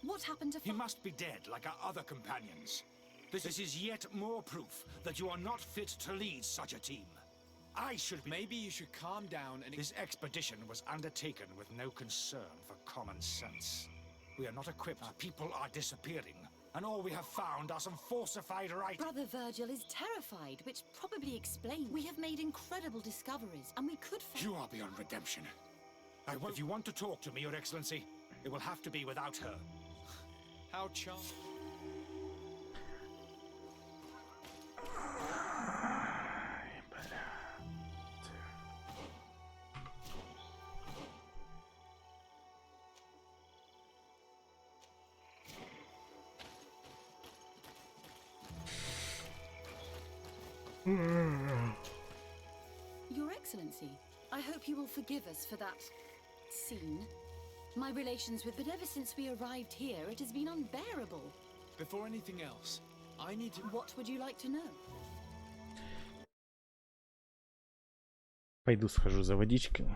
What happened to... He must be dead, like our other companions. This is yet more proof that you are not fit to lead such a team. I should be... Maybe you should calm down and... This expedition was undertaken with no concern for common sense. We are not equipped. Our people are disappearing. and all we have found are some falsified writings. Brother Virgil is terrified, which probably explains. We have made incredible discoveries, and we could. You are beyond redemption. If you want to talk to me, Your Excellency, it will have to be without her. How charming. Your Excellency, I hope you will forgive us for that scene. My relations with, but ever since we arrived here, it has been unbearable. Before anything else, I need to... What would you like to know? Пойду схожу за водичкой.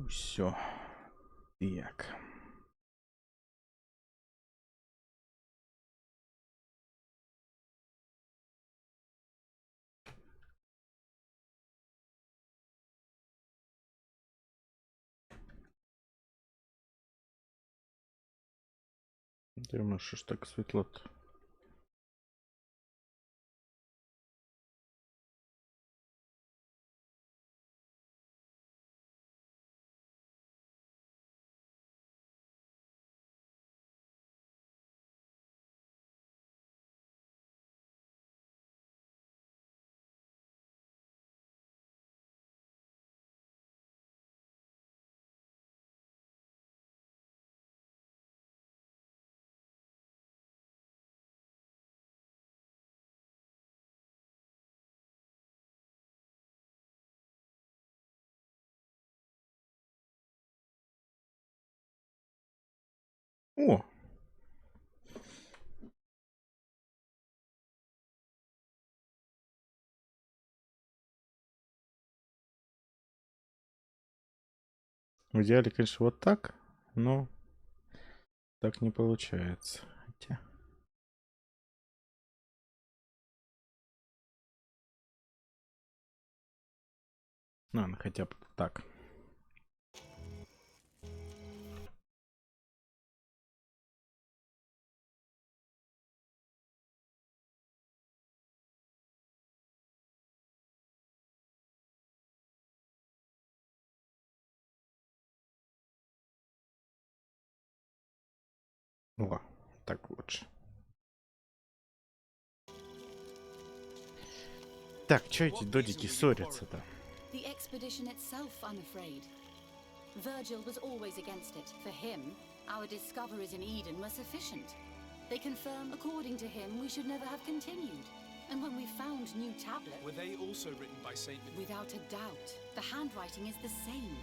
Все. Так. Думаю, що ж так світло-то? О! В идеале, конечно, вот так, но так не получается. Хотя... Ладно, хотя бы так. О, так лучше. Так, чё эти додики ссорятся-то? The expedition itself, I'm afraid. Virgil was always against it. For him, our discoveries in Eden were sufficient. They confirm, according to him, we should never have continued. And when we found new tablets... Were they also written by Saint... Without a doubt. The handwriting is the same.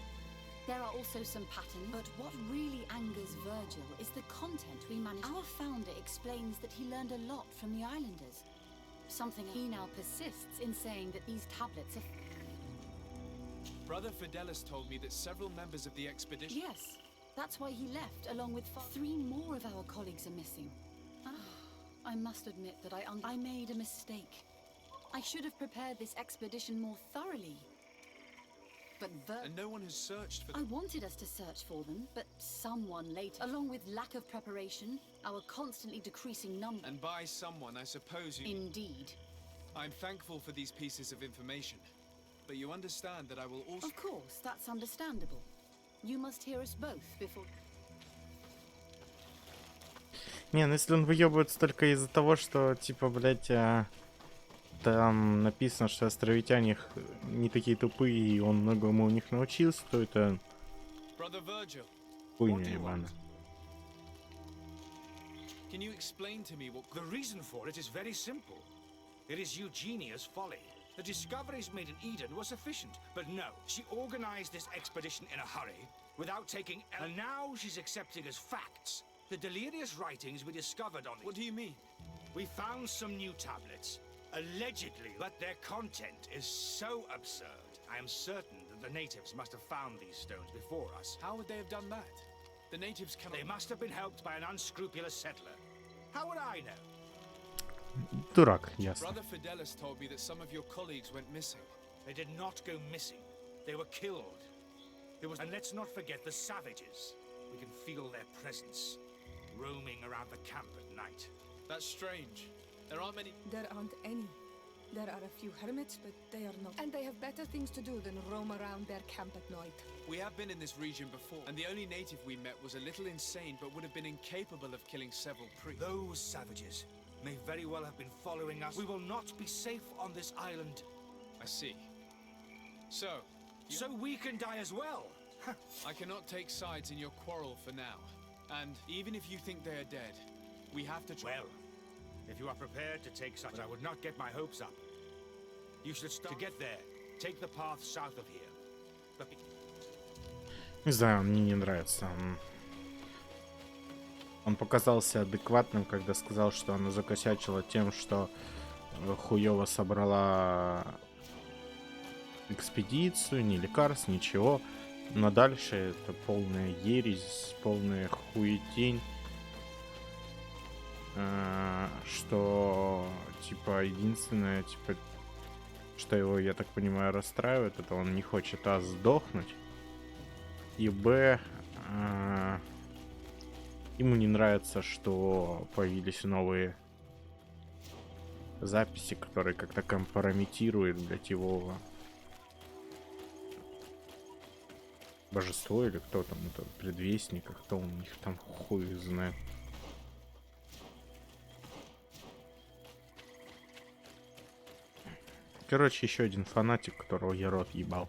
There are also some patterns, but what really angers Virgil is the content we managed. Our founder explains that he learned a lot from the islanders. something he now persists in saying that these tablets are... Brother Fidelis told me that several members of the expedition... Yes, that's why he left, along with 3 more of our colleagues are missing. I must admit that I made a mistake. I should have prepared this expedition more thoroughly. But And no one has searched for I them. wanted us to search for them, but someone later, along with lack of preparation, our constantly decreasing number... And by someone, I suppose you... Indeed. I'm thankful for these pieces of information. But you understand that I will also... Of course, that's understandable. You must hear us both before... Не, ну если он выебывается только из-за того, что, типа, блять, там написано, что островитяне не такие тупые, и он многому у них научился, то это хуйня ебаная. Can you explain to me what... The reason for it is very simple. It is Eugenia's folly. The discoveries made in Eden were sufficient, but no, she organized this expedition in a hurry, without taking... And now she's accepting as facts the delirious writings we discovered on it. What do you mean? We found some new tablets, allegedly, but their content is so absurd. I am certain that the natives must have found these stones before us. How would they have done that? The natives cannot... They must have been helped by an unscrupulous settler. How would I know? Дурак, ясно. Brother Fidelis told me that some of your colleagues went missing. They did not go missing. They were killed. And let's not forget the savages. We can feel their presence, roaming around the camp at night. That's strange. There aren't many... There aren't any. There are a few hermits, but they are not. And they have better things to do than roam around their camp at night. We have been in this region before, and the only native we met was a little insane, but would have been incapable of killing several priests. Those savages may very well have been following us. We will not be safe on this island. I see. So... So we can die as well. I cannot take sides in your quarrel for now. And even if you think they are dead, we have to try... Well, if you are prepared to take such... But I would not get my hopes up. You should start... To get there, take the path south of here. But... Не знаю, мне не нравится. Он показался адекватным, когда сказал, что она закосячила тем, что хуёво собрала экспедицию, ни лекарств, ничего. Но дальше это полная ересь, полная хуетень. Что, типа, единственное, типа, что его, я так понимаю, расстраивает, это он не хочет сдохнуть. И б, ему не нравится, что появились новые записи, которые как-то компрометируют, блядь, его божество или кто там, это предвестник, кто у них там, хуй знает. Короче, еще один фанатик, которого я рот ебал.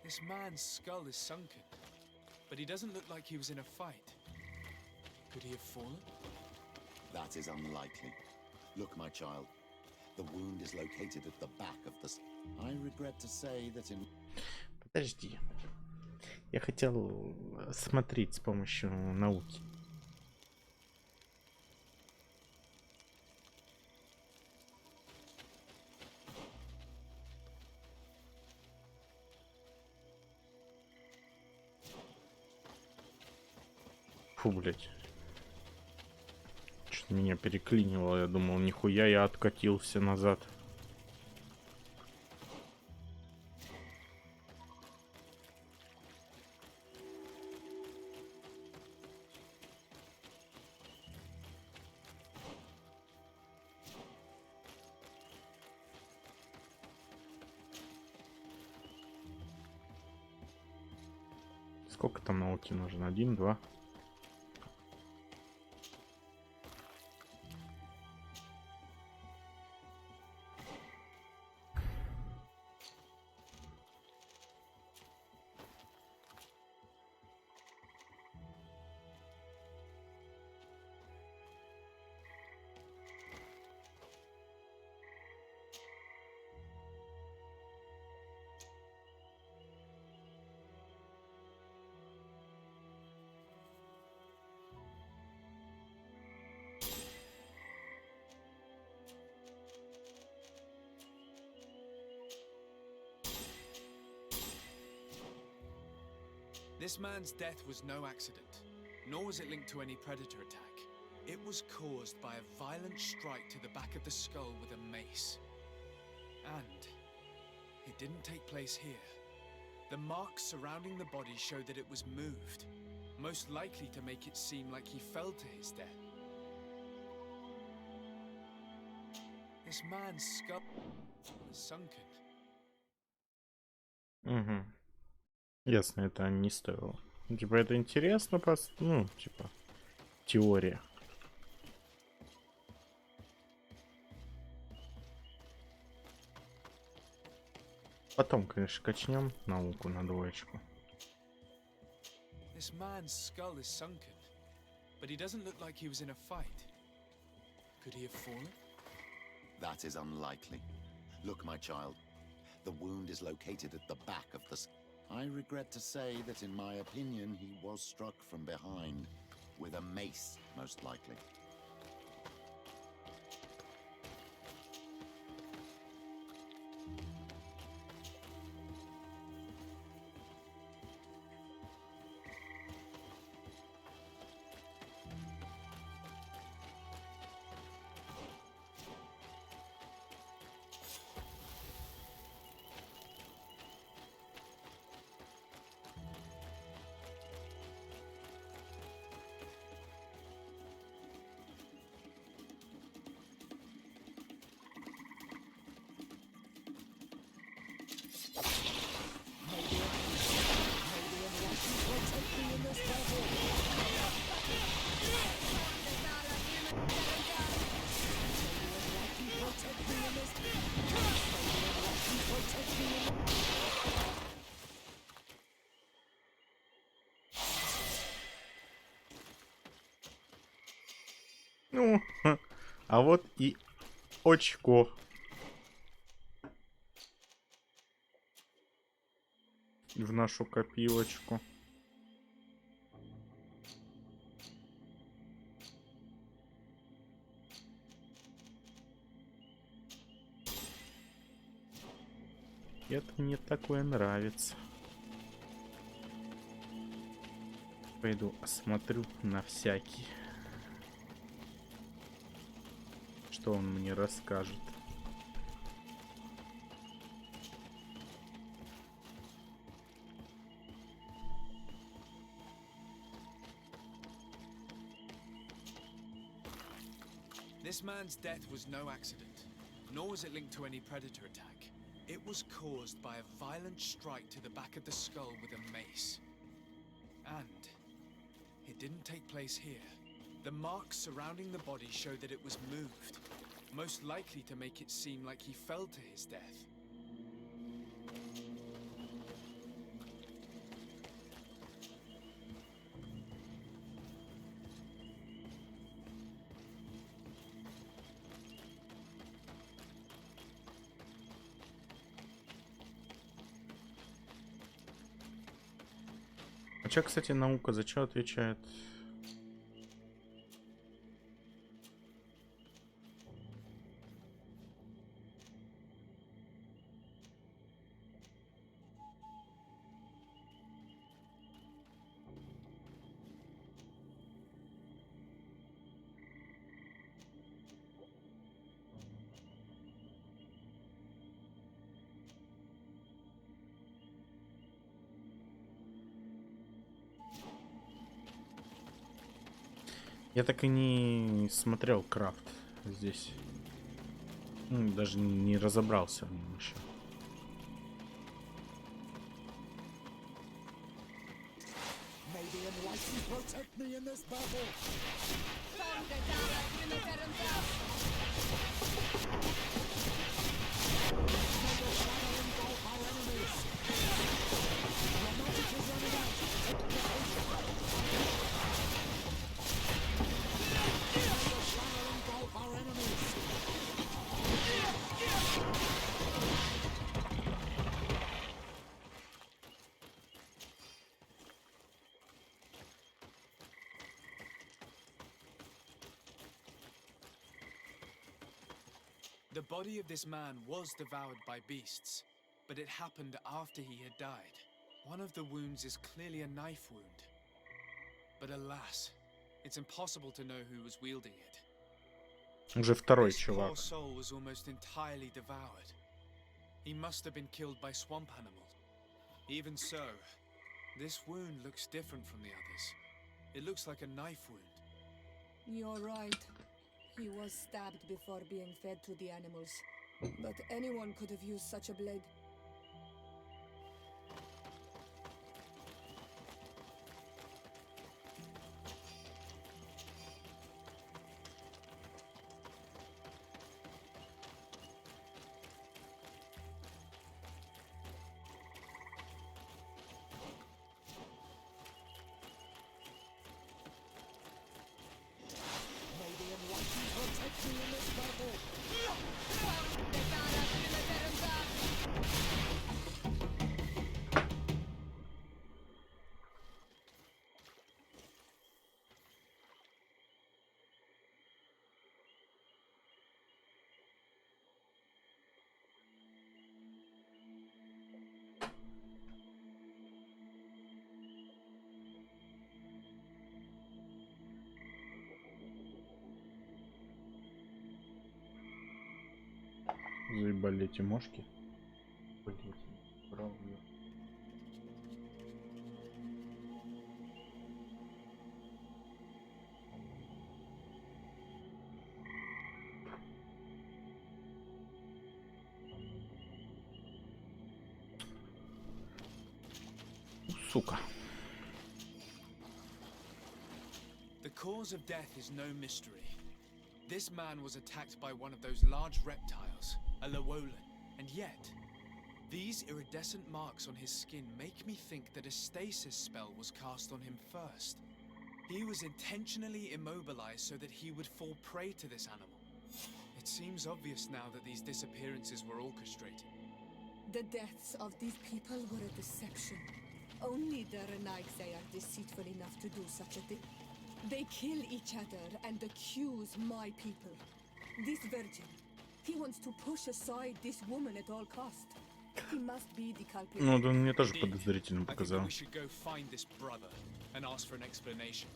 This man's skull is sunken, but he doesn't look like he was in a fight. Could he have fallen? That is unlikely. Look, my child. The wound is located at the back of the... I regret to say that in... Подожди. Я хотел смотреть с помощью науки. Фу, блядь. Что-то меня переклинило. Я думал, нихуя я откатился назад. Сколько там науки нужно? 1, 2. This man's death was no accident, nor was it linked to any predator attack. It was caused by a violent strike to the back of the skull with a mace. And it didn't take place here. The marks surrounding the body show that it was moved, most likely to make it seem like he fell to his death. This man's skull was sunken. Угу. Ясно, это не стоило. Типа, это интересно, ну, типа, теория. Потом, конечно, качнем науку на двоечку. This man's skull is sunken, but he doesn't look like he was in a fight. Could he have fallen? That is unlikely. Look, my child. The wound is located at the back of the... I regret to say that in my opinion, he was struck from behind. With a mace, most likely. Ну, а вот и очко. В нашу копилочку. Это мне такое нравится. Пойду осмотрю на всякий. Что он мне расскажет. This man's death was no accident, nor was it linked to any predator attack. It was caused by a violent strike to the back of the skull with a mace. And it didn't take place here. The marks surrounding the body show that it was moved, most likely to make it seem like he fell to his death. А чё, кстати, наука за что отвечает? Я так и не смотрел крафт здесь. Ну, даже не разобрался в нем еще. The body of this man was devoured by beasts, but it happened after he had died. One of the wounds is clearly a knife wound. But alas, it's impossible to know who was wielding it. Уже второй This poor чувак. soul was almost entirely devoured. He must have been killed by swamp animals. Even so, this wound looks different from the others. It looks like a knife wound. You're right. He was stabbed before being fed to the animals. But anyone could have used such a blade. Заебали эти мошки. Блять, правда. Сука. The cause of death is no mystery. This man was attacked by one of those large reptiles, a Llewellyn, and yet, these iridescent marks on his skin make me think that a stasis spell was cast on him first. He was intentionally immobilized so that he would fall prey to this animal. It seems obvious now that these disappearances were orchestrated. The deaths of these people were a deception. Only the Renaigse are deceitful enough to do such a thing. They kill each other and accuse my people. This virgin, he wants to push aside this woman at all cost. He must be the culprit. Ну, он мне тоже подозрительно I think that показал. we should go find this brother and ask for an explanation.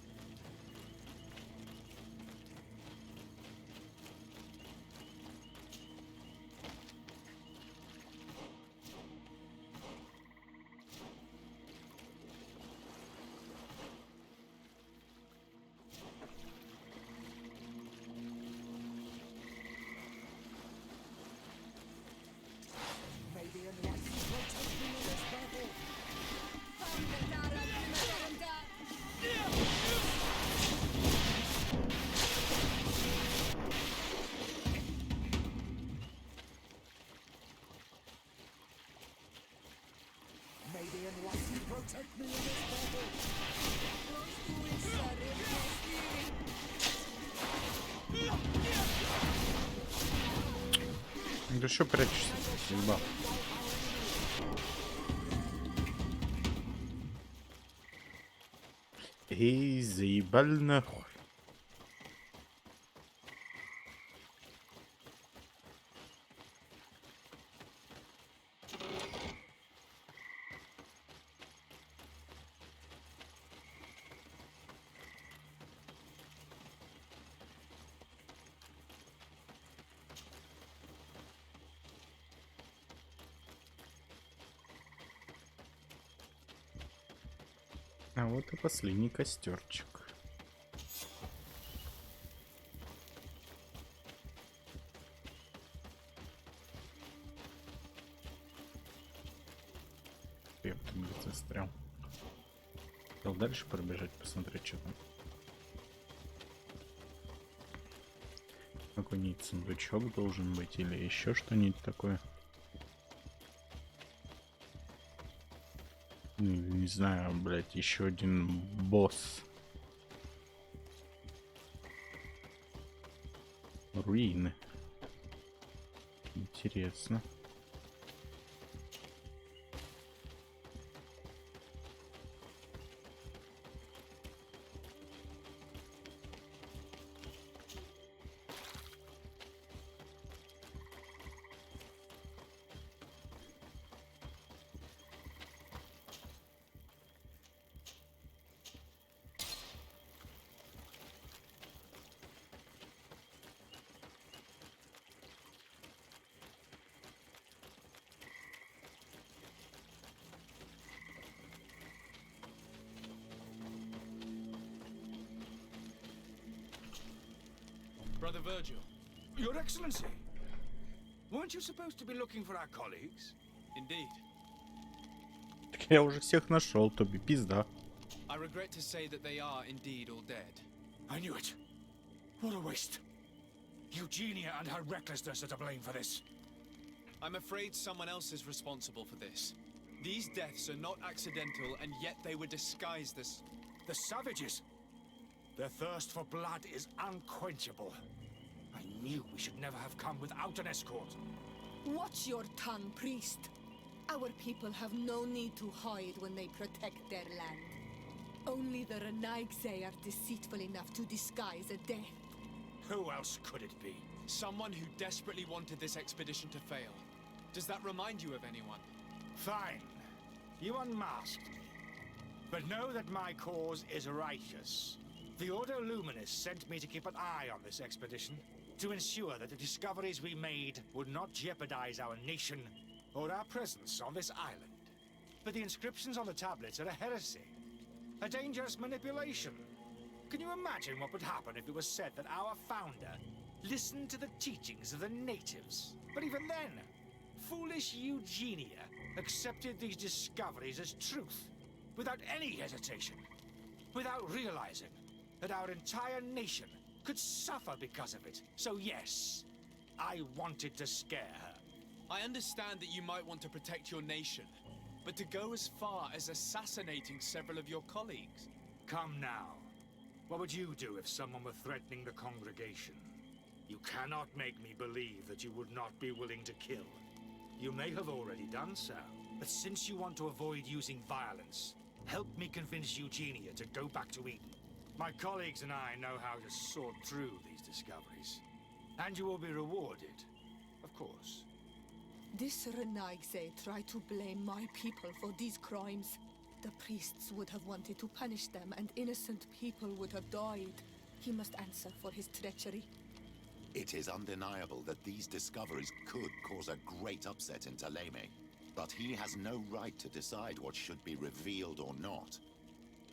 Да что прячешься? Ебал. Эй, заебал нахуй. А вот и последний костерчик. Я тут, блядь, застрял. Хотел дальше пробежать, посмотреть, что там. Какой-нибудь сундучок должен быть или еще что-нибудь такое. Не знаю, блядь, еще один босс. Руины. Интересно. Brother Virgil. Your Excellency! Weren't you supposed to be looking for our colleagues? Indeed. Так я уже всех нашел, Тоби, пизда. I regret to say that they are indeed all dead. I knew it. What a waste. Eugenia and her recklessness are to blame for this. I'm afraid someone else is responsible for this. These deaths are not accidental, and yet they were disguised as... The savages! Their thirst for blood is unquenchable. I knew we should never have come without an escort. Watch your tongue, priest. Our people have no need to hide when they protect their land. Only the Renaigse are deceitful enough to disguise a death. Who else could it be? Someone who desperately wanted this expedition to fail. Does that remind you of anyone? Fine. You unmasked me. But know that my cause is righteous. The Ordo Luminous sent me to keep an eye on this expedition, to ensure that the discoveries we made would not jeopardize our nation or our presence on this island. But the inscriptions on the tablets are a heresy. A dangerous manipulation. Can you imagine what would happen if it was said that our founder listened to the teachings of the natives? But even then, foolish Eugenia accepted these discoveries as truth, without any hesitation, without realizing that our entire nation could suffer because of it. So yes, I wanted to scare her. I understand that you might want to protect your nation, but to go as far as assassinating several of your colleagues... Come now. What would you do if someone were threatening the congregation? You cannot make me believe that you would not be willing to kill. You may have already done so, but since you want to avoid using violence, help me convince Eugenia to go back to Eden. My colleagues and I know how to sort through these discoveries. And you will be rewarded, of course. This Renaigse tried to blame my people for these crimes. The priests would have wanted to punish them, and innocent people would have died. He must answer for his treachery. It is undeniable that these discoveries could cause a great upset in Taleme. But he has no right to decide what should be revealed or not.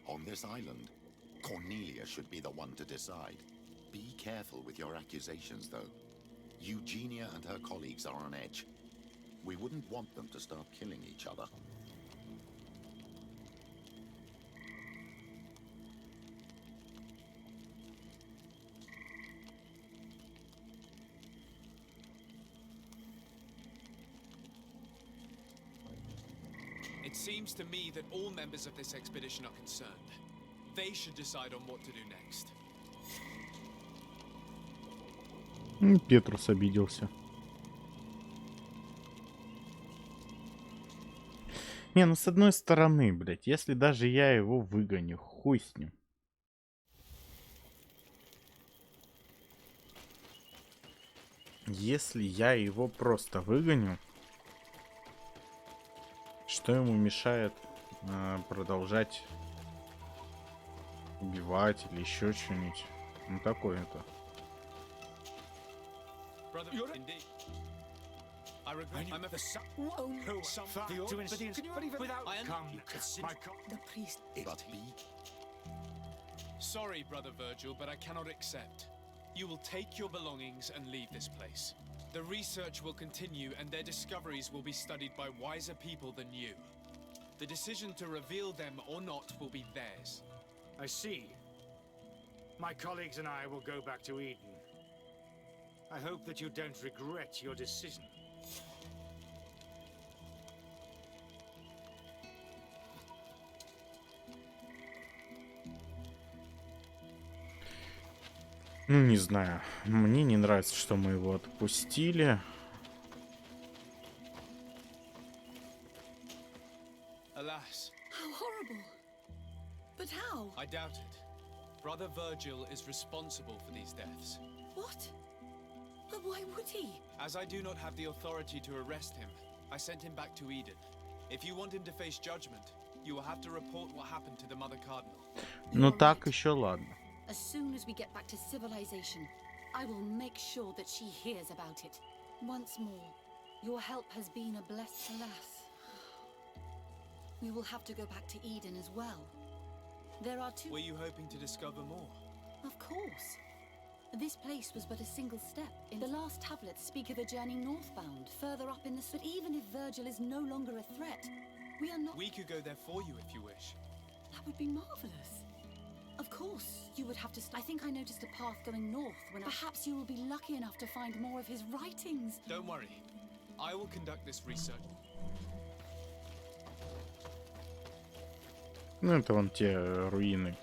On this island, Cornelia should be the one to decide. Be careful with your accusations, though. Eugenia and her colleagues are on edge. We wouldn't want them to start killing each other. It seems to me that all members of this expedition are concerned. They should decide on what to do next. Петрус обиделся. Не, ну с одной стороны, блядь, если даже я его выгоню, хуй с ним. Если я его просто выгоню, что ему мешает продолжать убивать или еще что-нибудь? Ну такое-то. Sorry, Brother Virgil, but I cannot accept. You will take your belongings and leave this place. The research will continue, and their discoveries will be studied by wiser people than you. The decision to reveal them or not will be theirs. I see. My colleagues and I will go back to Eden. I hope that you don't regret your decision. Ну, не знаю. Мне не нравится, что мы его отпустили. Alas. How horrible. But how? I doubt it. Brother Virgil is responsible for these deaths. What? But why would he? As I do not have the authority to arrest him, I sent him back to Eden. If you want him to face judgment, you will have to report what happened to the Mother Cardinal. Ну так еще ладно. As soon as we get back to civilization, I will make sure that she hears about it. Once more, your help has been a blessed alas. We will have to go back to Eden as well. There are two... Were you hoping to discover more? Of course. This place was but a single step. The last tablets speak of a journey northbound, further up in the... But even if Virgil is no longer a threat, we are not... We could go there for you if you wish. That would be marvelous. Of course, you would have to... I think I noticed a path going north when Perhaps you will be lucky enough to find more of his writings. Don't worry. I will conduct this research. Ну, это вон те руины.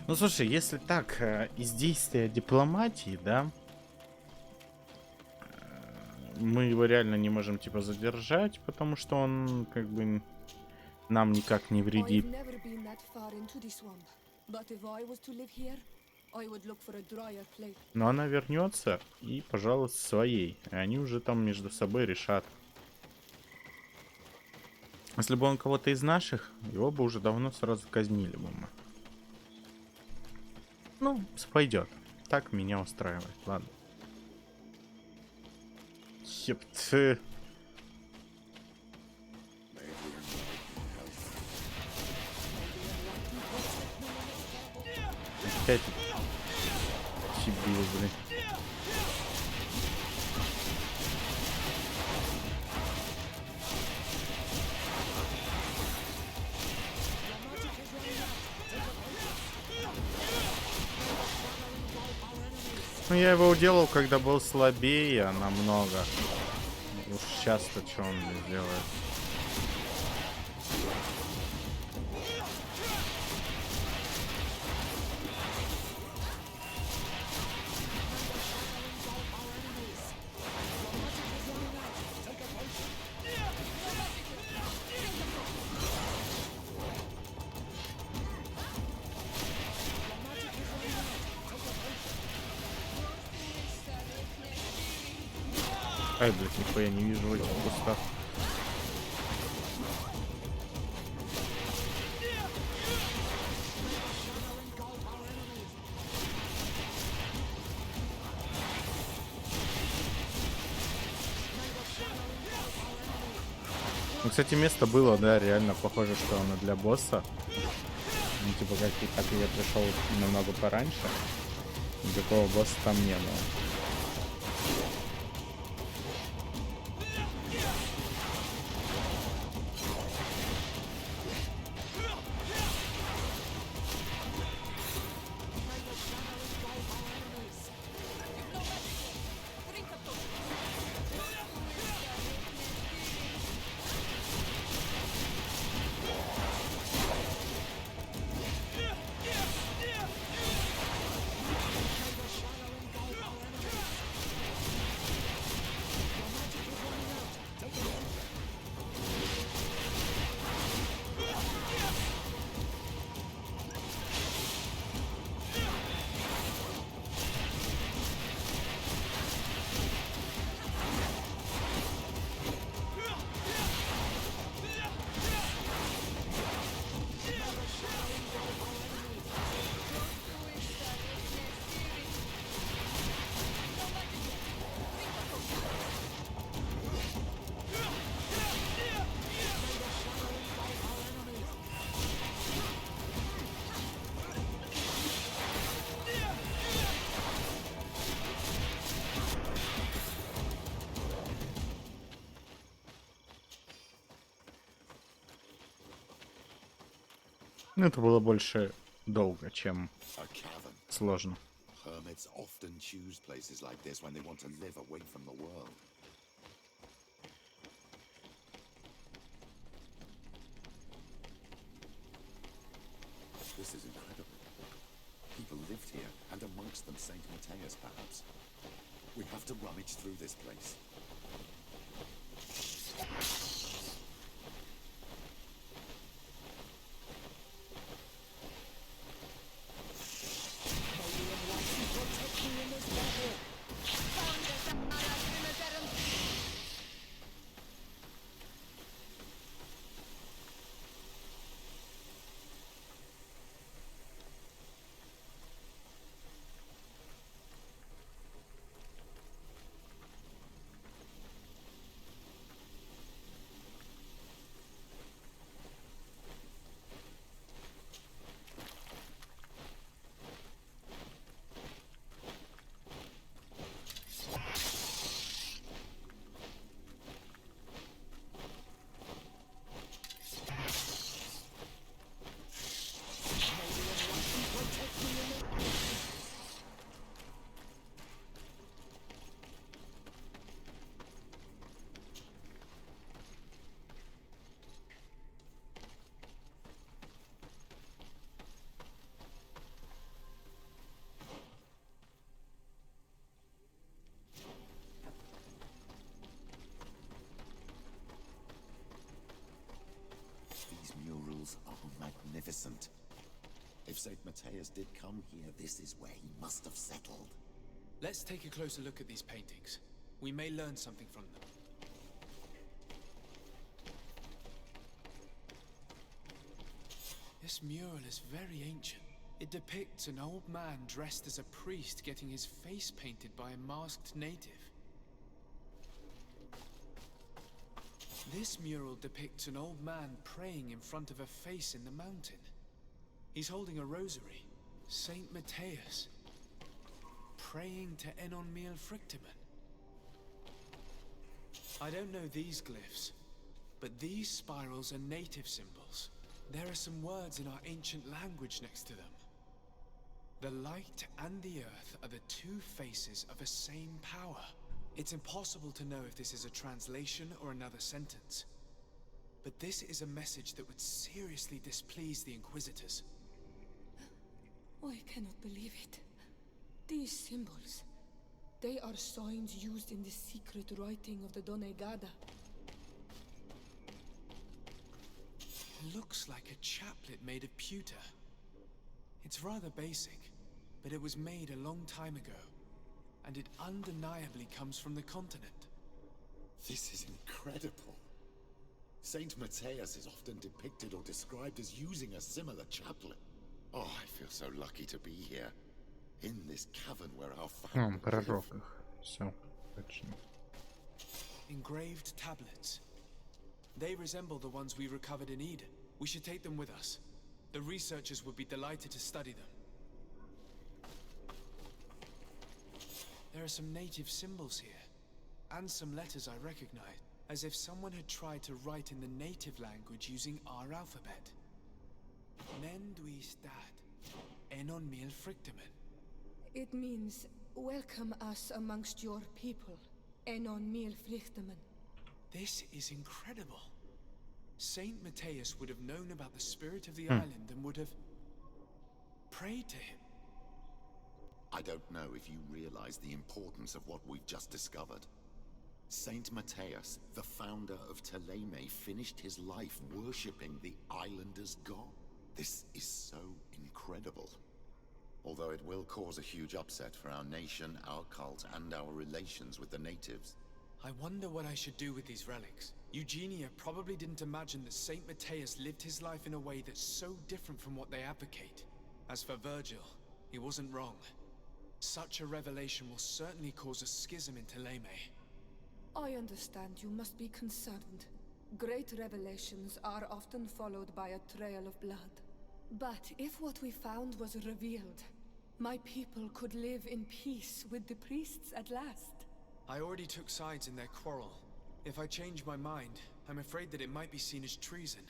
Ну, слушай, если так, из действия дипломатии, да, мы его реально не можем, типа, задержать, потому что он, как бы, нам никак не вредит. Но она вернется и, пожалуйста, своей. И они уже там между собой решат. Если бы он кого-то из наших, его бы уже давно сразу казнили бы мы. Ну, пойдет. Так меня устраивает. Ладно. Епты. Опять чебил, блин. Ну, я его уделал, когда был слабее намного. Уж сейчас-то что он мне сделает? Ай, блядь, нихуя не вижу в этих кустах. Ну, кстати, место было, да, реально похоже, что оно для босса. Ну, типа, как я пришел намного пораньше. Никакого босса там не было. Ну, это было больше долго, чем сложно. Hermits often choose places like this when they want to live away from the world. This is incredible. People lived here, and amongst them Saint Matthias, perhaps. We have to rummage through this place. Mateus did come here, this is where he must have settled. Let's take a closer look at these paintings. We may learn something from them. This mural is very ancient. It depicts an old man dressed as a priest getting his face painted by a masked native. This mural depicts an old man praying in front of a face in the mountain. He's holding a rosary. Saint Mateus. Praying to Enon Mil Frictimen. I don't know these glyphs, but these spirals are native symbols. There are some words in our ancient language next to them. The light and the earth are the two faces of a same power. It's impossible to know if this is a translation or another sentence. But this is a message that would seriously displease the Inquisitors. I cannot believe it. These symbols, they are signs used in the secret writing of the Donegada. Looks like a chaplet made of pewter. It's rather basic, but it was made a long time ago, and it undeniably comes from the continent. This is incredible. Saint Mateus is often depicted or described as using a similar chaplet. Oh, I feel so lucky to be here. In this cavern where our family пророках. Все, точно. Engraved tablets. They resemble the ones we recovered in Eden. We should take them with us. The researchers would be delighted to study them. There are some native symbols here, and some letters I recognize, as if someone had tried to write in the native language using our alphabet. Menduistat, Enon Mil Frictimen. It means, welcome us amongst your people, Enon Mil Frictimen. This is incredible. Saint Mateus would have known about the spirit of the island and would have prayed to him. I don't know if you realize the importance of what we've just discovered. Saint Mateus, the founder of Teleme, finished his life worshipping the islanders' god. This is so incredible. Although it will cause a huge upset for our nation, our cult, and our relations with the natives. I wonder what I should do with these relics. Eugenia probably didn't imagine that Saint Mateus lived his life in a way that's so different from what they advocate. As for Virgil, he wasn't wrong. Such a revelation will certainly cause a schism in Teleme. I understand you must be concerned. Great revelations are often followed by a trail of blood. But if what we found was revealed, my people could live in peace with the priests at last. I already took sides in their quarrel. If I change my mind, I'm afraid that it might be seen as treason.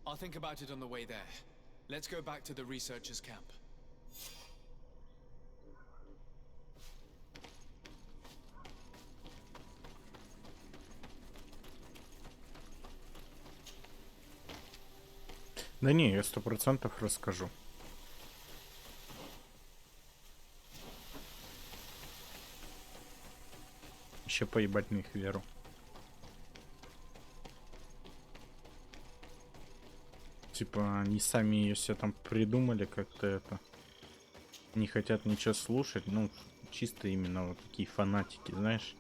I'll think about it on the way there. Let's go back to the researchers' camp. Да не, я 100% расскажу. Еще поебать на их веру. Типа они сами ее все там придумали как-то это. Не хотят ничего слушать. Ну, чисто именно вот такие фанатики, знаешь.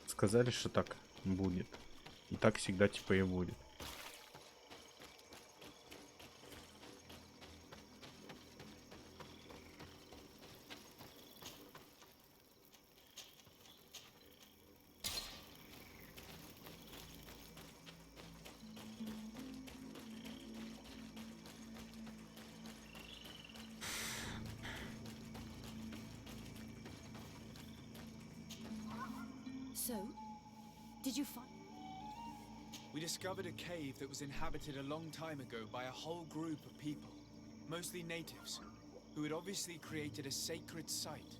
Сказали, что так будет. И так всегда типа и будет. So, did you find... We discovered a cave that was inhabited a long time ago by a whole group of people, mostly natives, who had obviously created a sacred site,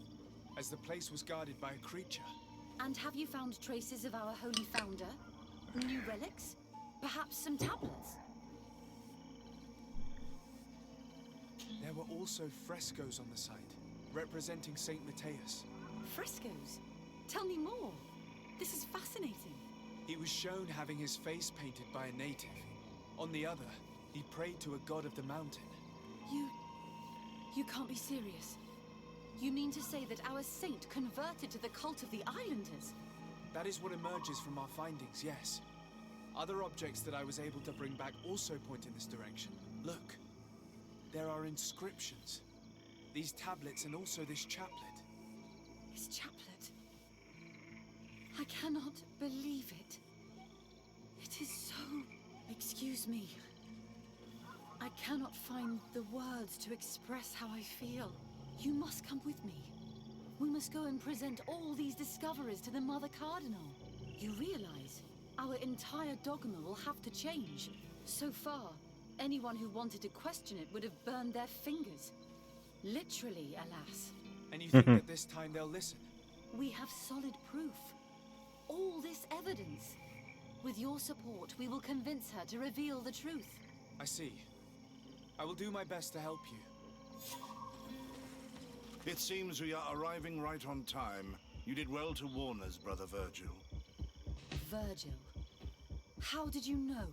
as the place was guarded by a creature. And have you found traces of our holy founder? New relics? Perhaps some tablets? There were also frescoes on the site, representing Saint Mateus. Frescoes? Tell me more. This is fascinating. He was shown having his face painted by a native. On the other, he prayed to a god of the mountain. You can't be serious. You mean to say that our saint converted to the cult of the Islanders? That is what emerges from our findings, yes. Other objects that I was able to bring back also point in this direction. Look, there are inscriptions. These tablets and also this chaplet. This chaplet? I cannot believe it. It is so... Excuse me. I cannot find the words to express how I feel. You must come with me. We must go and present all these discoveries to the Mother Cardinal. You realize our entire dogma will have to change. So far, anyone who wanted to question it would have burned their fingers. Literally, alas. And you think that this time they'll listen? We have solid proof. All this evidence. With your support, we will convince her to reveal the truth. I see. I will do my best to help you. It seems we are arriving right on time. You did well to warn us, Brother Virgil. Virgil? How did you know?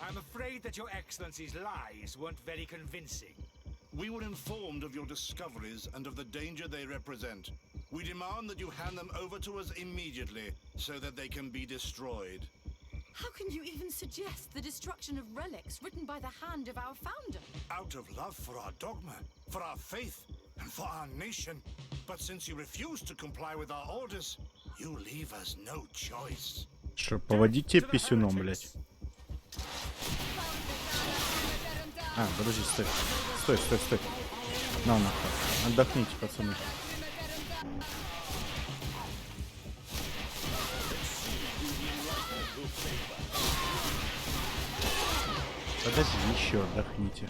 I'm afraid that your Excellency's lies weren't very convincing. We were informed of your discoveries and of the danger they represent. We demand that you hand them over to us immediately, so that they can be destroyed. How can you even suggest the destruction of relics written by the hand of our founder? Out of love for our dogma, for our faith, and for our nation. But since you refuse to comply with our orders, you leave us no choice. Что, поводите писюном, блять? А, подожди, стой. Стой, стой, стой. На, нахуй. Отдохните, пацаны. Подожди, еще отдохните.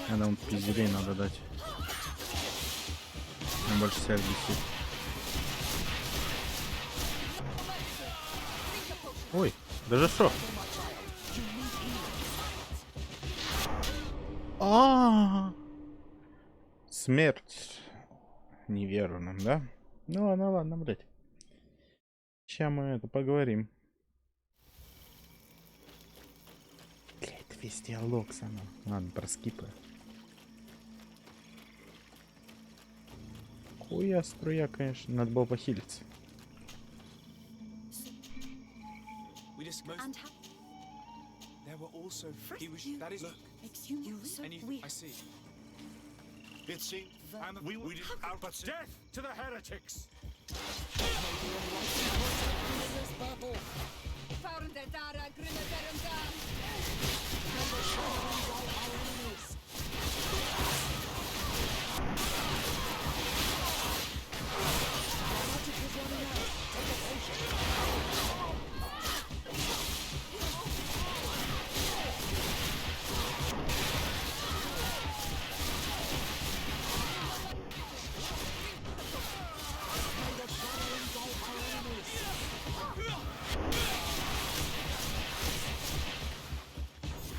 А нам пизделей надо дать. Он больше себя висит. Ой, даже что? Смерть неверным, да? Ну ладно, ладно, блядь. Сейчас мы это поговорим. Блядь, весь диалог со мной. Ладно, проскипаю. Хуя струя, конечно. Надо было похилиться. There were also... That is... Look. Excuse you, And you... I see. It seemed... We did out, but... Death to the heretics!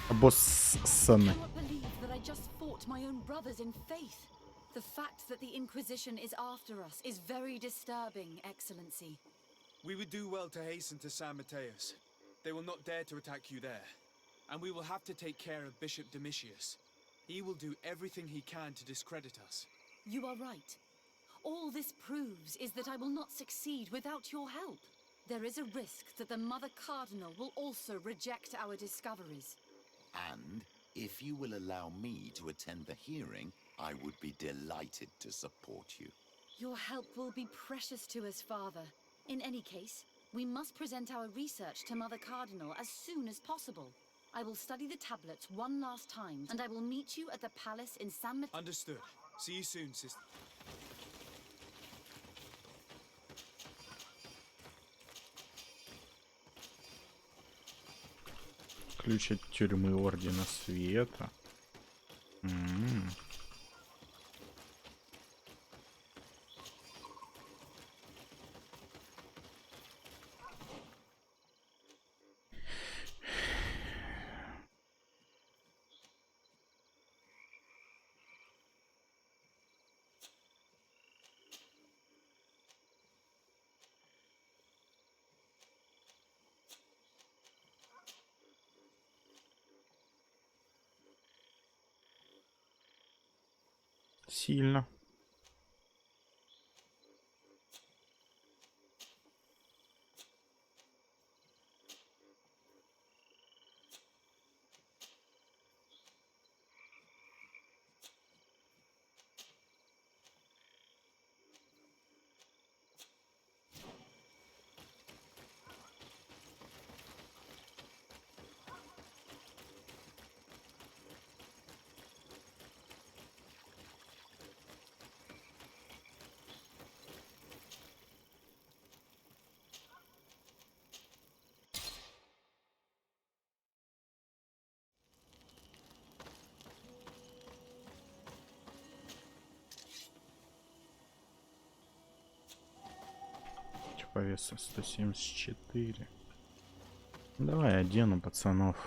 Обоссаны. I cannot believe that I just fought my own brothers in faith. The fact that the Inquisition is after us is very disturbing, Excellency. We would do well to hasten to San Mateus. They will not dare to attack you there. And we will have to take care of Bishop Domitius. He will do everything he can to discredit us. You are right. All this proves is that I will not succeed without your help. There is a risk that the Mother Cardinal will also reject our discoveries. And if you will allow me to attend the hearing, I would be delighted to support you. Your help will be precious to us, Father. In any case, we must present our research to Mother Cardinal as soon as possible. I will study the tablets one last time, and I will meet you at the palace in San Mateus. Understood. See you soon, sister. Ключ от тюрьмы Ордена Света. сильно. По весу 174. Давай одену пацанов.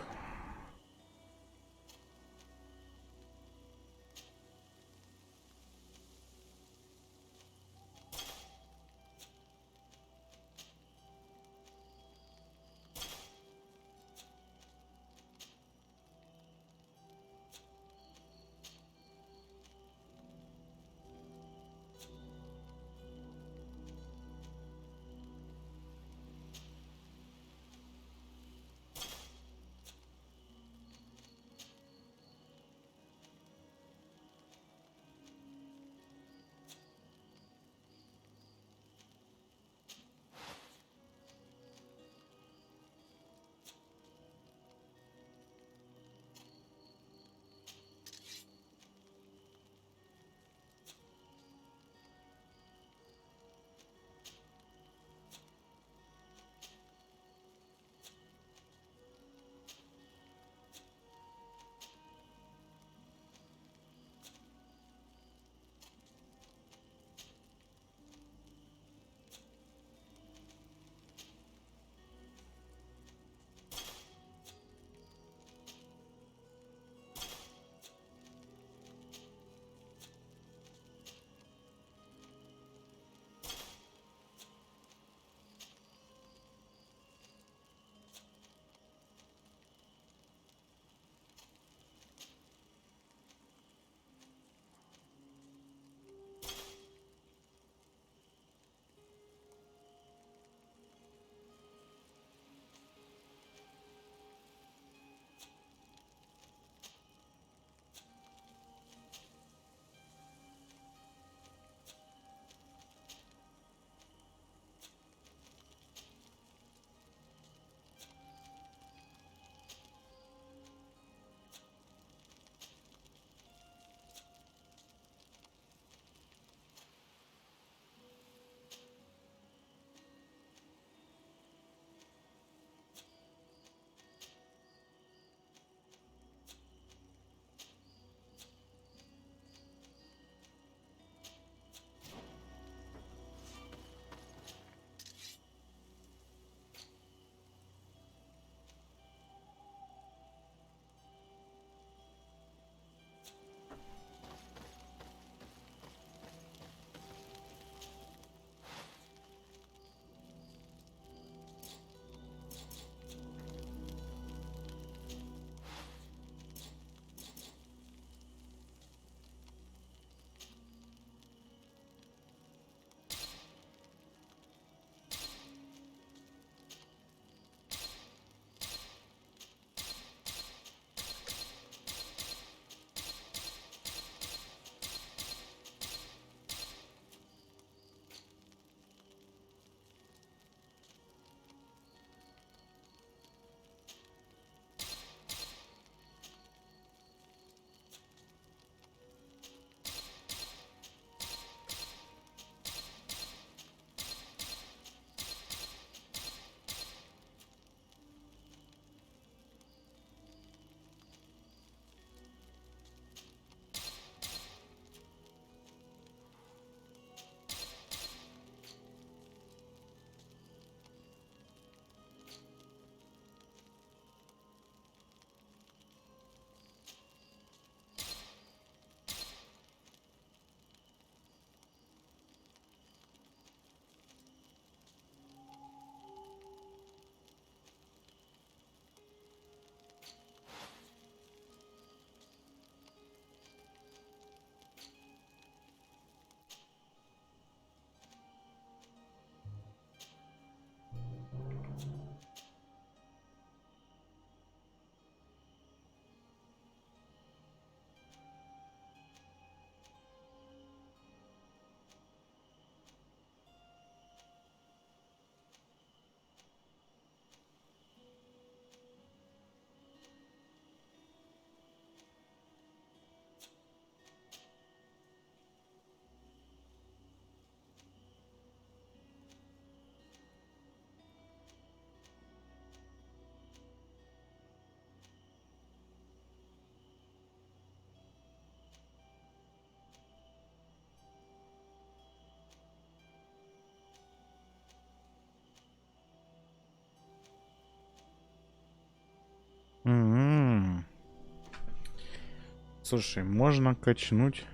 Слушай, можно качнуть.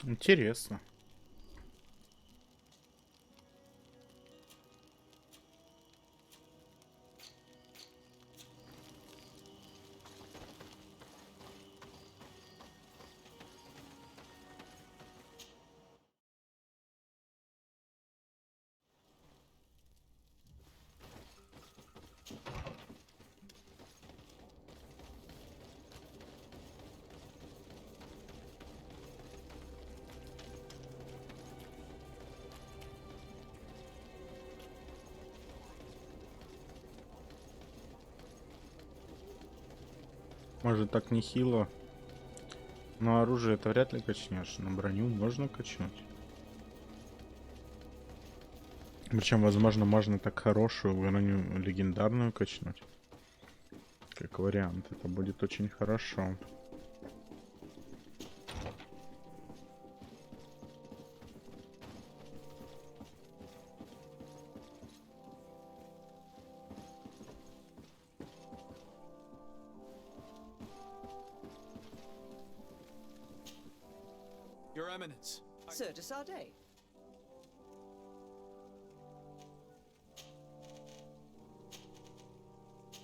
Интересно. Может так нехило. Но оружие это вряд ли качнешь. На броню можно качнуть. Причем, возможно, можно так хорошую броню легендарную качнуть. Как вариант. Это будет очень хорошо. Your Eminence. Sir de Sardet.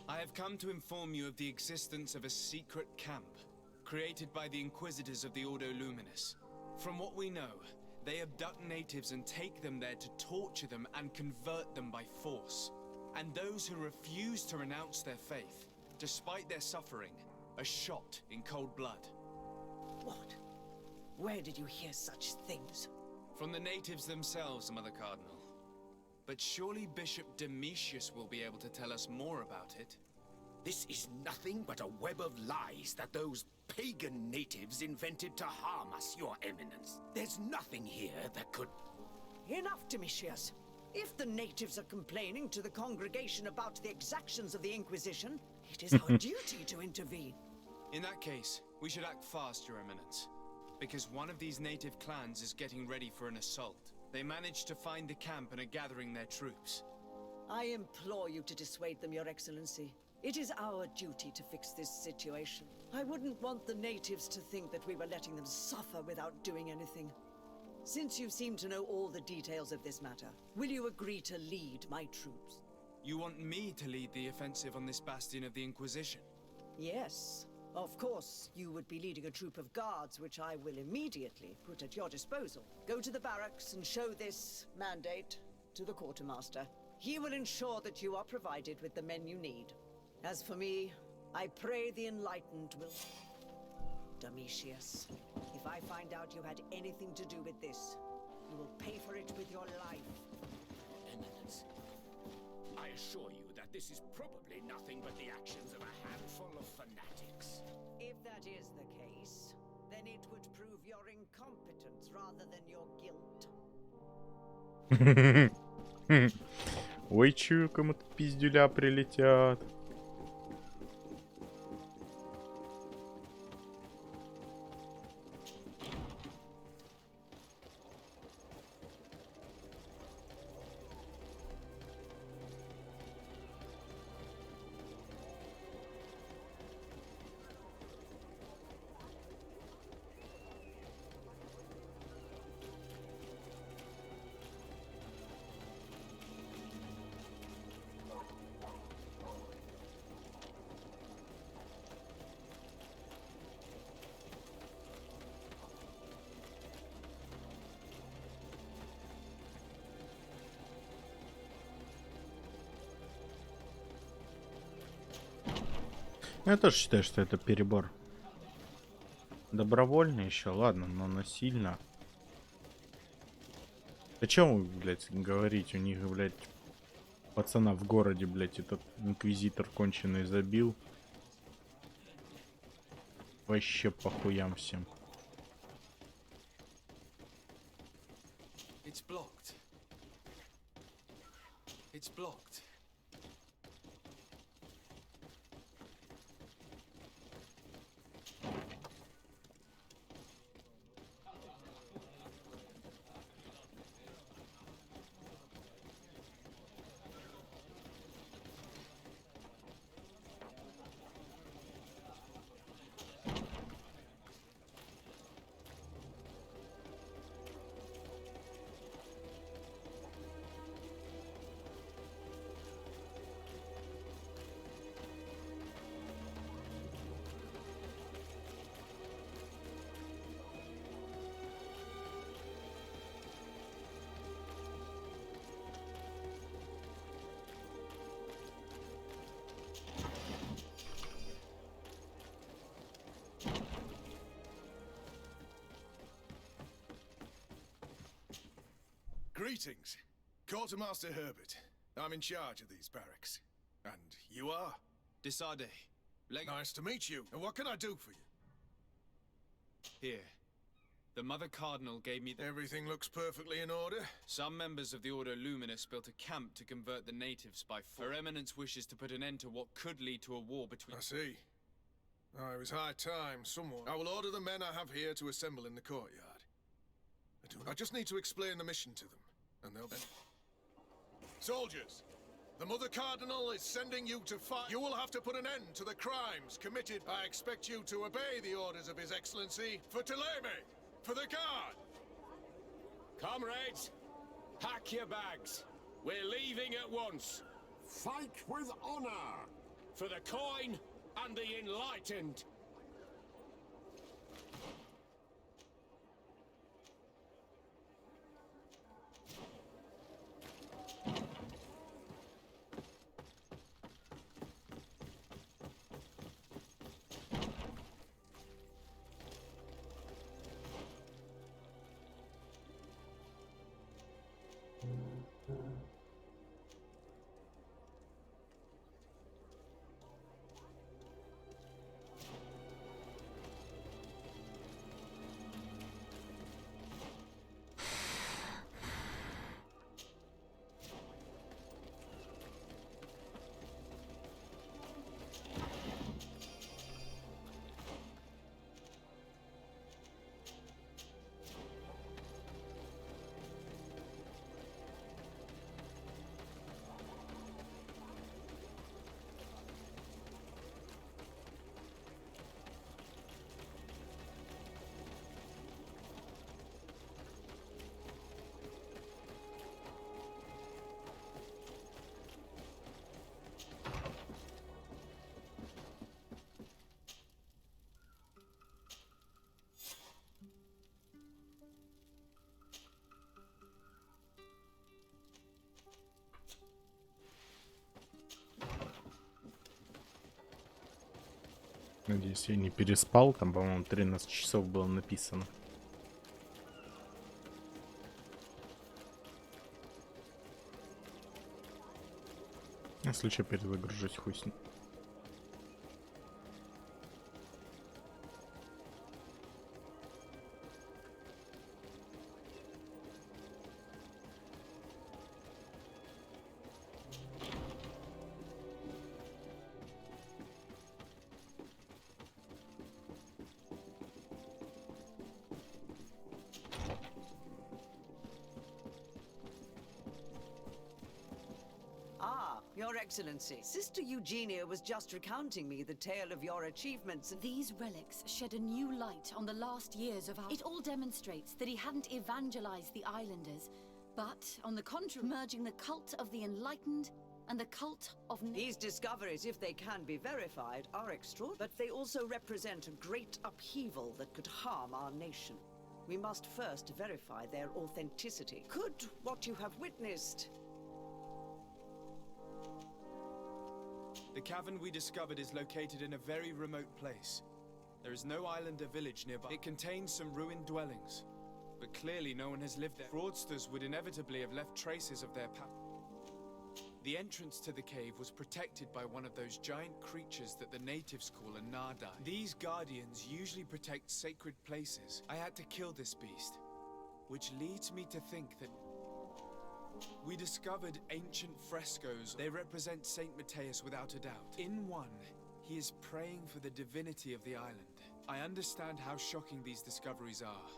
I have come to inform you of the existence of a secret camp, created by the Inquisitors of the Ordo Luminis. From what we know, they abduct natives and take them there to torture them and convert them by force. And those who refuse to renounce their faith, despite their suffering, are shot in cold blood. What? Where did you hear such things? From the natives themselves, Mother Cardinal. But surely Bishop Domitius will be able to tell us more about it. This is nothing but a web of lies that those pagan natives invented to harm us, Your Eminence. There's nothing here that could... Enough, Domitius. If the natives are complaining to the congregation about the exactions of the Inquisition, it is our duty to intervene. In that case, we should act fast, Your Eminence. Because one of these native clans is getting ready for an assault. They managed to find the camp and are gathering their troops. I implore you to dissuade them, Your Excellency. It is our duty to fix this situation. I wouldn't want the natives to think that we were letting them suffer without doing anything. Since you seem to know all the details of this matter, will you agree to lead my troops? You want me to lead the offensive on this bastion of the Inquisition? Yes. Of course, you would be leading a troop of guards, which I will immediately put at your disposal. Go to the barracks and show this mandate to the quartermaster. He will ensure that you are provided with the men you need. As for me, I pray the enlightened will... Domitius, if I find out you had anything to do with this, you will pay for it with your life. Eminence, I assure you that this is probably nothing but the actions of a handful of fanatics. If that is the case, then it would prove your incompetence rather than your guilt. Ой, чую, кому-то пиздюля прилетят. Я тоже считаю, что это перебор. Добровольно еще, ладно, но насильно. О чем вы, блядь, говорить? У них, блядь, пацана в городе, блядь, этот инквизитор конченый забил. Вообще по хуям всем. It's blocked. It's blocked. Greetings. Quartermaster Herbert. I'm in charge of these barracks. And you are? Desade. Nice to meet you. And what can I do for you? Here. The Mother Cardinal gave me the... Everything looks perfectly in order. Some members of the Ordo Luminous built a camp to convert the natives by force. Her Eminence wishes to put an end to what could lead to a war between... I see. Oh, it was high time someone... I will order the men I have here to assemble in the courtyard. I just need to explain the mission to them, and they'll... Soldiers! The Mother Cardinal is sending you to fight. You will have to put an end to the crimes committed. I expect you to obey the orders of His Excellency for Teleme, for the Guard. Comrades, pack your bags. We're leaving at once. Fight with honor. For the coin and the enlightened. Надеюсь, я не переспал. Там, по-моему, 13 часов было написано. На случай перезагружусь, хуй с ним. Your Excellency, Sister Eugenia was just recounting me the tale of your achievements. These relics shed a new light on the last years of our... It all demonstrates that he hadn't evangelized the islanders, but, on the contrary, merging the cult of the enlightened and the cult of... These discoveries, if they can be verified, are extraordinary, but they also represent a great upheaval that could harm our nation. We must first verify their authenticity. Could what you have witnessed... The cavern we discovered is located in a very remote place. There is no islander village nearby. It contains some ruined dwellings, but clearly no one has lived there. Fraudsters would inevitably have left traces of their path. The entrance to the cave was protected by one of those giant creatures that the natives call a Nardai. These guardians usually protect sacred places. I had to kill this beast, which leads me to think that we discovered ancient frescoes. They represent Saint Matthias without a doubt. In one, he is praying for the divinity of the island. I understand how shocking these discoveries are.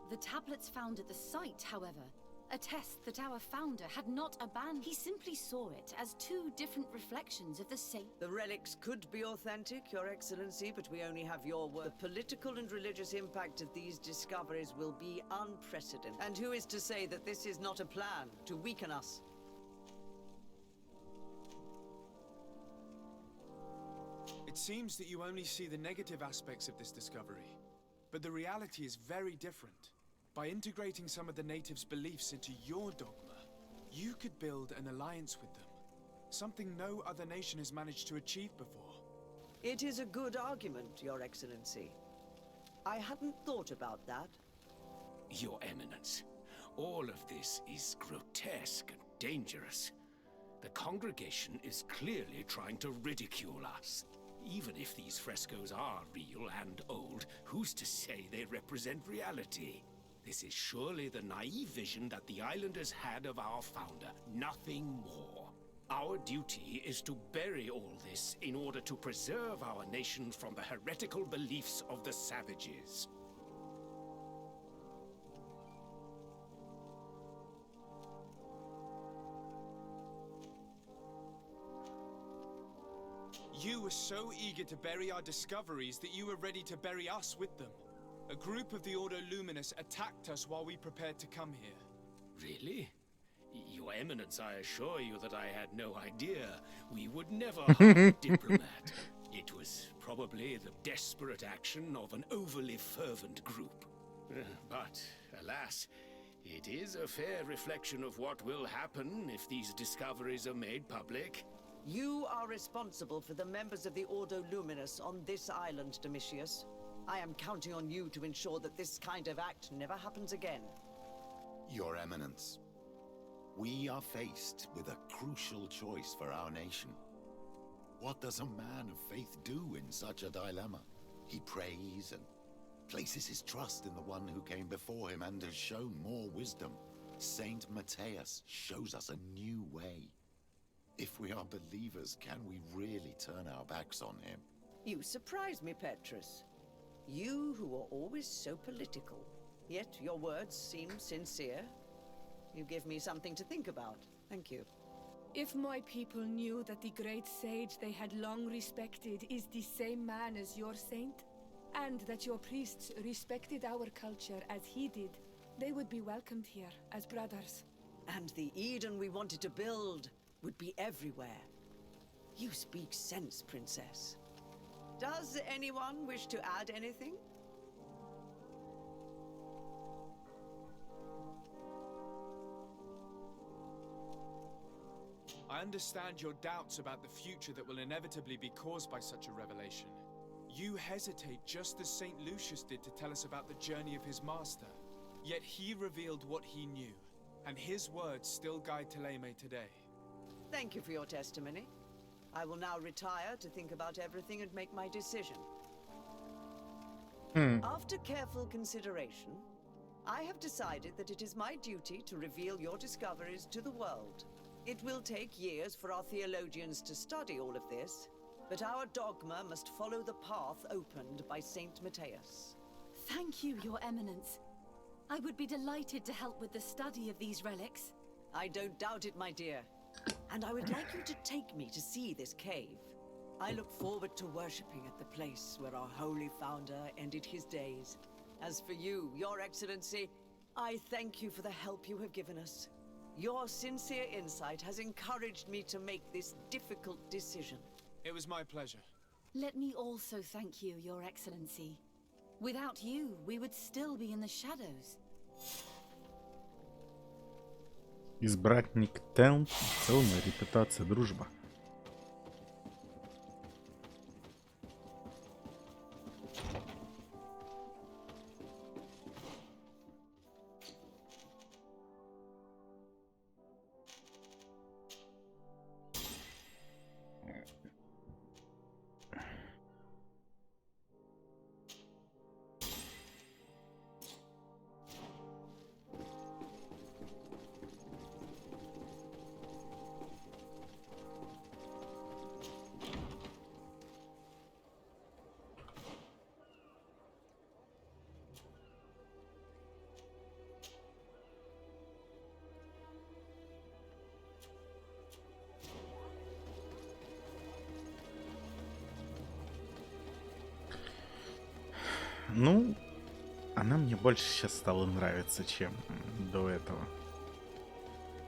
The tablets found at the site, however, attest that our founder had not abandoned. He simply saw it as two different reflections of the same. The relics could be authentic, Your Excellency, but we only have your word. The political and religious impact of these discoveries will be unprecedented. And who is to say that this is not a plan to weaken us? It seems that you only see the negative aspects of this discovery, but the reality is very different. By integrating some of the natives' beliefs into your dogma, you could build an alliance with them. Something no other nation has managed to achieve before. It is a good argument, Your Excellency. I hadn't thought about that. Your Eminence, All of this is grotesque and dangerous. The congregation is clearly trying to ridicule us. Even if these frescoes are real and old, who's to say they represent reality? This is surely the naive vision that the islanders had of our founder, nothing more. Our duty is to bury all this in order to preserve our nation from the heretical beliefs of the savages. You were so eager to bury our discoveries that you were ready to bury us with them. A group of the Ordo Luminous attacked us while we prepared to come here. Really? Your Eminence, I assure you that I had no idea. We would never harm a diplomat. It was probably the desperate action of an overly fervent group. But, alas, it is a fair reflection of what will happen if these discoveries are made public. You are responsible for the members of the Ordo Luminous on this island, Domitius. I am counting on you to ensure that this kind of act never happens again. Your Eminence, we are faced with a crucial choice for our nation. What does a man of faith do in such a dilemma? He prays and places his trust in the one who came before him and has shown more wisdom. Saint Matthias shows us a new way. If we are believers, can we really turn our backs on him? You surprise me, Petrus. You who are always so political, yet your words seem sincere. You give me something to think about. Thank you. If my people knew that the great sage they had long respected is the same man as your saint, and that your priests respected our culture as he did, they would be welcomed here as brothers. And the Eden we wanted to build would be everywhere. You speak sense, Princess. Does anyone wish to add anything? I understand your doubts about the future that will inevitably be caused by such a revelation. You hesitate just as St. Lucius did to tell us about the journey of his master. Yet he revealed what he knew, and his words still guide Thélème today. Thank you for your testimony. I will now retire to think about everything and make my decision. After careful consideration, I have decided that it is my duty to reveal your discoveries to the world. It will take years for our theologians to study all of this, but our dogma must follow the path opened by Saint Matthias. Thank you, Your Eminence. I would be delighted to help with the study of these relics. I don't doubt it, my dear. And I would like you to take me to see this cave. I look forward to worshipping at the place where our holy founder ended his days. As for you, Your Excellency, I thank you for the help you have given us. Your sincere insight has encouraged me to make this difficult decision. It was my pleasure. Let me also thank you, Your Excellency. Without you, we would still be in the shadows. Избранник Телм, целая репутация, дружба. Ну, она мне больше сейчас стала нравиться, чем до этого.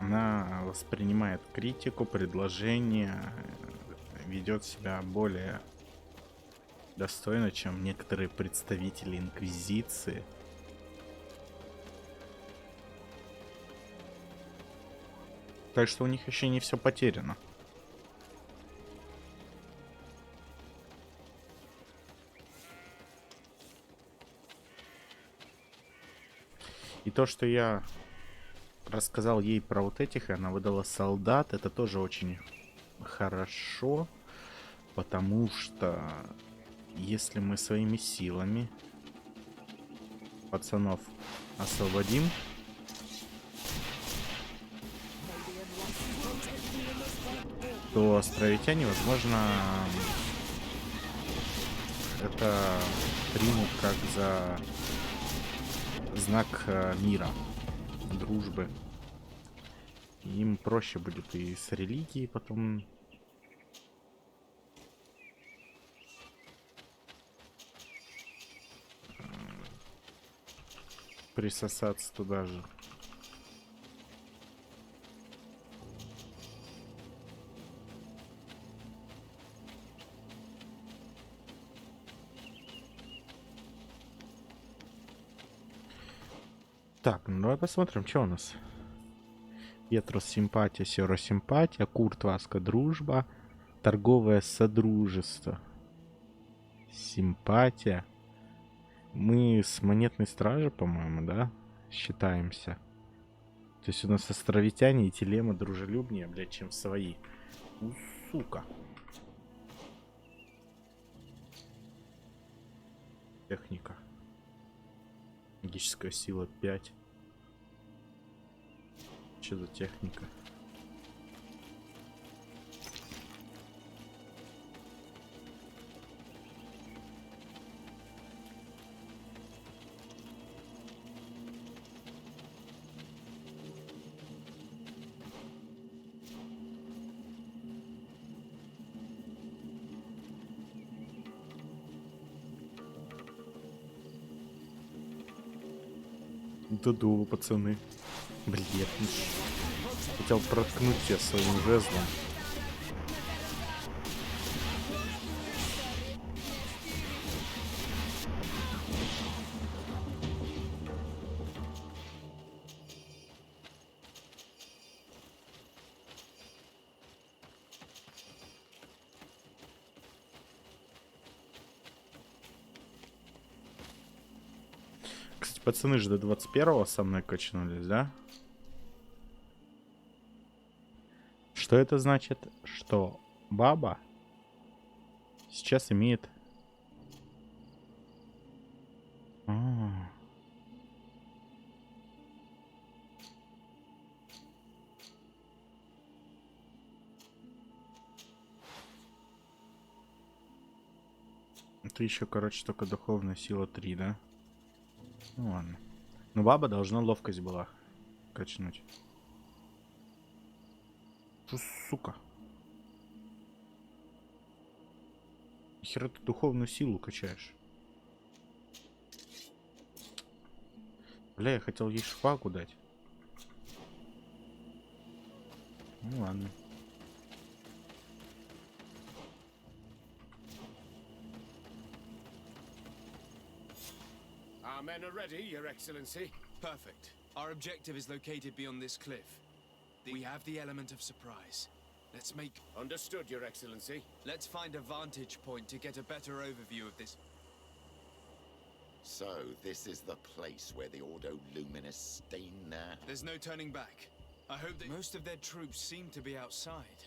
Она воспринимает критику, предложения, ведет себя более достойно, чем некоторые представители Инквизиции. Так что у них еще не все потеряно. И то, что я рассказал ей про вот этих, и она выдала солдат. Это тоже очень хорошо, потому что если мы своими силами пацанов освободим, то островитяне, возможно, это примут как за знак мира, дружбы. Им проще будет и с религией потом присосаться туда же. Так, ну давай посмотрим, что у нас. Петрос симпатия, Сера симпатия, Курт Васка дружба, торговое содружество, симпатия. Мы с монетной стражи, по-моему, да, считаемся. То есть у нас островитяне и телема дружелюбнее, блядь, чем свои. Сука. Техника. Магическая сила 5. Что за техника? Дуду, пацаны. Блин, хотел проткнуть тебя своим жезлом. Кстати, пацаны же до 21-го со мной качнулись, да? Что это значит? Что баба сейчас имеет... Это еще, короче, только духовная сила 3, да? Ну ладно. Но баба должна ловкость была качнуть. Фу, сука. Хера ты духовную силу качаешь? Бля, я хотел ей шпагу дать. Ну ладно. Our men are ready, Your Excellency. Perfect. Our objective is located beyond this cliff. We have the element of surprise. Let's make... Understood, Your Excellency. Let's find a vantage point to get a better overview of this. So, this is the place where the Ordo Luminis stain their... There's no turning back. I hope that most of their troops seem to be outside.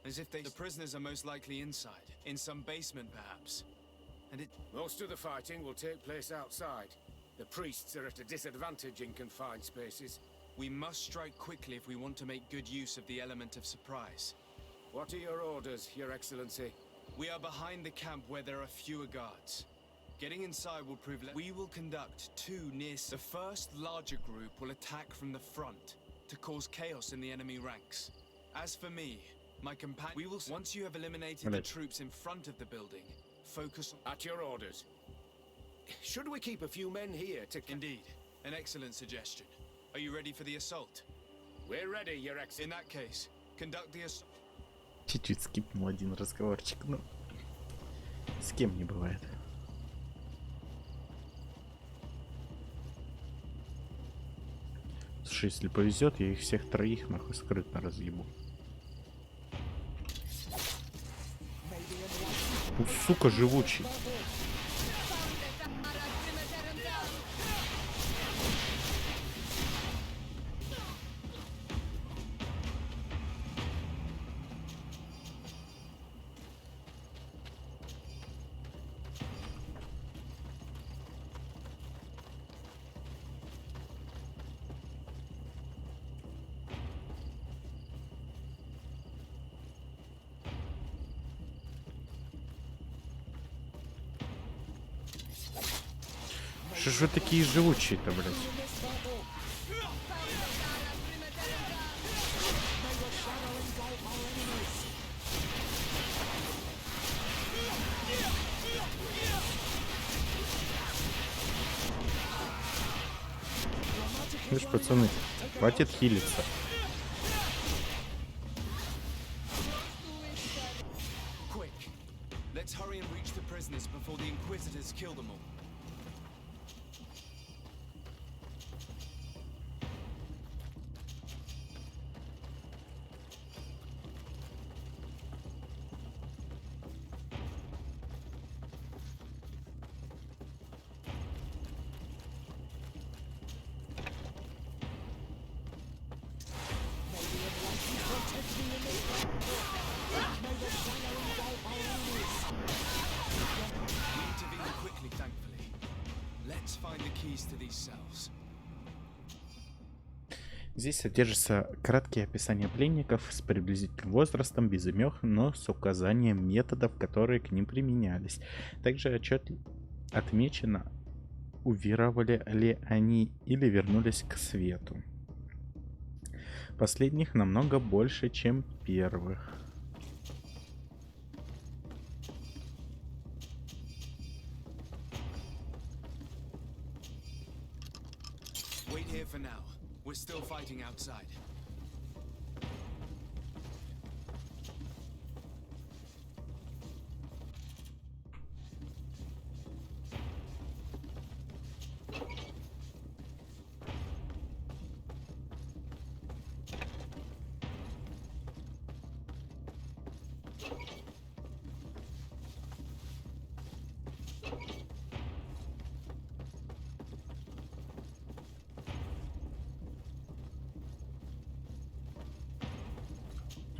As if they... The prisoners are most likely inside. In some basement, perhaps. And it... Most of the fighting will take place outside. The priests are at a disadvantage in confined spaces. We must strike quickly if we want to make good use of the element of surprise. What are your orders, Your Excellency? We are behind the camp where there are fewer guards. Getting inside will prove... We will conduct two near... The first larger group will attack from the front to cause chaos in the enemy ranks. As for me, my companion... We will... Once you have eliminated the troops in front of the building, focus... At your orders. Should we keep a few men here to... Indeed. An excellent suggestion. Are you ready for the assault? We're ready, Your Excellency. In that case, conduct the assault. Чуть-чуть скипнул один разговорчик, но с кем не бывает. Слушай, если повезет, я их всех троих нахуй скрытно разъебу. Сука, живучий. Что ж вы такие живучие-то, блядь? Слышь, пацаны, хватит хилиться. Quick! Let's hurry and reach the prisoners before the Inquisitors kill them all. We intervene quickly, thankfully. Let's find the keys to these cells. Здесь содержится краткие описания пленников с приблизительным возрастом, без имен, но с указанием методов, которые к ним применялись. Также отчет отмечено, уверовали ли они или вернулись к свету. Последних намного больше, чем первых. Wait here for now. We're still fighting outside.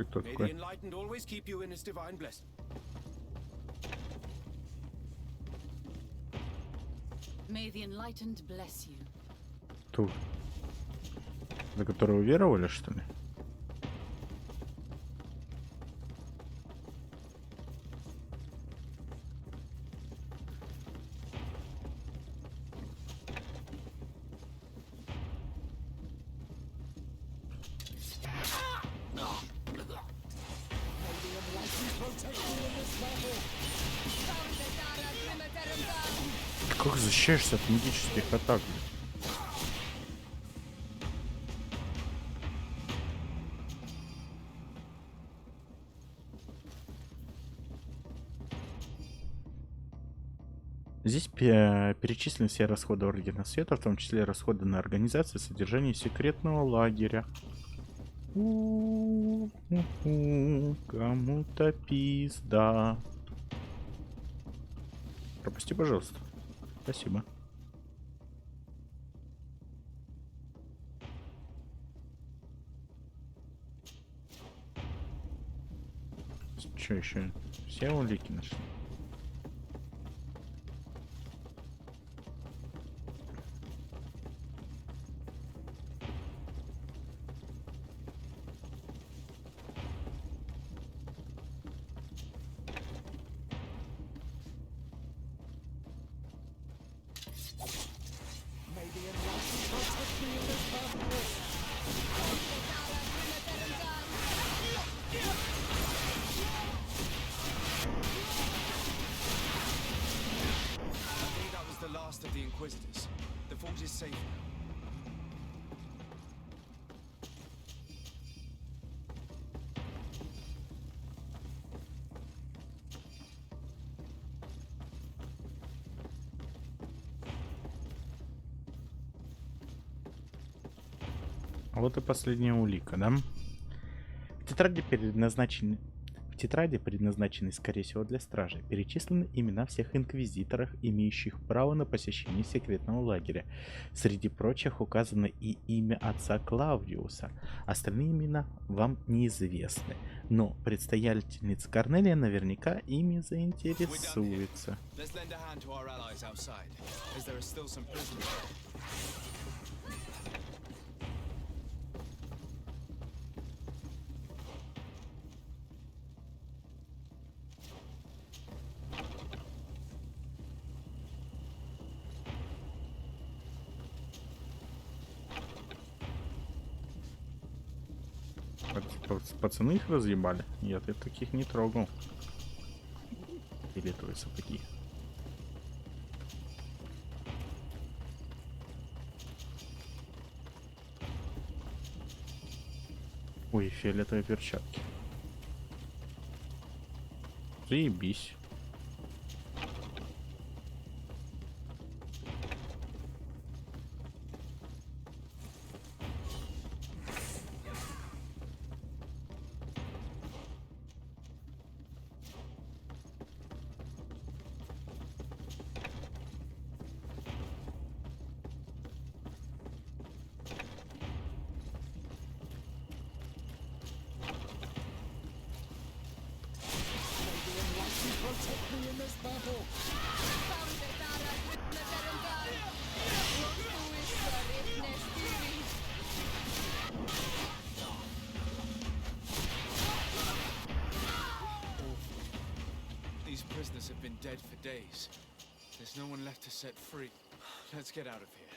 Ты кто May the такой? enlightened always keep you in his divine blessing. May the enlightened bless you. Тут. За которого уверовали, что ли? Как защищаешься от магических атак, блин? Здесь перечислены все расходы Ордена Света, в том числе расходы на организацию и содержание секретного лагеря. Кому-то пизда. Пропусти, пожалуйста. Спасибо. Что еще? Все улики нашли? Of the Inquisitors. The fort is safe now. А вот и последняя улика, да? В тетради предназначенной, скорее всего, для стражей, перечислены имена всех инквизиторов, имеющих право на посещение секретного лагеря. Среди прочих указано и имя отца Клавдиуса. Остальные имена вам неизвестны, но предстоятельница Корнелия наверняка ими заинтересуется. Пацаны их разъебали? Нет, я таких не трогал. Фиолетовые сапоги. Ой, фиолетовые перчатки. Заебись. These prisoners have been dead for days. There's no one left to set free. Let's get out of here.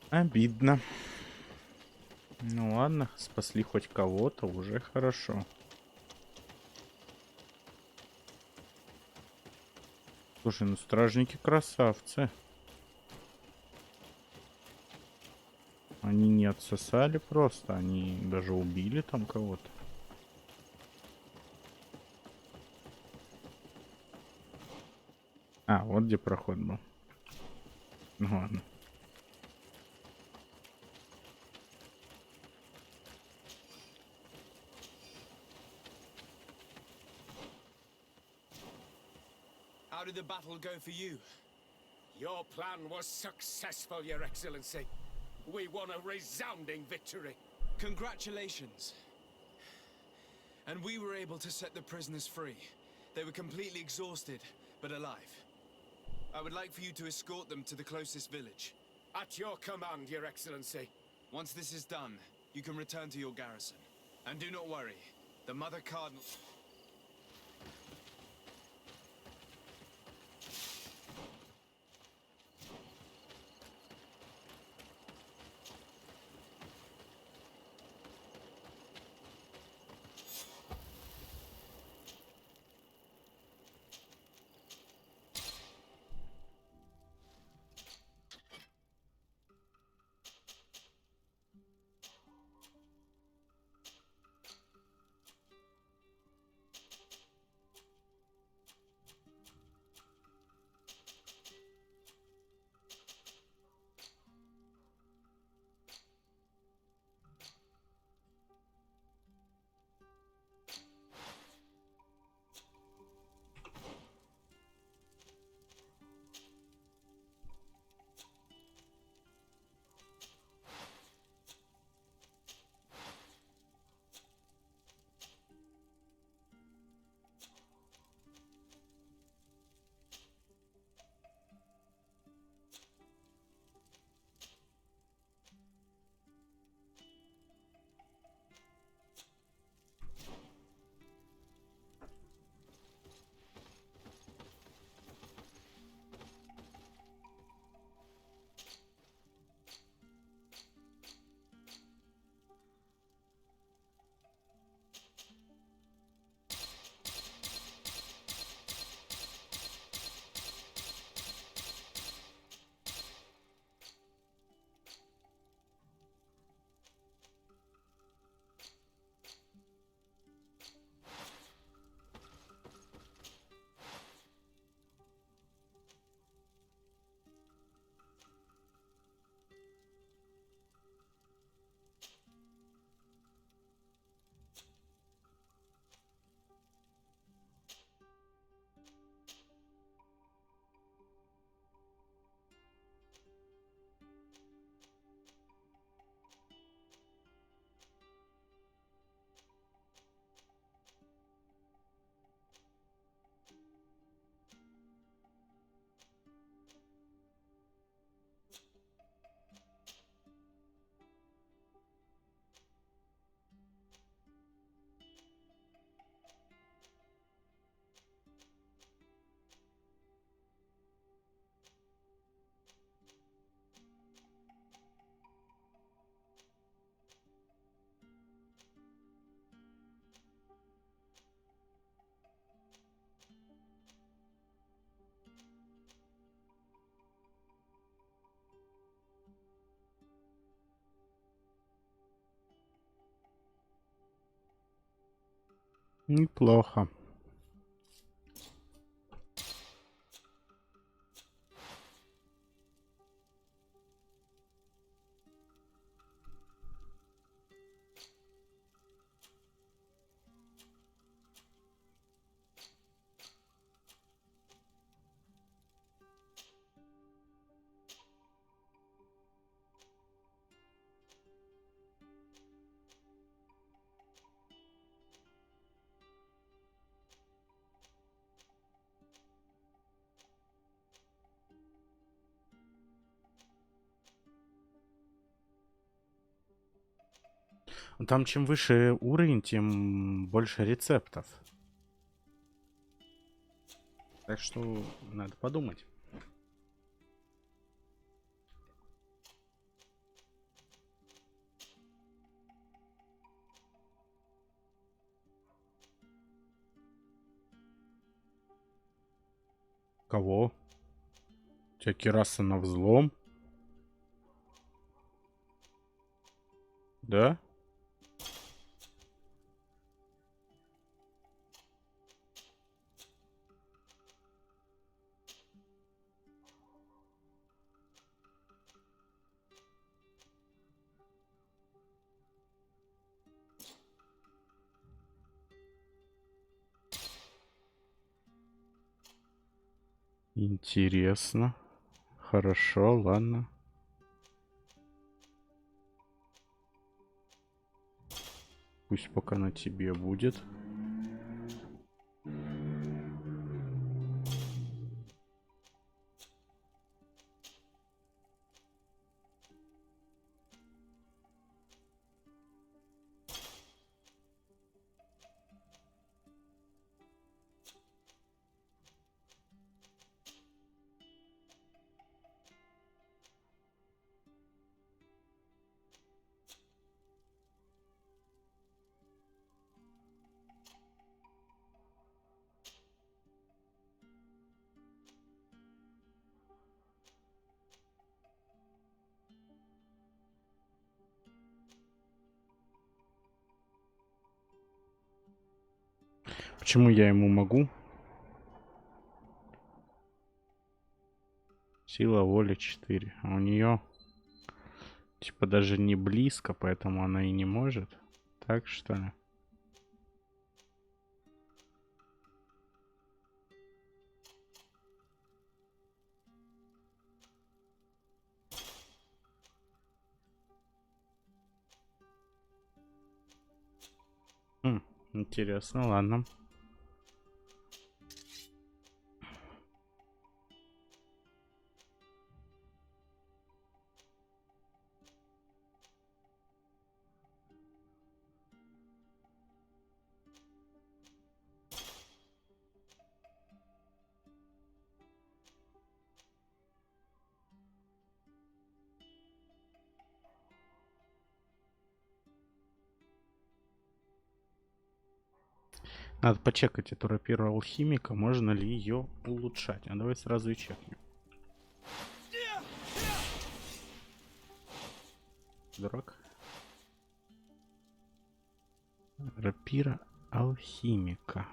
Обидно. Ну ладно, спасли хоть кого-то, уже хорошо. Слушай, ну стражники красавцы. Они не отсосали просто, они даже убили там кого-то. А, вот где проход был. Ну ладно. How did the battle go for you? Your plan was successful, Your Excellency. We won a resounding victory. Congratulations. And we were able to set the prisoners free. They were completely exhausted, but alive. I would like for you to escort them to the closest village. At your command, Your Excellency. Once this is done, you can return to your garrison. And do not worry, the Mother Cardinal... Неплохо. Там чем выше уровень, тем больше рецептов. Так что надо подумать. Кого? У тебя кераса на взлом? Да? Интересно. Хорошо, ладно. Пусть пока на тебе будет. Почему я ему могу? Сила воли 4. А у нее типа даже не близко, поэтому она и не может. Так что ли? Интересно, ладно. Надо почекать эту рапиру алхимика, можно ли ее улучшать. А давай сразу и чекнем. Дурак. Рапира алхимика.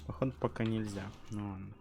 Походу пока нельзя. Ну ладно.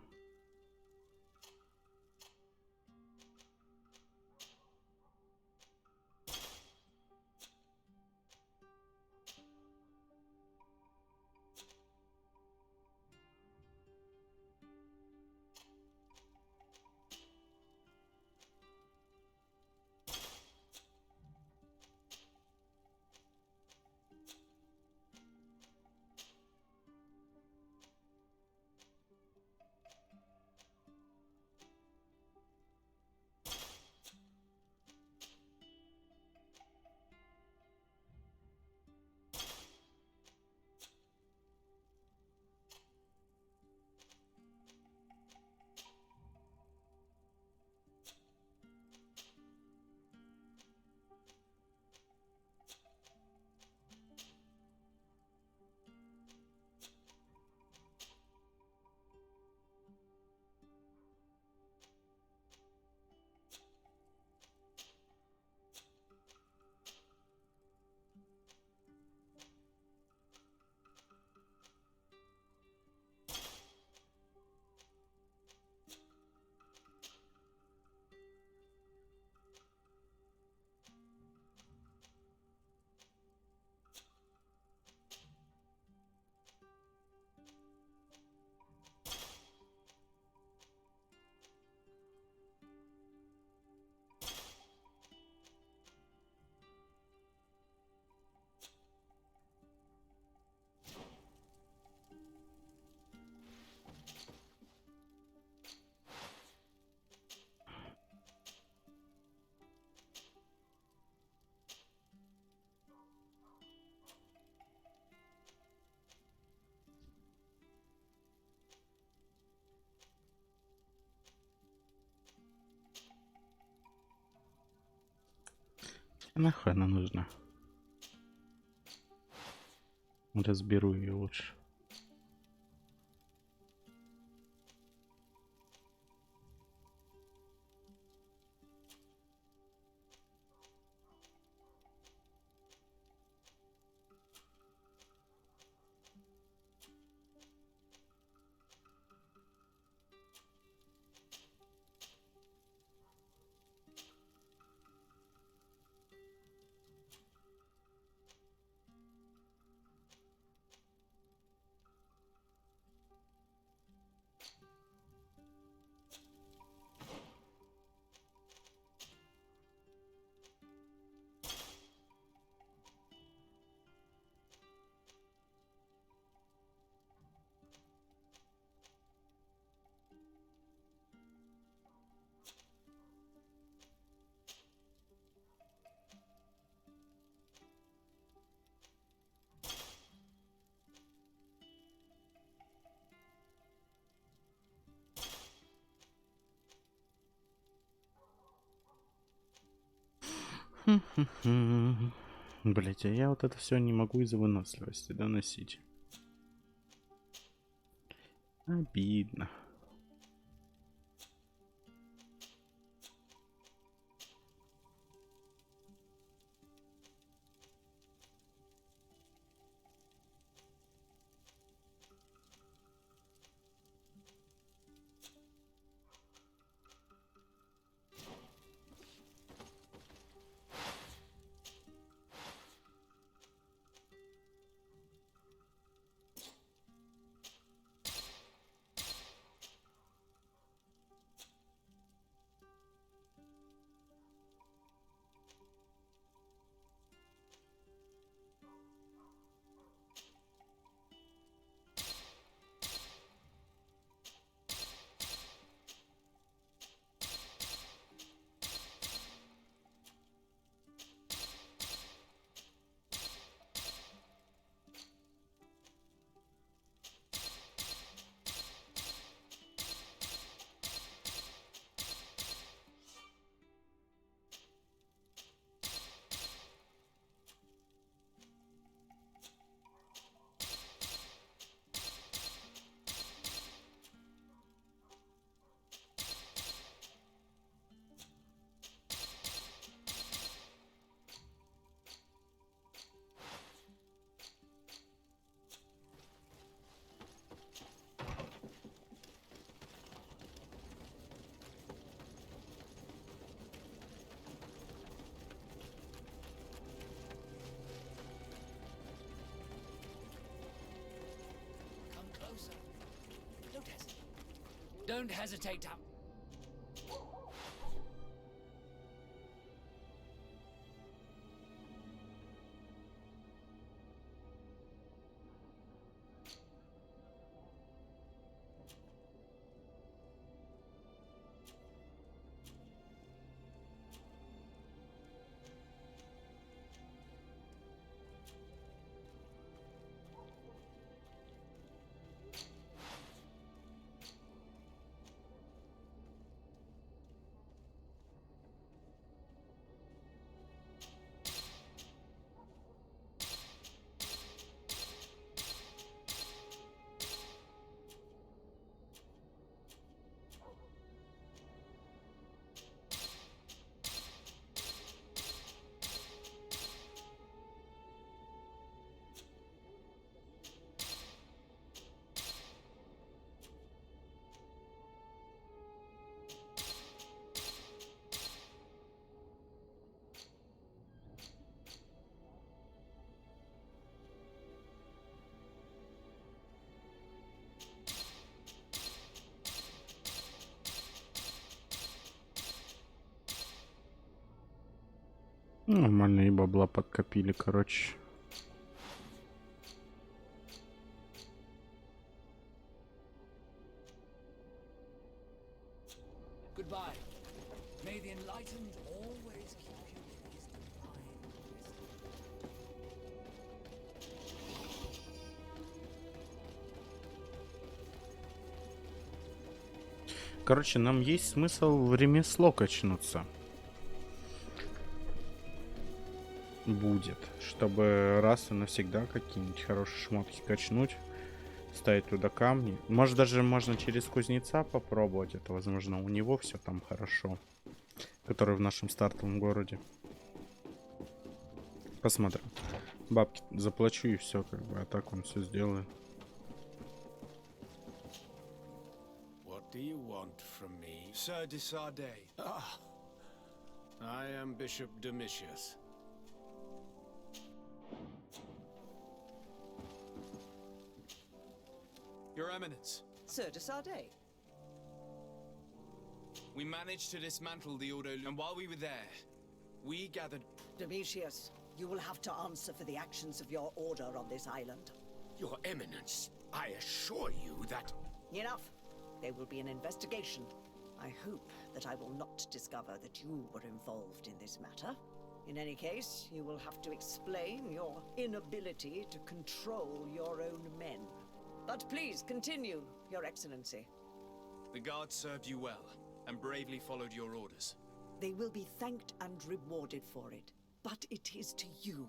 Нахуй она нужна? Разберу ее лучше. Блять, а я вот это все не могу из-за выносливости доносить. Обидно. Don't hesitate to... Нормально и бабла подкопили, короче. Goodbye. May the enlightened always keep you in his divine Короче, нам есть смысл в ремесло качнуться. будет, чтобы раз и навсегда какие-нибудь хорошие шмотки качнуть, ставить туда камни. Может, даже можно через кузнеца попробовать. Это, возможно, у него все там хорошо, который в нашем стартовом городе. Посмотрим. Бабки заплачу и все, как бы, а так он все сделает. What do you want from me? Sir de Sardet. Ah, I am Bishop Domitius. Your Eminence. Sir de Sardet. We managed to dismantle the Ordo, and while we were there, we gathered... Domitius, you will have to answer for the actions of your order on this island. Your Eminence, I assure you that... Enough. There will be an investigation. I hope that I will not discover that you were involved in this matter. In any case, you will have to explain your inability to control your own men. But please continue, Your Excellency. The guards served you well, and bravely followed your orders. They will be thanked and rewarded for it. But it is to you,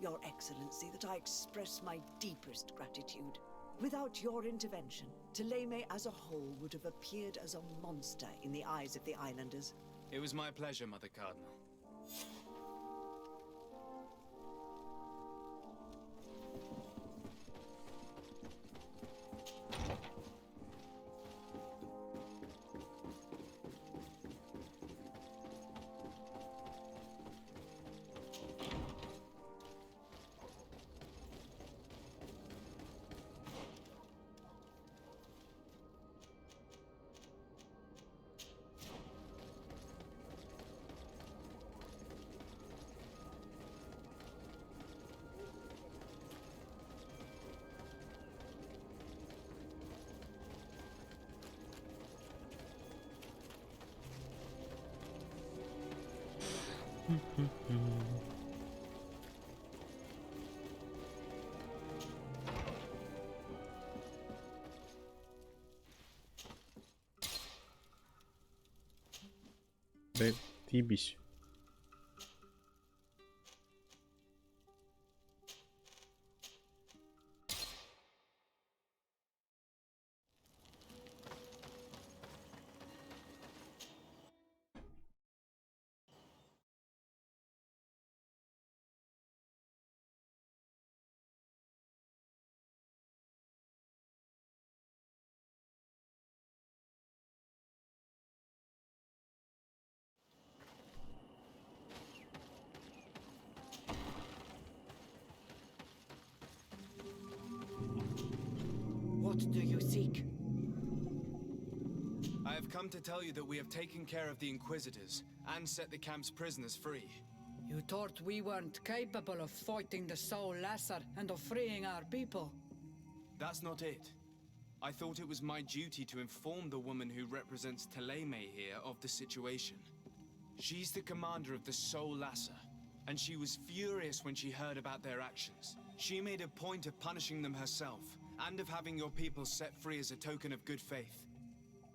Your Excellency, that I express my deepest gratitude. Without your intervention, Thélème as a whole would have appeared as a monster in the eyes of the islanders. It was my pleasure, Mother Cardinal. Да ебись. What do you seek? I have come to tell you that we have taken care of the Inquisitors, and set the camp's prisoners free. You thought we weren't capable of fighting the Soul Lasser and of freeing our people? That's not it. I thought it was my duty to inform the woman who represents Thélème here of the situation. She's the commander of the Soul Lasser, and she was furious when she heard about their actions. She made a point of punishing them herself, and of having your people set free as a token of good faith.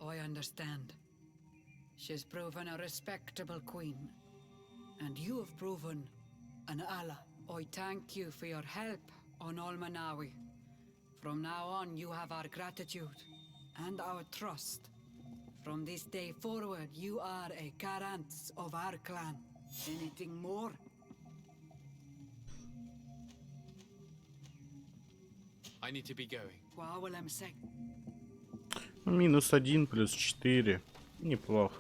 I understand. She's proven a respectable queen. And you have proven an ally. I thank you for your help on Almanawi. From now on, you have our gratitude and our trust. From this day forward, you are a Garant of our clan. Anything more? I need to be going. -1 плюс 4. Неплохо.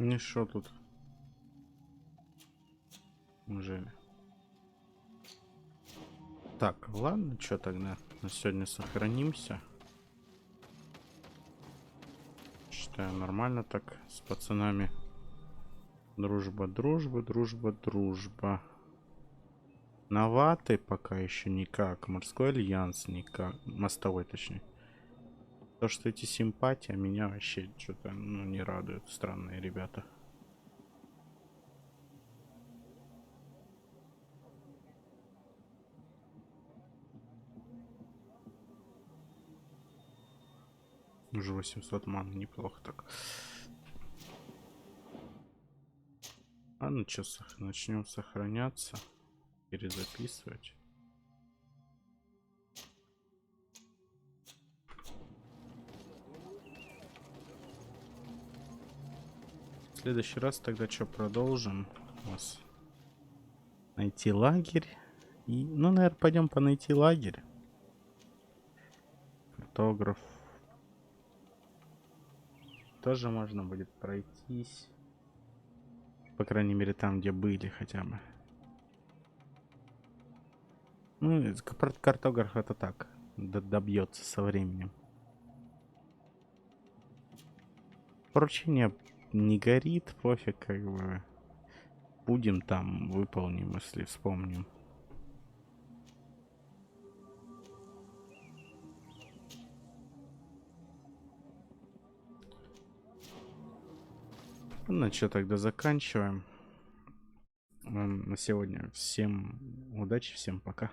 Ну что тут? Неужели? Так, ладно, что тогда? На сегодня сохранимся. Считаю, нормально так с пацанами. Дружба, дружба, дружба, дружба. Новаты пока еще никак. Морской альянс никак. Мостовой, точнее. То, что эти симпатии меня вообще что-то, ну, не радуют. Странные ребята. Уже 800 ман, неплохо так. А ну что, начнем сохраняться, перезаписывать. В следующий раз тогда что, продолжим у нас? Найти лагерь. И, ну, наверное, пойдем по найти лагерь. Фотограф. Тоже можно будет пройтись. По крайней мере, там, где были хотя бы. Ну, картограф это так. Добьется со временем. Поручение не горит, пофиг, как бы. Будем там, выполним, если вспомним. Ну что, тогда заканчиваем. На сегодня всем удачи, всем пока.